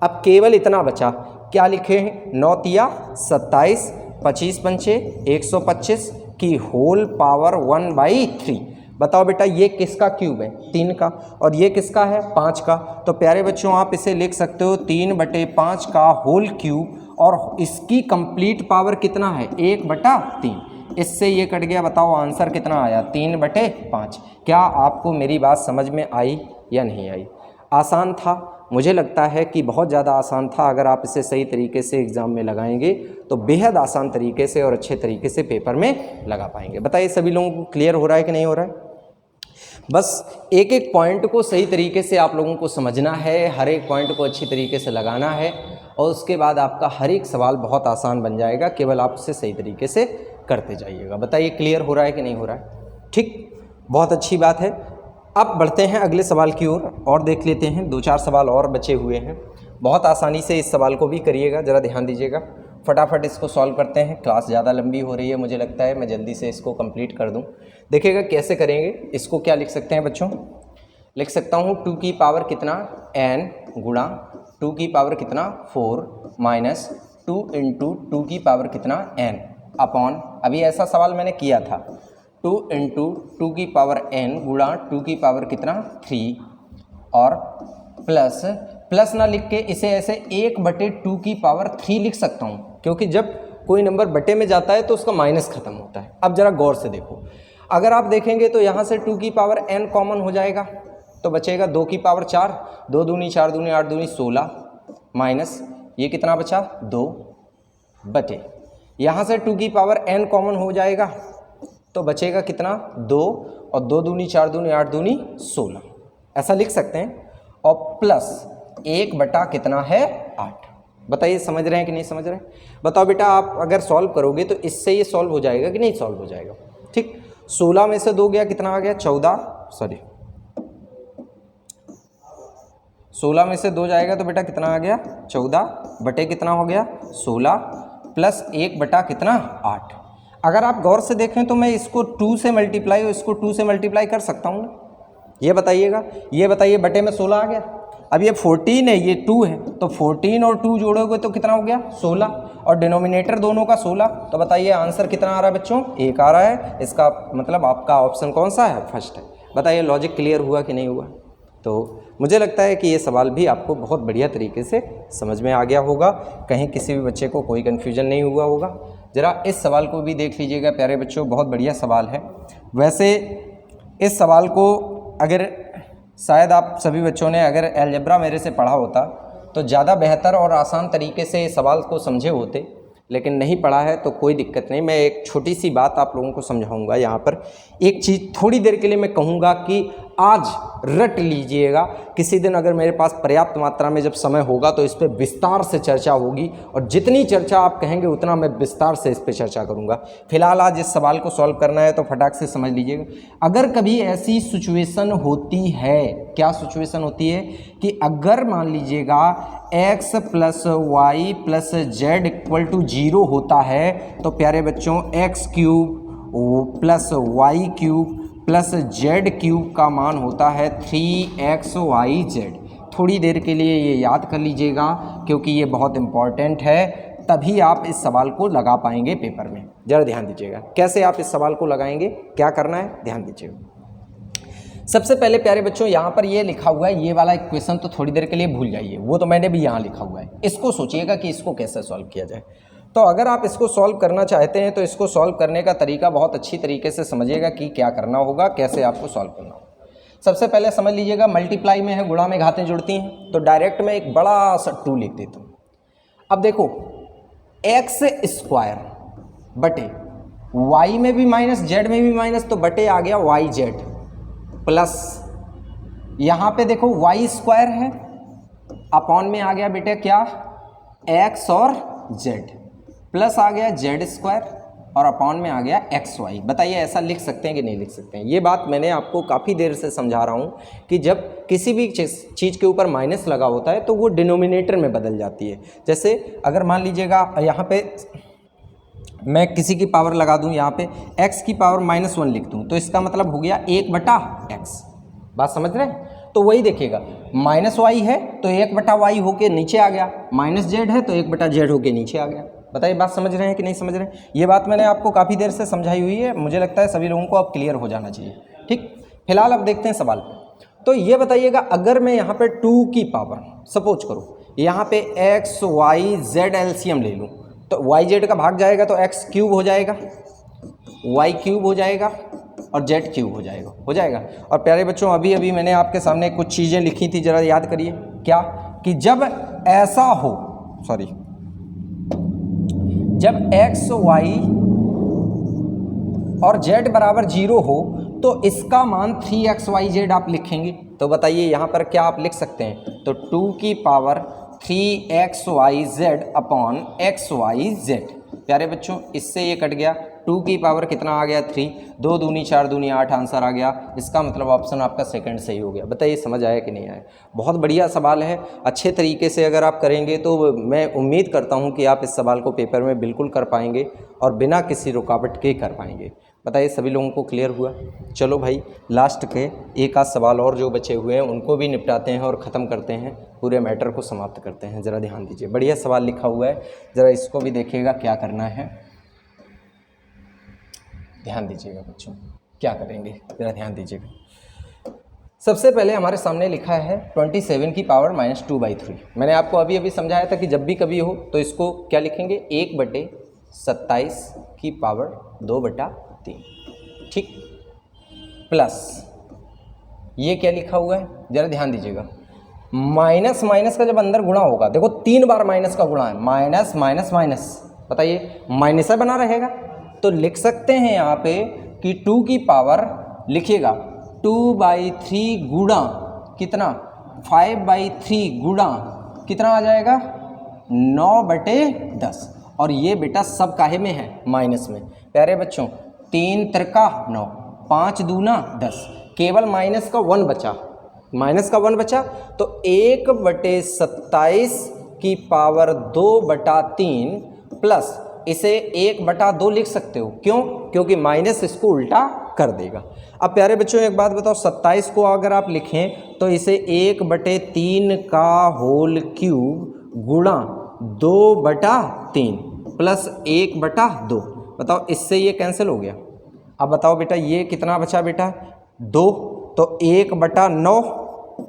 अब केवल इतना बचा, क्या लिखे हैं? 9 तिया 27, 25 पंचे 125 की होल पावर 1/3। बताओ बेटा, ये किसका क्यूब है? 3 का, और ये किसका है? 5 का। तो प्यारे बच्चों आप इसे लिख सकते हो 3/5 का होल क्यूब, और इसकी कंप्लीट पावर कितना है? 1/3। इससे ये कट गया। बताओ आंसर कितना आया? 3/5। क्या आपको मेरी बात समझ में आई या नहीं आई? आसान था? मुझे लगता है कि बहुत ज़्यादा आसान था। अगर आप इसे सही तरीके से एग्ज़ाम में लगाएंगे तो बेहद आसान तरीके से और अच्छे तरीके से पेपर में लगा पाएंगे। बताइए सभी लोगों को क्लियर हो रहा है कि नहीं हो रहा है? बस एक एक पॉइंट को सही तरीके से आप लोगों को समझना है, हर एक पॉइंट को अच्छी तरीके से लगाना है, और उसके बाद आपका हर एक सवाल बहुत आसान बन जाएगा। केवल आप उसे सही तरीके से करते जाइएगा। बताइए क्लियर हो रहा है कि नहीं हो रहा है? ठीक, बहुत अच्छी बात है। अब बढ़ते हैं अगले सवाल की ओर और देख लेते हैं। 2-4 सवाल और बचे हुए हैं। बहुत आसानी से इस सवाल को भी करिएगा, ज़रा ध्यान दीजिएगा। फटाफट इसको सॉल्व करते हैं। क्लास ज़्यादा लंबी हो रही है, मुझे लगता है मैं जल्दी से इसको कंप्लीट कर दूं। देखिएगा कैसे करेंगे इसको। क्या लिख सकते हैं बच्चों? लिख सकता हूँ 2 की पावर कितना n गुणा 2 की पावर कितना 4 माइनस 2 इंटू 2 की पावर कितना n अपॉन, अभी ऐसा सवाल मैंने किया था, 2 इंटू 2 की पावर n गुणा 2 की पावर कितना 3, और प्लस ना लिख के इसे ऐसे 1/2 की पावर 3 लिख सकता हूँ, क्योंकि जब कोई नंबर बटे में जाता है तो उसका माइनस खत्म होता है। अब ज़रा गौर से देखो, अगर आप देखेंगे तो यहाँ से 2 की पावर n कॉमन हो जाएगा, तो बचेगा 2 की पावर 4, 2 दूनी 4 दूनी 8 दूनी 16 माइनस ये कितना बचा 2 बटे, यहाँ से 2 की पावर n कॉमन हो जाएगा तो बचेगा कितना 2 और 2 दूनी 4 दूनी 8 दूनी 16 ऐसा लिख सकते हैं, और प्लस 1 बटा कितना है 8। बताइए समझ रहे हैं कि नहीं समझ रहे हैं? बताओ बेटा, आप अगर सॉल्व करोगे तो इससे ये सॉल्व हो जाएगा कि नहीं सॉल्व हो जाएगा? ठीक, 16 में से 2 गया कितना आ गया 16 में से 2 जाएगा तो बेटा कितना आ गया 14 बटे कितना हो गया 16 प्लस 1 बटा कितना 8। अगर आप गौर से देखें तो मैं इसको 2 से मल्टीप्लाई और इसको 2 से मल्टीप्लाई कर सकता हूँ ना? ये बताइएगा, ये बताइए, बटे में 16 आ गया। अब ये 14 है, ये 2 है, तो 14 और 2 जोड़ोगे तो कितना हो गया 16, और डिनोमिनेटर दोनों का 16। तो बताइए आंसर कितना आ रहा है बच्चों? 1 आ रहा है। इसका मतलब आपका ऑप्शन कौन सा है? फर्स्ट है। बताइए लॉजिक क्लियर हुआ कि नहीं हुआ? तो मुझे लगता है कि ये सवाल भी आपको बहुत बढ़िया तरीके से समझ में आ गया होगा, कहीं किसी भी बच्चे को कोई कन्फ्यूजन नहीं हुआ होगा। ज़रा इस सवाल को भी देख लीजिएगा प्यारे बच्चों, बहुत बढ़िया सवाल है। वैसे इस सवाल को अगर शायद आप सभी बच्चों ने अगर अलजेब्रा मेरे से पढ़ा होता तो ज़्यादा बेहतर और आसान तरीके से इस सवाल को समझे होते, लेकिन नहीं पढ़ा है तो कोई दिक्कत नहीं। मैं एक छोटी सी बात आप लोगों को समझाऊंगा। यहाँ पर एक चीज़ थोड़ी देर के लिए मैं कहूँगा कि आज रट लीजिएगा, किसी दिन अगर मेरे पास पर्याप्त मात्रा में जब समय होगा तो इस पर विस्तार से चर्चा होगी, और जितनी चर्चा आप कहेंगे उतना मैं विस्तार से इस पर चर्चा करूँगा। फिलहाल आज इस सवाल को सॉल्व करना है तो फटाक से समझ लीजिएगा। अगर कभी ऐसी सिचुएशन होती है, क्या सिचुएशन होती है कि अगर मान लीजिएगा x plus Y plus Z equal to 0 होता है, तो प्यारे बच्चों x cube plus Y cube plus Z cube का मान होता है 3xyz। थोड़ी देर के लिए ये याद कर लीजिएगा क्योंकि ये बहुत इम्पॉर्टेंट है, तभी आप इस सवाल को लगा पाएंगे पेपर में। ज़रा ध्यान दीजिएगा कैसे आप इस सवाल को लगाएंगे, क्या करना है ध्यान दीजिएगा। सबसे पहले प्यारे बच्चों यहाँ पर ये लिखा हुआ है, ये वाला इक्वेशन तो थोड़ी देर के लिए भूल जाइए, वो तो मैंने भी यहाँ लिखा हुआ है। इसको सोचिएगा कि इसको कैसे सॉल्व किया जाए। तो अगर आप इसको सॉल्व करना चाहते हैं तो इसको सॉल्व करने का तरीका बहुत अच्छी तरीके से समझिएगा कि क्या करना होगा, कैसे आपको सॉल्व करना होगा। सबसे पहले समझ लीजिएगा मल्टीप्लाई में है, गुणा में घातें जुड़ती हैं, तो डायरेक्ट मैं एक बड़ा सा 2 लिख देता हूँ। अब देखो एक्स स्क्वायर बटे वाई में भी माइनस जेड में भी माइनस, तो बटे आ गया वाई जेड प्लस यहाँ पे देखो वाई स्क्वायर है, अपॉन में आ गया बेटे क्या एक्स और जेड, प्लस आ गया जेड स्क्वायर और अपॉन में आ गया एक्स वाई। बताइए ऐसा लिख सकते हैं कि नहीं लिख सकते हैं? ये बात मैंने आपको काफ़ी देर से समझा रहा हूँ कि जब किसी भी चीज़ के ऊपर माइनस लगा होता है तो वो डिनोमिनेटर में बदल जाती है। जैसे अगर मान लीजिएगा यहाँ पे मैं किसी की पावर लगा दूँ, यहाँ पे x की पावर -1 लिख दूँ, तो इसका मतलब हो गया 1/x। बात समझ रहे हैं? तो वही देखिएगा, -y है तो 1/y होके नीचे आ गया, -z है तो 1/z होके नीचे आ गया। बताइए बात समझ रहे हैं कि नहीं समझ रहे हैं? ये बात मैंने आपको काफ़ी देर से समझाई हुई है, मुझे लगता है सभी लोगों को अब क्लियर हो जाना चाहिए। ठीक, फिलहाल अब देखते हैं सवाल। तो ये बताइएगा अगर मैं यहाँ पे 2 की पावर सपोज करूँ, यहाँ पे x y z एलसीएम ले लूँ, तो वाई जेड का भाग जाएगा तो एक्स क्यूब हो जाएगा, वाई क्यूब हो जाएगा और जेड क्यूब हो जाएगा। और प्यारे बच्चों अभी अभी मैंने आपके सामने कुछ चीज़ें लिखी थी, ज़रा याद करिए। क्या कि जब ऐसा हो, जब x y और z बराबर 0 हो तो इसका मान 3xyz आप लिखेंगे। तो बताइए यहाँ पर क्या आप लिख सकते हैं? तो 2 की पावर 3xyz अपॉन xyz। प्यारे बच्चों इससे ये कट गया, 2 की पावर कितना आ गया 3, 2 दूनी 4 दूनी 8 आंसर आ गया। इसका मतलब ऑप्शन आपका सेकंड सही हो गया। बताइए समझ आया कि नहीं आया? बहुत बढ़िया सवाल है, अच्छे तरीके से अगर आप करेंगे तो मैं उम्मीद करता हूँ कि आप इस सवाल को पेपर में बिल्कुल कर पाएंगे और बिना किसी रुकावट के कर पाएंगे। बताइए सभी लोगों को क्लियर हुआ? चलो भाई लास्ट के एक आध सवाल और जो बचे हुए हैं उनको भी निपटाते हैं और ख़त्म करते हैं, पूरे मैटर को समाप्त करते हैं। ज़रा ध्यान दीजिए, बढ़िया सवाल लिखा हुआ है, ज़रा इसको भी देखिएगा क्या करना है। ध्यान दीजिएगा बच्चों क्या करेंगे, ज़रा ध्यान दीजिएगा। सबसे पहले हमारे सामने लिखा है 27 की पावर -2/3। मैंने आपको अभी अभी समझाया था कि जब भी कभी हो तो इसको क्या लिखेंगे 1/27 की पावर 2/3। ठीक, प्लस ये क्या लिखा हुआ है, ज़रा ध्यान दीजिएगा। माइनस माइनस का जब अंदर गुणा होगा, देखो 3 बार माइनस का गुणा है, माइनस माइनस माइनस, बताइए माइनस बना रहेगा। तो लिख सकते हैं यहाँ पे कि 2 की पावर लिखिएगा 2/3 गुणा कितना 5/3 गुणा कितना आ जाएगा 9/10। और ये बेटा सब काहे में है, माइनस में। प्यारे बच्चों 3 त्रिका 9, 5 दूना 10, केवल माइनस का 1 बचा, माइनस का 1 बचा। तो 1/27 की पावर 2/3 प्लस इसे 1/2 लिख सकते हो। क्यों? क्योंकि माइनस इसको उल्टा कर देगा। अब प्यारे बच्चों एक बात बताओ, 27 को अगर आप लिखें तो इसे 1/3 का होल क्यूब गुणा 2/3 प्लस 1/2, बताओ इससे ये कैंसिल हो गया। अब बताओ बेटा ये कितना बचा बेटा 2, तो 1/9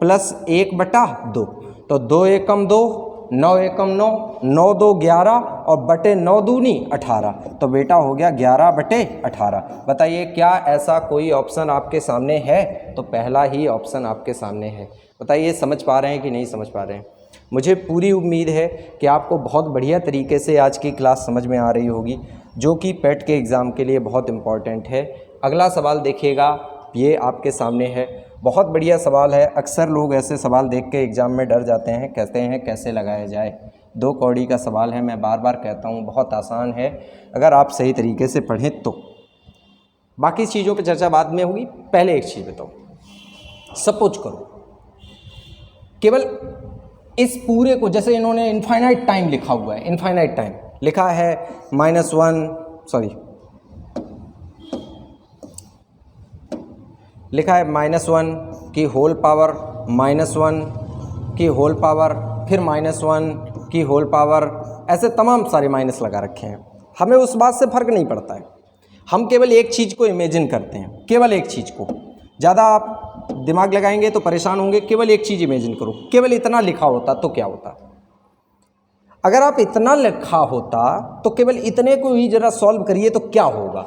प्लस 1/2, तो 2 एकम 2, 9 एकम 9, 9 2 11 और बटे 9 दूनी 18, तो बेटा हो गया 11/18। बताइए क्या ऐसा कोई ऑप्शन आपके सामने है? तो पहला ही ऑप्शन आपके सामने है। बताइए समझ पा रहे हैं कि नहीं समझ पा रहे हैं? मुझे पूरी उम्मीद है कि आपको बहुत बढ़िया तरीके से आज की क्लास समझ में आ रही होगी, जो कि पेट के एग्ज़ाम के लिए बहुत इम्पॉर्टेंट है। अगला सवाल देखिएगा, ये आपके सामने है, बहुत बढ़िया सवाल है। अक्सर लोग ऐसे सवाल देख के एग्ज़ाम में डर जाते हैं, कहते हैं कैसे लगाया जाए। 2 कौड़ी का सवाल है, मैं बार बार कहता हूँ बहुत आसान है अगर आप सही तरीके से पढ़ें तो। बाकी चीज़ों पे चर्चा बाद में होगी, पहले एक चीज़ बताओ। सपोज करो केवल इस पूरे को, जैसे इन्होंने इनफाइनाइट टाइम लिखा हुआ है, इनफाइनाइट टाइम लिखा है लिखा है -1 की होल पावर, -1 की होल पावर, फिर -1 की होल पावर, ऐसे तमाम सारे माइनस लगा रखे हैं। हमें उस बात से फ़र्क नहीं पड़ता है, हम केवल एक चीज़ को इमेजिन करते हैं, केवल एक चीज़ को। ज़्यादा आप दिमाग लगाएंगे तो परेशान होंगे, केवल एक चीज़ इमेजिन करो। केवल इतना लिखा होता तो क्या होता? अगर आप इतना लिखा होता तो केवल इतने को ही ज़रा सॉल्व करिए तो क्या होगा।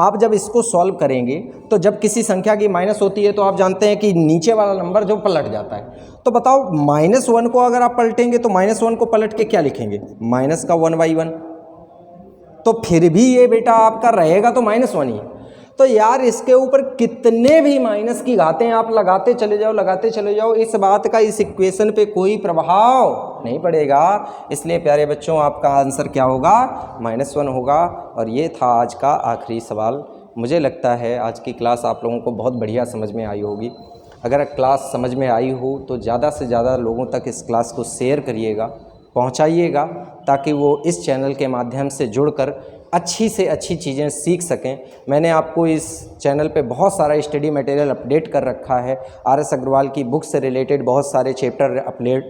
आप जब इसको सॉल्व करेंगे तो जब किसी संख्या की माइनस होती है तो आप जानते हैं कि नीचे वाला नंबर जो पलट जाता है। तो बताओ -1 को अगर आप पलटेंगे तो -1 को पलट के क्या लिखेंगे, माइनस का 1/1, तो फिर भी ये बेटा आपका रहेगा तो -1 ही। तो यार इसके ऊपर कितने भी माइनस की घातें आप लगाते चले जाओ, इस बात का इस इक्वेशन पे कोई प्रभाव नहीं पड़ेगा। इसलिए प्यारे बच्चों आपका आंसर क्या होगा, -1 होगा। और ये था आज का आखिरी सवाल। मुझे लगता है आज की क्लास आप लोगों को बहुत बढ़िया समझ में आई होगी। अगर क्लास समझ में आई हो तो ज़्यादा से ज़्यादा लोगों तक इस क्लास को शेयर करिएगा, पहुंचाइएगा, ताकि वो इस चैनल के माध्यम से जुड़कर अच्छी से अच्छी चीज़ें सीख सकें। मैंने आपको इस चैनल पे बहुत सारा स्टडी मटेरियल अपडेट कर रखा है। RS अग्रवाल की बुक से रिलेटेड बहुत सारे चैप्टर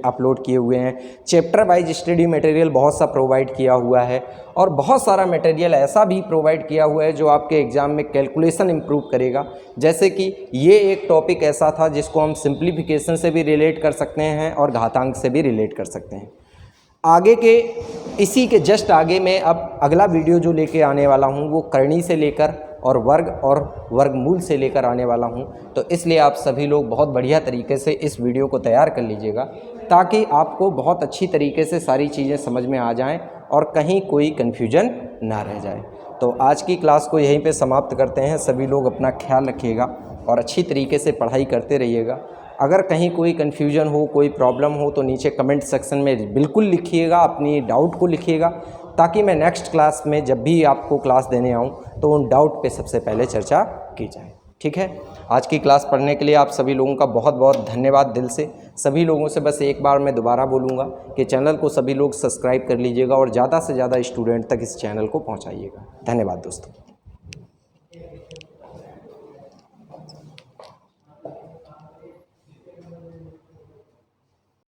अपलोड किए हुए हैं। चैप्टर वाइज स्टडी मटेरियल बहुत सा प्रोवाइड किया हुआ है, और बहुत सारा मटेरियल ऐसा भी प्रोवाइड किया हुआ है जो आपके एग्ज़ाम में कैलकुलेशन इम्प्रूव करेगा। जैसे कि ये एक टॉपिक ऐसा था जिसको हम सिंप्लीफिकेशन से भी रिलेट कर सकते हैं और घातांक से भी रिलेट कर सकते हैं। आगे के इसी के जस्ट आगे मैं अब अगला वीडियो जो लेके आने वाला हूँ वो करणी से लेकर और वर्गमूल से लेकर आने वाला हूँ। तो इसलिए आप सभी लोग बहुत बढ़िया तरीके से इस वीडियो को तैयार कर लीजिएगा, ताकि आपको बहुत अच्छी तरीके से सारी चीज़ें समझ में आ जाएं और कहीं कोई कन्फ्यूजन ना रह जाए। तो आज की क्लास को यहीं पे समाप्त करते हैं। सभी लोग अपना ख्याल रखिएगा और अच्छी तरीके से पढ़ाई करते रहिएगा। अगर कहीं कोई कन्फ्यूजन हो, कोई प्रॉब्लम हो तो नीचे कमेंट सेक्शन में बिल्कुल लिखिएगा, अपनी डाउट को लिखिएगा, ताकि मैं नेक्स्ट क्लास में जब भी आपको क्लास देने आऊँ तो उन डाउट पे सबसे पहले चर्चा की जाए। ठीक है, आज की क्लास पढ़ने के लिए आप सभी लोगों का बहुत बहुत धन्यवाद दिल से। सभी लोगों से बस एक बार मैं दोबारा बोलूँगा कि चैनल को सभी लोग सब्सक्राइब कर लीजिएगा और ज़्यादा से ज़्यादा स्टूडेंट तक इस चैनल को पहुँचाइएगा। धन्यवाद दोस्तों।